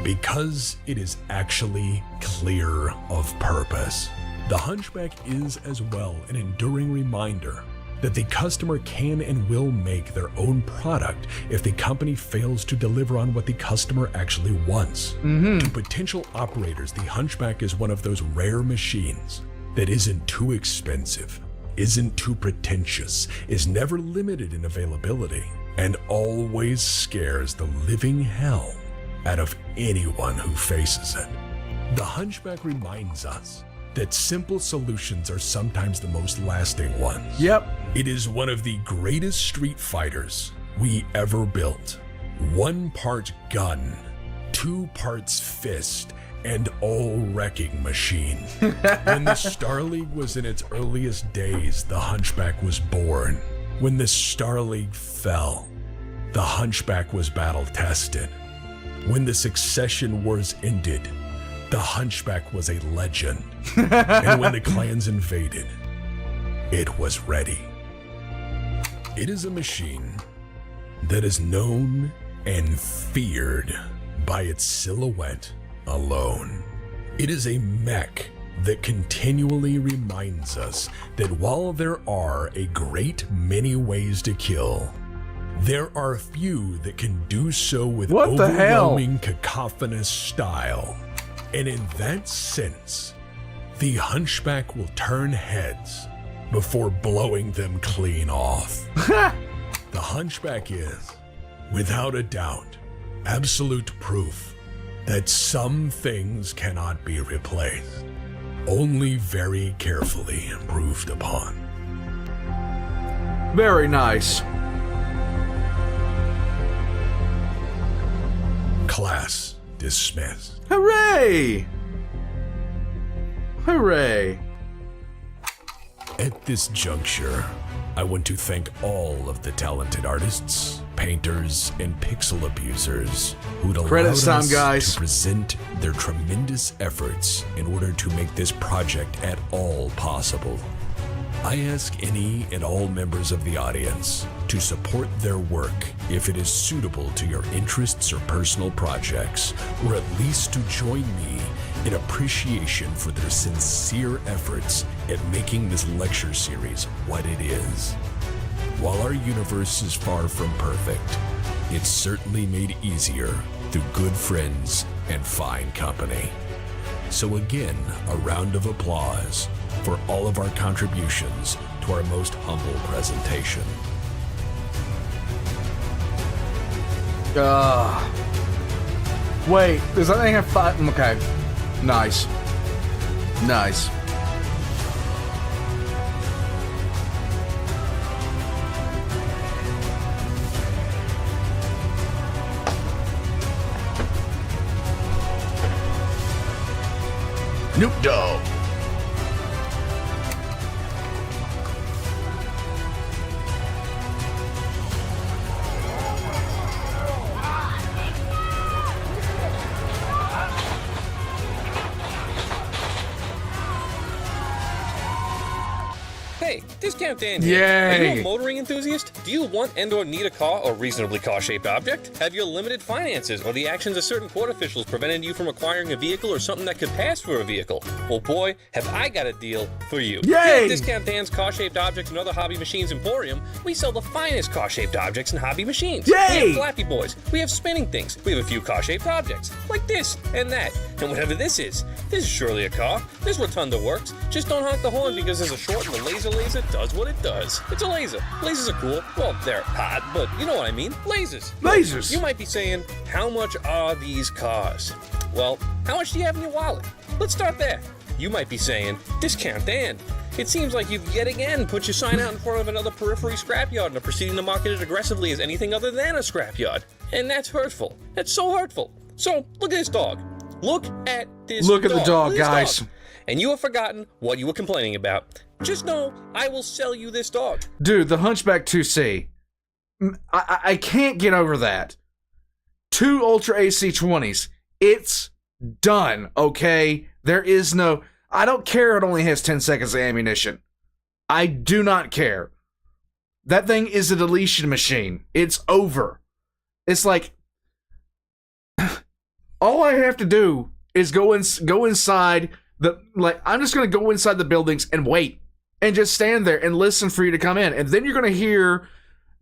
Because it is actually clear of purpose. The Hunchback is as well an enduring reminder that the customer can and will make their own product if the company fails to deliver on what the customer actually wants. To potential operators, the Hunchback is one of those rare machines that isn't too expensive, isn't too pretentious, is never limited in availability, and always scares the living hell out of anyone who faces it. The Hunchback reminds us that simple solutions are sometimes the most lasting ones.
Yep.
It is one of the greatest street fighters we ever built. 1 part gun, 2 parts fist, and all-wrecking machine. When the Star League was in its earliest days, the Hunchback was born. When the Star League fell, the Hunchback was battle-tested. When the Succession Wars ended, the Hunchback was a legend. And when the clans invaded, it was ready. It is a machine that is known and feared by its silhouette alone. It is a mech that continually reminds us that while there are a great many ways to kill, there are few that can do so with overwhelming cacophonous style. And in that sense, the Hunchback will turn heads before blowing them clean off. The Hunchback is, without a doubt, absolute proof that some things cannot be replaced, only very carefully improved upon.
Very nice.
Class dismissed.
Hooray! Hooray.
At this juncture, I want to thank all of the talented artists, painters, and pixel abusers who'd allowed
Credits time,
us
guys.
to present their tremendous efforts in order to make this project at all possible. I ask any and all members of the audience to support their work if it is suitable to your interests or personal projects, or at least to join me in appreciation for their sincere efforts at making this lecture series what it is. While our universe is far from perfect, it's certainly made easier through good friends and fine company. So again, a round of applause for all of our contributions to our most humble presentation.
Wait, does that thing have 5? Okay. Nice. Nice. Snoop Dogg.
Hey, Discount Dan here. Are
Yay!
you a motoring enthusiast? Do you want and/or need a car or reasonably car-shaped object? Have you limited finances or the actions of certain court officials prevented you from acquiring a vehicle or something that could pass for a vehicle? Well, boy, have I got a deal for you.
Yay!
Here at Discount Dan's Car-Shaped Objects and Other Hobby Machines Emporium, we sell the finest car-shaped objects and hobby machines.
Yay!
We have Flappy Boys. We have spinning things. We have a few car-shaped objects, like this and that. And whatever this is surely a car. This Rotunda works. Just don't honk the horn because there's a short and the laser does what it does. It's a laser. Lasers are cool. Well, they're hot, but you know what I mean. Lasers.
Lasers.
You might be saying, how much are these cars? Well, how much do you have in your wallet? Let's start there. You might be saying, Discount Dan. It seems like you've yet again put your sign out in front of another periphery scrapyard and are proceeding to market it aggressively as anything other than a scrapyard. And that's hurtful. That's so hurtful. So, look at this dog. Look at this dog.
Look at the dog,
Look at this
guys.
dog. And you have forgotten what you were complaining about. Just know, I will sell you this dog.
Dude, the Hunchback 2C. I can't get over that. 2 Ultra AC-20s. It's done, okay? There is no... I don't care it only has 10 seconds of ammunition. I do not care. That thing is a deletion machine. It's over. It's like... all I have to do is go inside the... Like, I'm just going to go inside the buildings and wait. And just stand there and listen for you to come in. And then you're going to hear...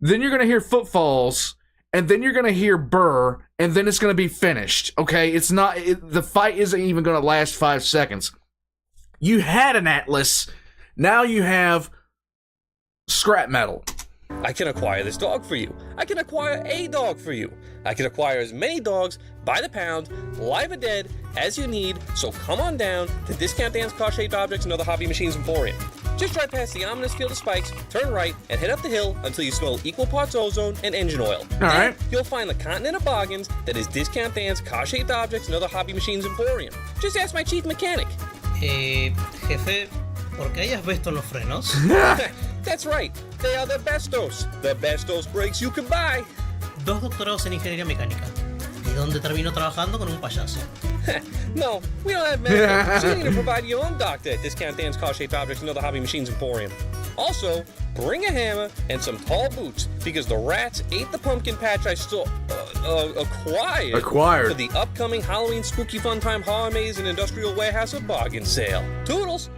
Then you're going to hear footfalls. And then you're going to hear burr. And then it's going to be finished. Okay? It's not... the fight isn't even going to last 5 seconds. You had an Atlas. Now you have scrap metal.
I can acquire this dog for you. I can acquire a dog for you. I can acquire as many dogs by the pound, live or dead, as you need, so come on down to Discount Dan's Car-Shaped Objects and Other Hobby Machines Emporium. Just drive past the ominous field of spikes, turn right, and head up the hill until you smell equal parts ozone and engine oil.
Alright.
You'll find the continent of bargains that is Discount Dan's Car-Shaped Objects and Other Hobby Machines Emporium. Just ask my chief mechanic.
Jefe, ¿por qué hayas visto los frenos?
That's right, they are the bestos brakes you can buy.
2 doctorados en ingeniería mecánica. ¿Y dónde termino trabajando con un payaso?
No, we don't have medical, so you need to provide your own doctor at Discount Dan's Car-Shaped Objects and Other Hobby Machines Emporium. Also, bring a hammer and some tall boots, because the rats ate the pumpkin patch I still acquired for the upcoming Halloween Spooky Fun Time Horror Maze and Industrial Warehouse of Bargain Sale. Toodles!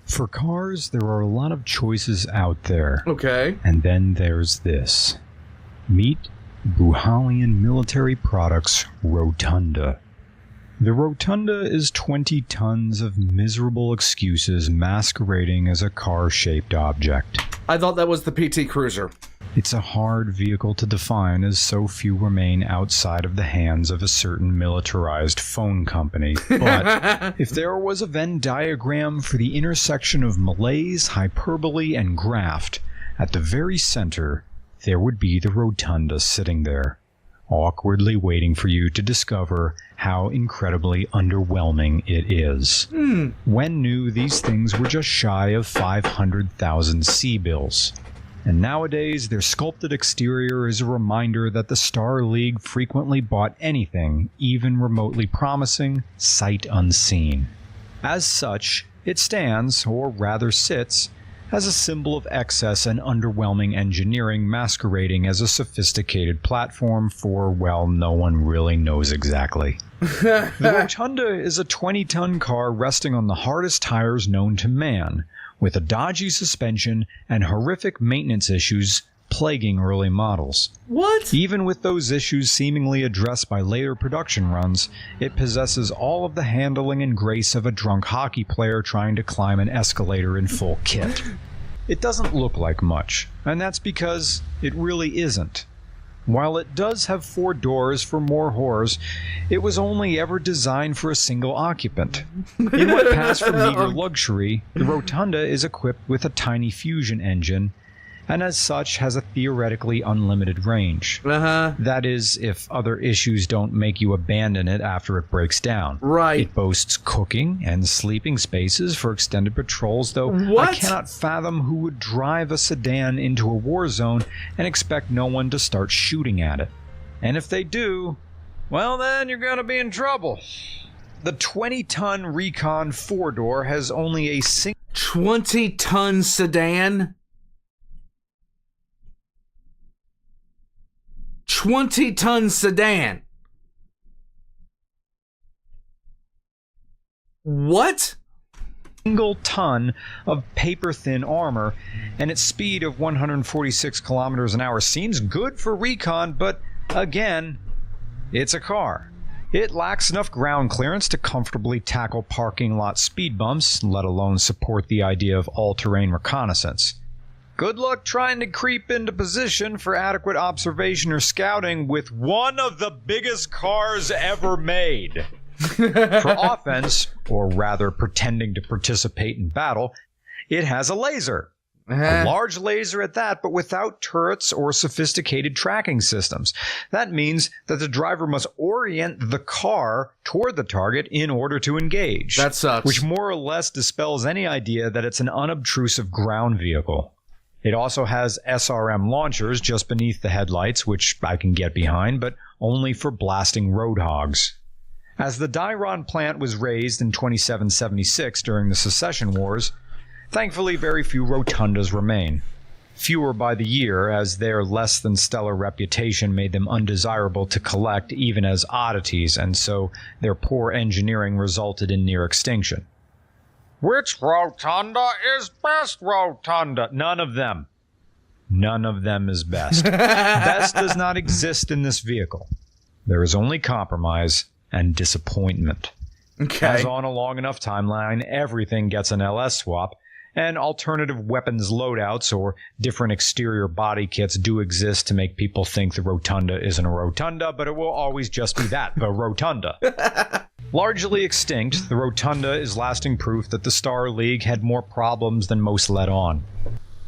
For cars, there are a lot of choices out there.
Okay.
And then there's this. Meet Buhalian Military Products Rotunda. The Rotunda is 20 tons of miserable excuses masquerading as a car-shaped object.
I thought that was the PT Cruiser.
It's a hard vehicle to define, as so few remain outside of the hands of a certain militarized phone company. But if there was a Venn diagram for the intersection of malaise, hyperbole, and graft, at the very center, there would be the Rotunda sitting there, awkwardly waiting for you to discover how incredibly underwhelming it is. When new, these things were just shy of 500,000 C-bills. And nowadays, their sculpted exterior is a reminder that the Star League frequently bought anything, even remotely promising, sight unseen. As such, it stands, or rather sits, as a symbol of excess and underwhelming engineering masquerading as a sophisticated platform for, well, no one really knows exactly. The Rotunda is a 20-ton car resting on the hardest tires known to man, with a dodgy suspension and horrific maintenance issues plaguing early models.
What?
Even with those issues seemingly addressed by later production runs, it possesses all of the handling and grace of a drunk hockey player trying to climb an escalator in full kit. It doesn't look like much, and that's because it really isn't. While it does have 4 doors for more horrors, it was only ever designed for a single occupant. In what passed for meager luxury, the Rotunda is equipped with a tiny fusion engine, and as such has a theoretically unlimited range. That is, if other issues don't make you abandon it after it breaks down.
Right.
It boasts cooking and sleeping spaces for extended patrols, though
What?
I cannot fathom who would drive a sedan into a war zone and expect no one to start shooting at it. And if they do, well then you're gonna be in trouble. The 20-ton Recon 4-door has only a single
20-ton sedan? 20-ton sedan. What?
Single ton of paper-thin armor, and its speed of 146 kilometers an hour seems good for Recon, but again, it's a car. It lacks enough ground clearance to comfortably tackle parking lot speed bumps, let alone support the idea of all-terrain reconnaissance. Good luck trying to creep into position for adequate observation or scouting with one of the biggest cars ever made. For offense, or rather pretending to participate in battle, it has a laser. A large laser at that, but without turrets or sophisticated tracking systems. That means that the driver must orient the car toward the target in order to engage.
That sucks.
Which more or less dispels any idea that it's an unobtrusive ground vehicle. It also has SRM launchers just beneath the headlights, which I can get behind, but only for blasting roadhogs. As the Dairon plant was razed in 2776 during the Secession Wars, thankfully very few Rotundas remain. Fewer by the year, as their less than stellar reputation made them undesirable to collect even as oddities, and so their poor engineering resulted in near extinction. Which Rotunda is best Rotunda? None of them. None of them is best. Best does not exist in this vehicle. There is only compromise and disappointment.
Okay.
As on a long enough timeline, everything gets an LS swap, and alternative weapons loadouts or different exterior body kits do exist to make people think the Rotunda isn't a Rotunda, but it will always just be that, the Rotunda. Largely extinct, the Rotunda is lasting proof that the Star League had more problems than most let on.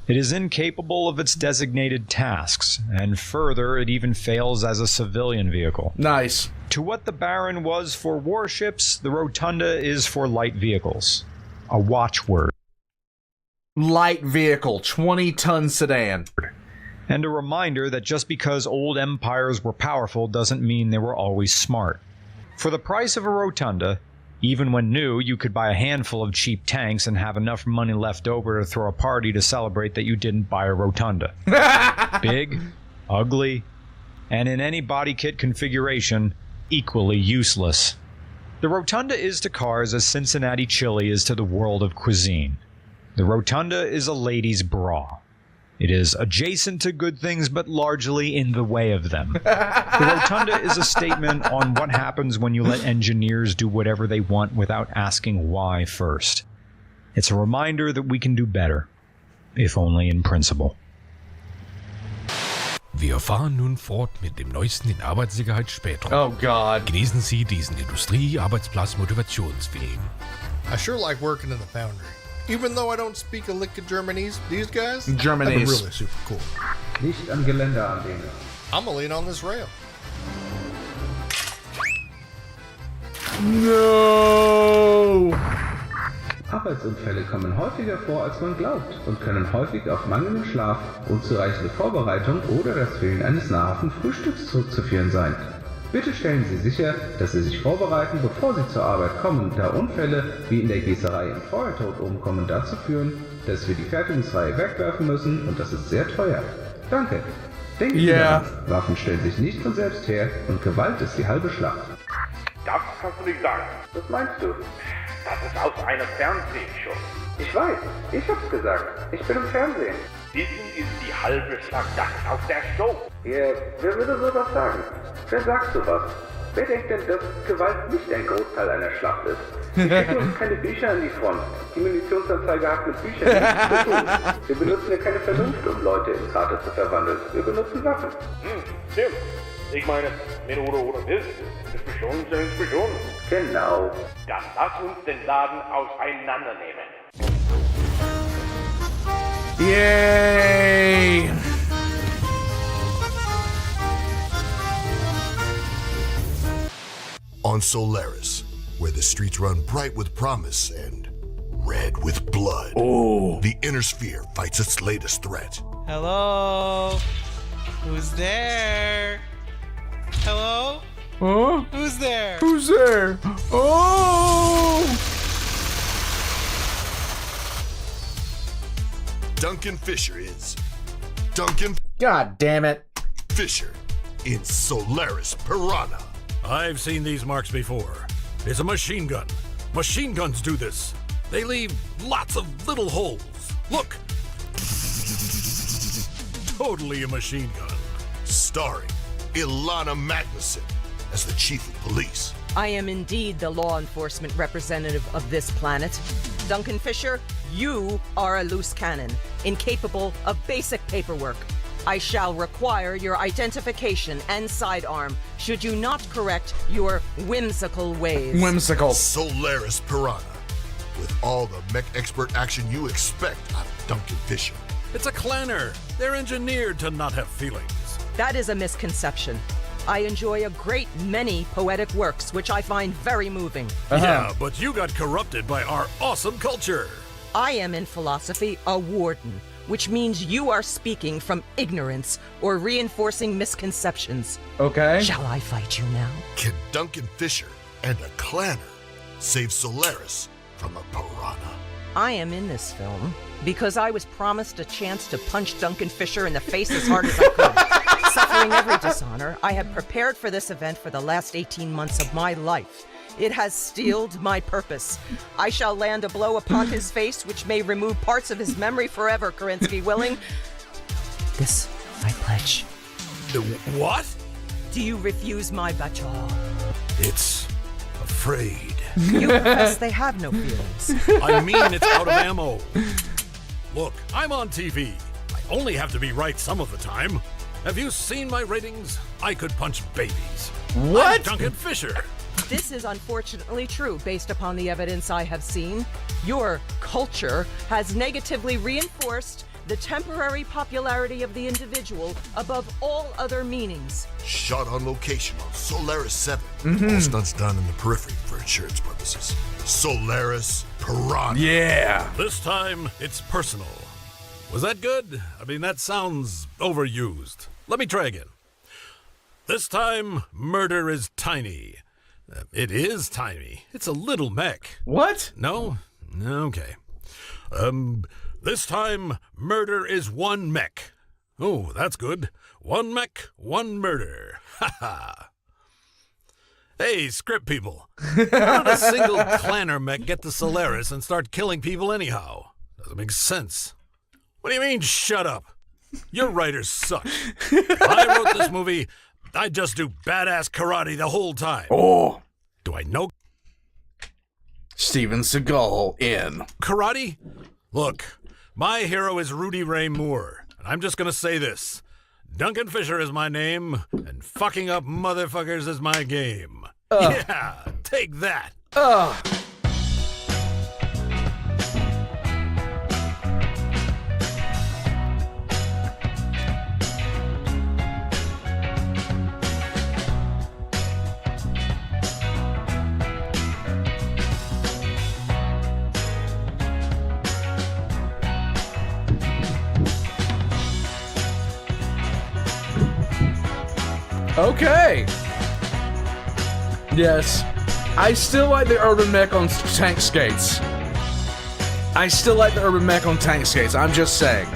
It is incapable of its designated tasks, and further, it even fails as a civilian vehicle.
Nice.
To what the Baron was for warships, the Rotunda is for light vehicles. A watchword.
Light vehicle, 20-ton sedan.
And a reminder that just because old empires were powerful doesn't mean they were always smart. For the price of a Rotunda, even when new, you could buy a handful of cheap tanks and have enough money left over to throw a party to celebrate that you didn't buy a Rotunda. Big, ugly, and in any body kit configuration, equally useless. The Rotunda is to cars as Cincinnati chili is to the world of cuisine. The Rotunda is a lady's bra. It is adjacent to good things, but largely in the way of them. The Rotunda is a statement on what happens when you let engineers do whatever they want without asking why first. It's a reminder that we can do better, if only in principle.
Wir fahren nun fort mit dem neuesten in Arbeitssicherheitsspektrum.
Oh God.
Genießen Sie diesen Industrie-Arbeitsplatz-Motivationsfilm.
I sure like working in the foundry. Even though I don't speak a lick of Germanese, these guys
Germanese.
have been really super cool.
Nicht am Geländer anlehnen.
I'm gonna lean on this rail.
No!
Arbeitsunfälle kommen häufiger vor, als man glaubt und können häufig auf mangelnden Schlaf, unzureichende Vorbereitung oder das Fehlen eines nahrhaften Frühstücks zurückzuführen sein. Bitte stellen Sie sicher, dass Sie sich vorbereiten, bevor Sie zur Arbeit kommen, da Unfälle, wie in der Gießerei im Feuertod umkommen, dazu führen, dass wir die Fertigungsreihe wegwerfen müssen und das ist sehr teuer. Danke. Denken Sie daran, Waffen stellen sich nicht von selbst her und Gewalt ist die halbe Schlacht.
Das kannst du nicht sagen.
Was meinst du?
Das ist aus einer Fernsehshow.
Ich weiß, ich hab's gesagt. Ich bin im Fernsehen.
Wissen ist die halbe Schlacht, das ist aus der Show.
Wer würde sowas sagen? Wer sagt sowas? Wer denkt denn, dass Gewalt nicht ein Großteil einer Schlacht ist? Wir schicken uns keine Bücher an die Front. Die Munitionsanzeige hat mit Büchern nichts zu tun. Wir benutzen ja keine Vernunft, um Leute in Krater zu verwandeln. Wir benutzen Waffen.
Stimmt. Ich meine, wenn oder ist, Diskussion ist Diskussion.
Genau.
Dann lass uns den Laden auseinandernehmen.
Yay!
On Solaris, where the streets run bright with promise and red with blood, the Inner Sphere fights its latest threat.
Hello? Who's there? Hello?
Huh?
Who's there?
Who's there? Oh!
Duncan Fisher is Duncan.
God damn it.
Fisher in Solaris Piranha.
I've seen these marks before. It's a machine gun. Machine guns do this. They leave lots of little holes. Look. Totally a machine gun.
Starring Ilana Magnuson as the chief of police.
I am indeed the law enforcement representative of this planet. Duncan Fisher, you are a loose cannon, incapable of basic paperwork. I shall require your identification and sidearm should you not correct your whimsical ways.
Whimsical.
Solaris Piranha. With all the mech expert action you expect out of Duncan Fisher.
It's a clanner. They're engineered to not have feelings.
That is a misconception. I enjoy a great many poetic works, which I find very moving.
Yeah, but you got corrupted by our awesome culture.
I am in philosophy a warden, which means you are speaking from ignorance or reinforcing misconceptions.
Okay.
Shall I fight you now?
Can Duncan Fisher and a clanner save Solaris from a piranha?
I am in this film because I was promised a chance to punch Duncan Fisher in the face as hard as I could. Suffering every dishonor, I have prepared for this event for the last 18 months of my life. It has steeled my purpose. I shall land a blow upon his face which may remove parts of his memory forever, Kerensky willing. This I pledge.
What?
Do you refuse my baton?
It's afraid.
You profess they have no feelings.
I mean it's out of ammo. Look, I'm on TV. I only have to be right some of the time. Have you seen my ratings? I could punch babies.
What?
I'm Duncan Fisher.
This is unfortunately true based upon the evidence I have seen. Your culture has negatively reinforced the temporary popularity of the individual above all other meanings.
Shot on location on Solaris 7. All stunts done in the periphery for insurance purposes. Solaris Piranha.
Yeah.
This time, it's personal. Was that good? I mean, that sounds overused. Let me try again. This time, murder is tiny. It is tiny. It's a little mech.
What?
No? Okay. This time, murder is one mech. Oh, that's good. One mech, one murder. Ha ha. Hey, script people. How did a single clanner mech get to Solaris and start killing people anyhow? Doesn't make sense. What do you mean, shut up? Your writers suck. If I wrote this movie, I'd just do badass karate the whole time.
Oh.
Do I know
Steven Seagal in
karate? Look, my hero is Rudy Ray Moore, and I'm just gonna say this. Duncan Fisher is my name, and fucking up motherfuckers is my game. Yeah, take that.
Okay. Yes. I still like the urban mech on tank skates. I still like the urban mech on tank skates. I'm just saying.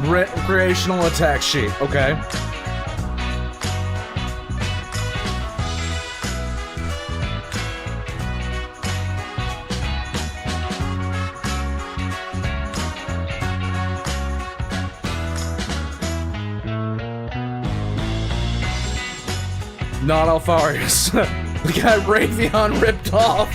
Recreational attack sheet. Okay. Not Alfarius. We got Raytheon ripped off.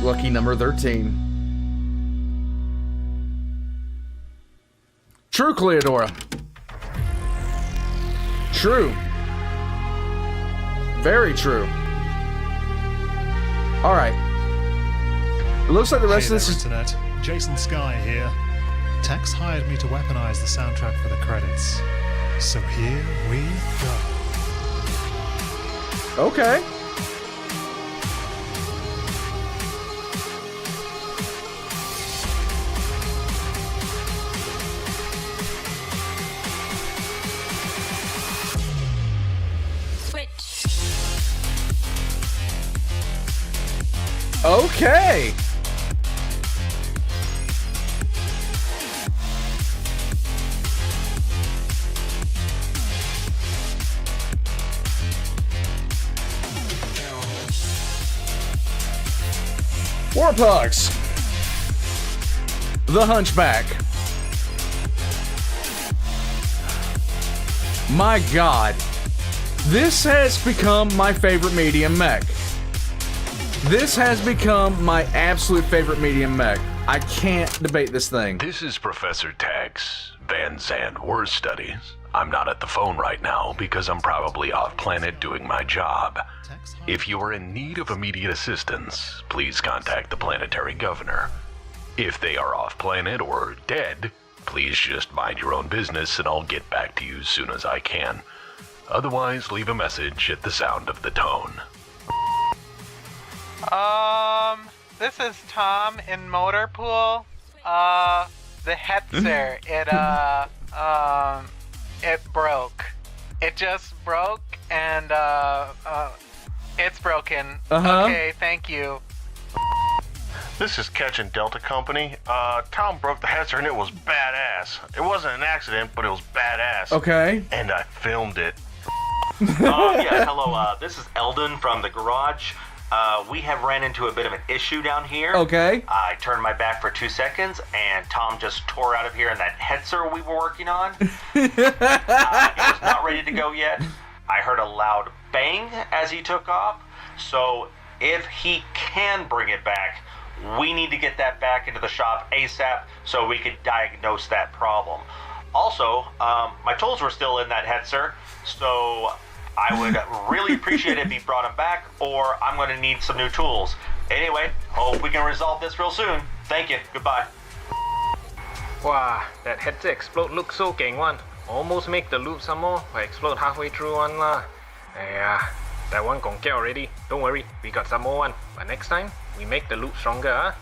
Lucky number 13. True, Cleodora. True. Very true. Alright. It looks like the rest of this is...
Internet. Jason Sky here. Tex hired me to weaponize the soundtrack for the credits. So here we go.
Okay. Okay. Warpucks. The Hunchback. My God. This has become my favorite medium mech. This has become my absolute favorite medium mech. I can't debate this thing.
This is Professor Tags, Van Zandt War Studies. I'm not at the phone right now because I'm probably off planet doing my job. If you are in need of immediate assistance, please contact the planetary governor. If they are off planet or dead, please just mind your own business and I'll get back to you as soon as I can. Otherwise, leave a message at the sound of the tone.
This is Tom in Motorpool. the headset, it broke. It just broke, and it's broken. Okay, thank you.
This is Catching Delta Company. Tom broke the headset and it was badass. It wasn't an accident, but it was badass.
Okay.
And I filmed it.
Yes, hello. This is Eldon from the garage. We have ran into a bit of an issue down here.
Okay.
I turned my back for 2 seconds, and Tom just tore out of here in that headset we were working on. It was not ready to go yet. I heard a loud bang as he took off. So if he can bring it back, we need to get that back into the shop ASAP so we can diagnose that problem. Also, my tools were still in that headset, so I would really appreciate it if he brought them back, or I'm going to need some new tools. Anyway, hope we can resolve this real soon. Thank you. Goodbye.
Wow, that headset explode looks so gang one. Almost make the loop some more, but explode halfway through one lah. Yeah, that one gon' get already. Don't worry, we got some more one. But next time, we make the loop stronger, huh?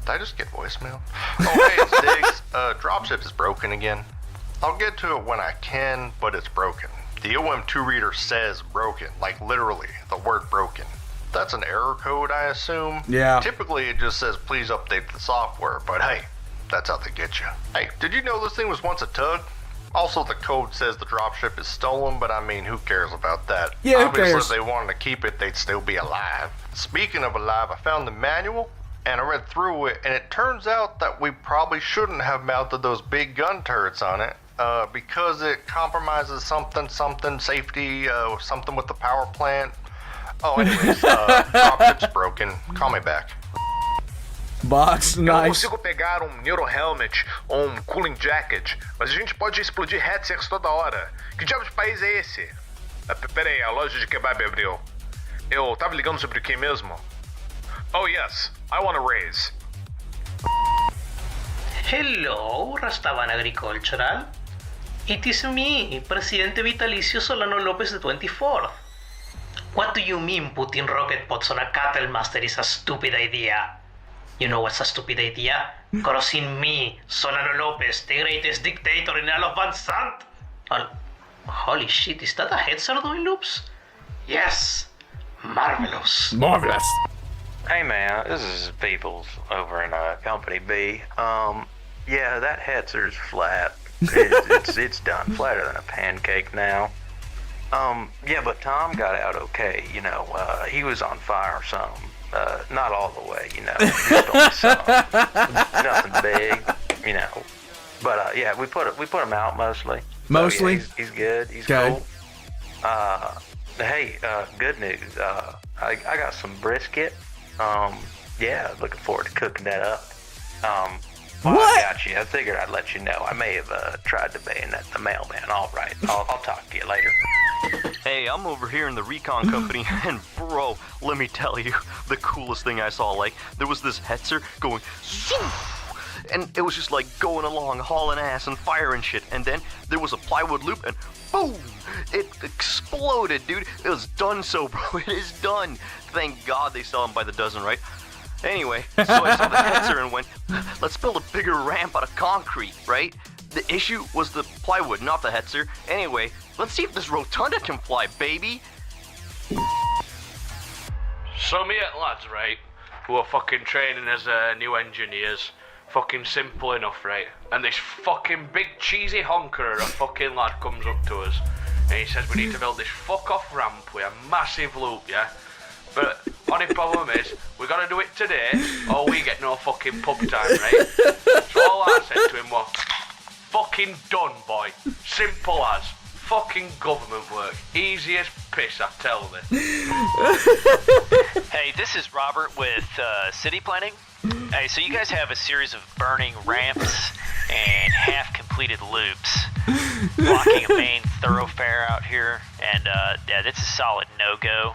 Did I just get voicemail? Oh, hey, it's Diggs. Dropship is broken again. I'll get to it when I can, but it's broken. The OM2 reader says broken, like literally, the word broken. That's an error code, I assume.
Yeah.
Typically, it just says, please update the software, but hey, that's how they get you. Hey, did you know this thing was once a tug? Also, the code says the dropship is stolen, but I mean, who cares about that?
Yeah, who
Obviously,
cares?
if they wanted to keep it, they'd still be alive. Speaking of alive, I found the manual, and I read through it, and it turns out that we probably shouldn't have mounted those big gun turrets on it, because it compromises something, safety, something with the power plant. Oh, anyways, dropship's broken. Call me back.
Box,
Eu não
nice.
consigo pegar Neuro Helmet ou Cooling Jacket, mas a gente pode explodir headsets toda hora. Que diabo de país é esse? Pera aí, a loja de kebab abriu. Eu tava ligando sobre o que mesmo? Oh yes, I want a raise.
Hello, Rastaban Agricultural. It is me, Presidente Vitalicio Solano Lopez the 24th. What do you mean putting rocket pods on a cattle master is a stupid idea? You know what's a stupid idea? Crossing me, Solano Lopez, the greatest dictator in all of Van Sant. Holy shit, is that a headset doing loops? Yes, marvelous.
Marvelous.
Hey man, this is Peoples over in Company B. Yeah, that headset's flat. It's done, flatter than a pancake now. Yeah, but Tom got out okay. You know, he was on fire some. Not all the way, you know. Just only some. Nothing big, you know. But yeah, we put him out mostly.
Mostly.
So, yeah, he's good. He's
Okay.
cool. Hey, good news. I got some brisket. Yeah, looking forward to cooking that up. Well, I got you. I figured I'd let you know. I may have tried to bayonet the mailman. All right, I'll talk to you later.
Hey, I'm over here in the recon company, and bro, let me tell you, the coolest thing I saw, like, there was this hetzer going, and it was just like going along, hauling ass and firing shit, and then there was a plywood loop, and boom, it exploded, dude. It was done so, bro, it is done. Thank God they sell them by the dozen, right? Anyway, so I saw the hetzer and went, let's build a bigger ramp out of concrete, right? The issue was the plywood, not the hetzer. Anyway, let's see if this Rotunda can fly, baby.
So me at lads, right, who are fucking training as new engineers, fucking simple enough, right? And this fucking big cheesy honker of a fucking lad comes up to us, and he says we need to build this fuck off ramp with a massive loop, yeah? But only problem is, we gotta do it today, or we get no fucking pub time, right? So all I said to him was, fucking done, boy. Simple as. Fucking government work. Easy as piss, I tell thee.
Hey, this is Robert with City Planning. Hey, so you guys have a series of burning ramps and half-completed loops blocking a main thoroughfare out here, and yeah, that's a solid no-go.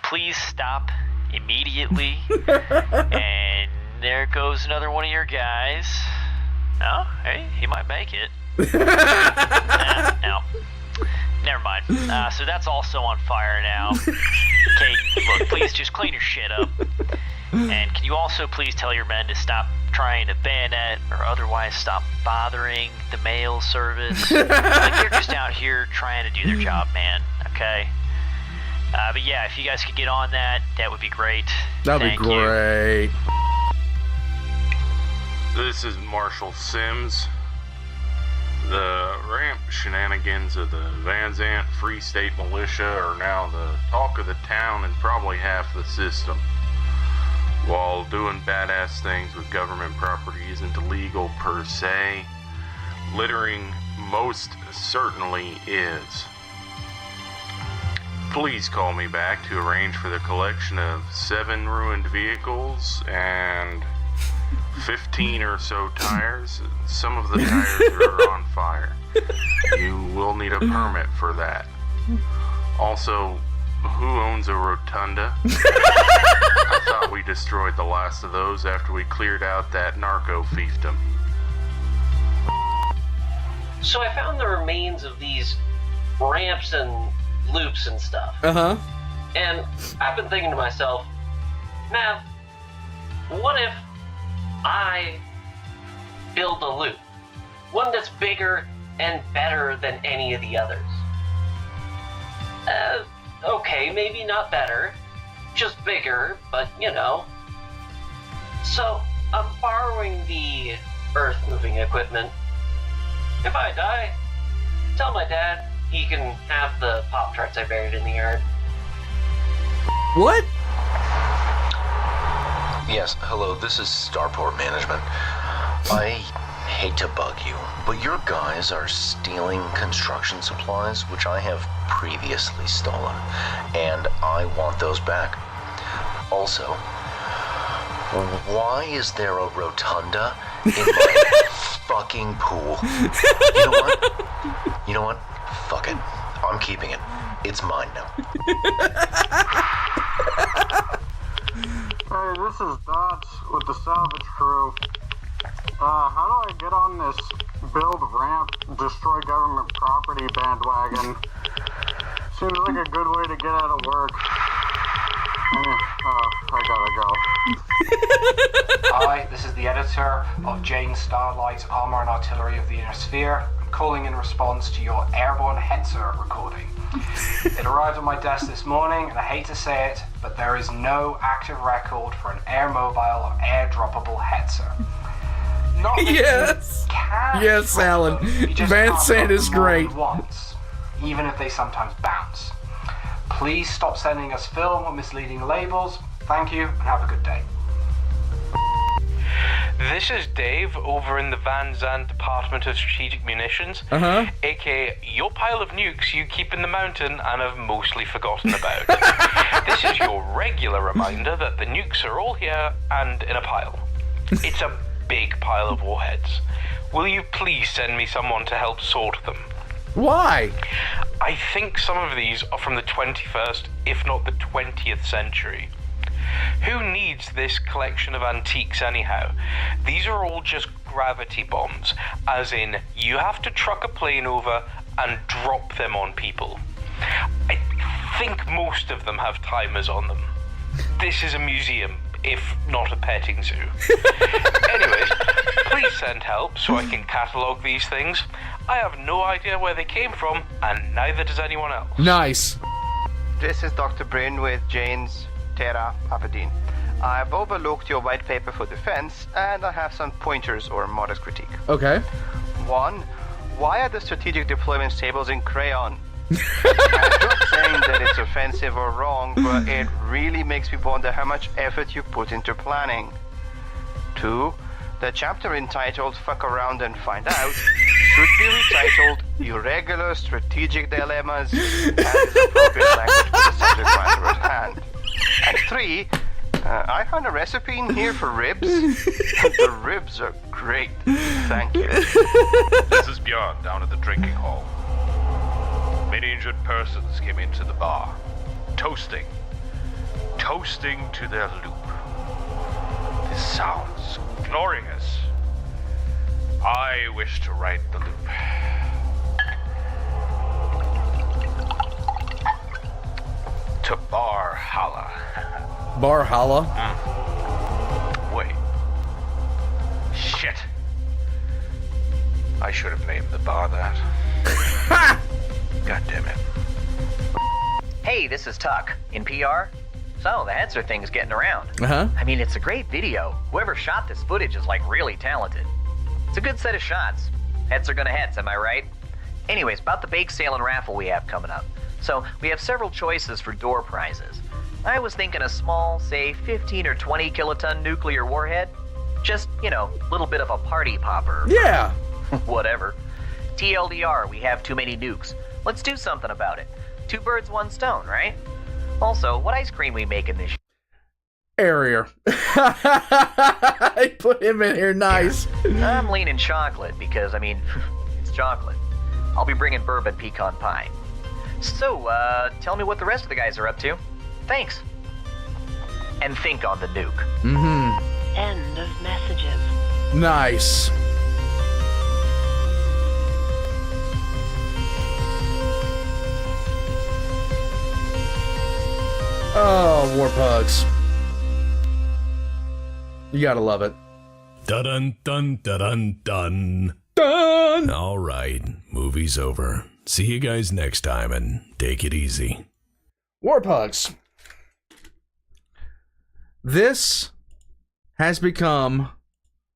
Please stop immediately. And there goes another one of your guys. Oh, hey, he might make it. No, never mind. So that's also on fire now. Okay, look, please just clean your shit up. And can you also please tell your men to stop trying to bayonet or otherwise stop bothering the mail service. Like, they're just out here trying to do their job, man, okay? But yeah, if you guys could get on that, that would be great.
That'd be great.
This is Marshal Sims. The ramp shenanigans of the Van Zant Free State Militia are now the talk of the town and probably half the system. While doing badass things with government property isn't illegal per se, littering most certainly is. Please call me back to arrange for the collection of 7 ruined vehicles and 15 or so tires. Some of the tires are on fire. You will need a permit for that. Also, who owns a Rotunda? I thought we destroyed the last of those after we cleared out that narco fiefdom.
So I found the remains of these ramps and loops and stuff.
Uh-huh.
And I've been thinking to myself, man, what if I build a loop? One that's bigger and better than any of the others. Okay, maybe not better, just bigger, but you know. So, I'm borrowing the earth-moving equipment. If I die, tell my dad he can have the Pop-Tarts I buried in the yard.
What?
Yes, hello, this is Starport Management. I hate to bug you, but your guys are stealing construction supplies, which I have previously stolen, and I want those back. Also, why is there a rotunda in my fucking pool? You know what? Fuck it. I'm keeping it. It's mine now.
Hey, this is Dots with the salvage crew. How do I get on this build ramp, destroy government property bandwagon? Seems like a good way to get out of work. I gotta go.
Hi, this is the editor of Jane Starlight's Armor and Artillery of the Inner Sphere. I'm calling in response to your airborne Hetzer recording. It arrived on my desk this morning, and I hate to say it, but there is no active record for an air mobile or airdroppable Hetzer. Not that
Yes.
you can
Yes,
drop
Alan.
them, you just
Van
can't
Sant
drop
is
them more than
great.
once, even if they sometimes bounce. Please stop sending us film or misleading labels. Thank you, and have a good day.
This is Dave over in the Van Zandt Department of Strategic Munitions, aka your pile of nukes you keep in the mountain and have mostly forgotten about. This is your regular reminder that the nukes are all here and in a pile. It's a big pile of warheads. Will you please send me someone to help sort them?
Why?
I think some of these are from the 21st, if not the 20th century. Who needs this collection of antiques anyhow? These are all just gravity bombs, as in you have to truck a plane over and drop them on people. I think most of them have timers on them. This is a museum, if not a petting zoo. Anyways, please send help so I can catalogue these things. I have no idea where they came from, and neither does anyone else.
Nice.
This is Dr. Bryn with Jane's Terra Aberdeen. I've overlooked your white paper for defense, and I have some pointers or modest critique.
Okay.
1. Why are the strategic deployment tables in crayon? I'm not saying that it's offensive or wrong, but it really makes me wonder how much effort you put into planning. 2. The chapter entitled Fuck Around and Find Out should be retitled Irregular Strategic Dilemmas, and is appropriate language for the subject matter at hand. And 3, I found a recipe in here for ribs. The ribs are great. Thank you.
This is Bjorn down at the drinking hall. Many injured persons came into the bar, toasting to their loop. This sounds glorious. I wish to write the loop. To Barhala.
Barhala?
Wait. Shit. I should have named the bar that. God damn it.
Hey, this is Tuck, in PR. So, the Hetzer thing's getting around.
Uh-huh.
I mean, it's a great video. Whoever shot this footage is, like, really talented. It's a good set of shots. Hets are gonna hets, am I right? Anyways, about the bake sale and raffle we have coming up. So, we have several choices for door prizes. I was thinking a small, say, 15 or 20 kiloton nuclear warhead. Just, you know, a little bit of a party popper.
Yeah.
Whatever. TLDR, we have too many nukes. Let's do something about it. 2 birds, 1 stone, right? Also, what ice cream we making this
Area. I put him in here nice.
I'm leaning chocolate because, I mean, it's chocolate. I'll be bringing bourbon pecan pie. So, tell me what the rest of the guys are up to. Thanks. And think on the nuke.
Mm-hmm.
End of messages.
Nice. Oh, war pugs. You gotta love it.
Dun dun dun dun dun
dun.
All right, movie's over. See you guys next time and take it easy.
War pugs. This has become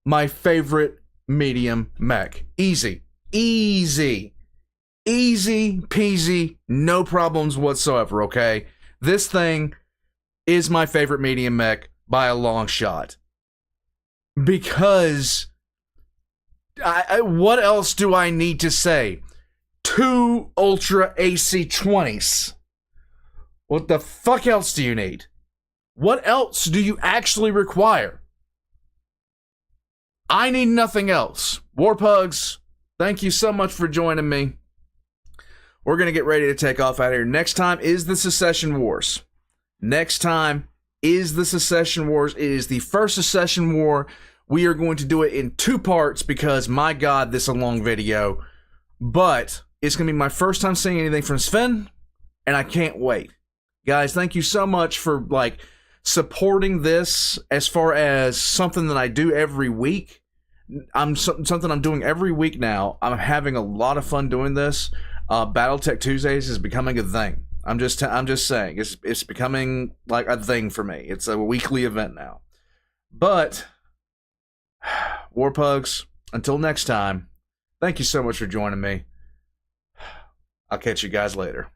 my favorite medium mech. Easy. Easy. Easy peasy. No problems whatsoever, okay? This thing is my favorite medium mech by a long shot. Because what else do I need to say? 2 Ultra AC-20s. What the fuck else do you need? What else do you actually require? I need nothing else. Warpugs, thank you so much for joining me. We're going to get ready to take off out of here. Next time is the Secession Wars. Next time is the Secession Wars. It is the first Secession War. We are going to do it in 2 parts because, my God, this is a long video. But it's going to be my first time seeing anything from Sven, and I can't wait. Guys, thank you so much for, like, supporting this as far as something that I do every week. Something I'm doing every week now. I'm having a lot of fun doing this. BattleTech Tuesdays is becoming a thing. I'm just saying it's becoming like a thing for me. It's a weekly event now. But Warpugs, until next time, thank you so much for joining me. I'll catch you guys later.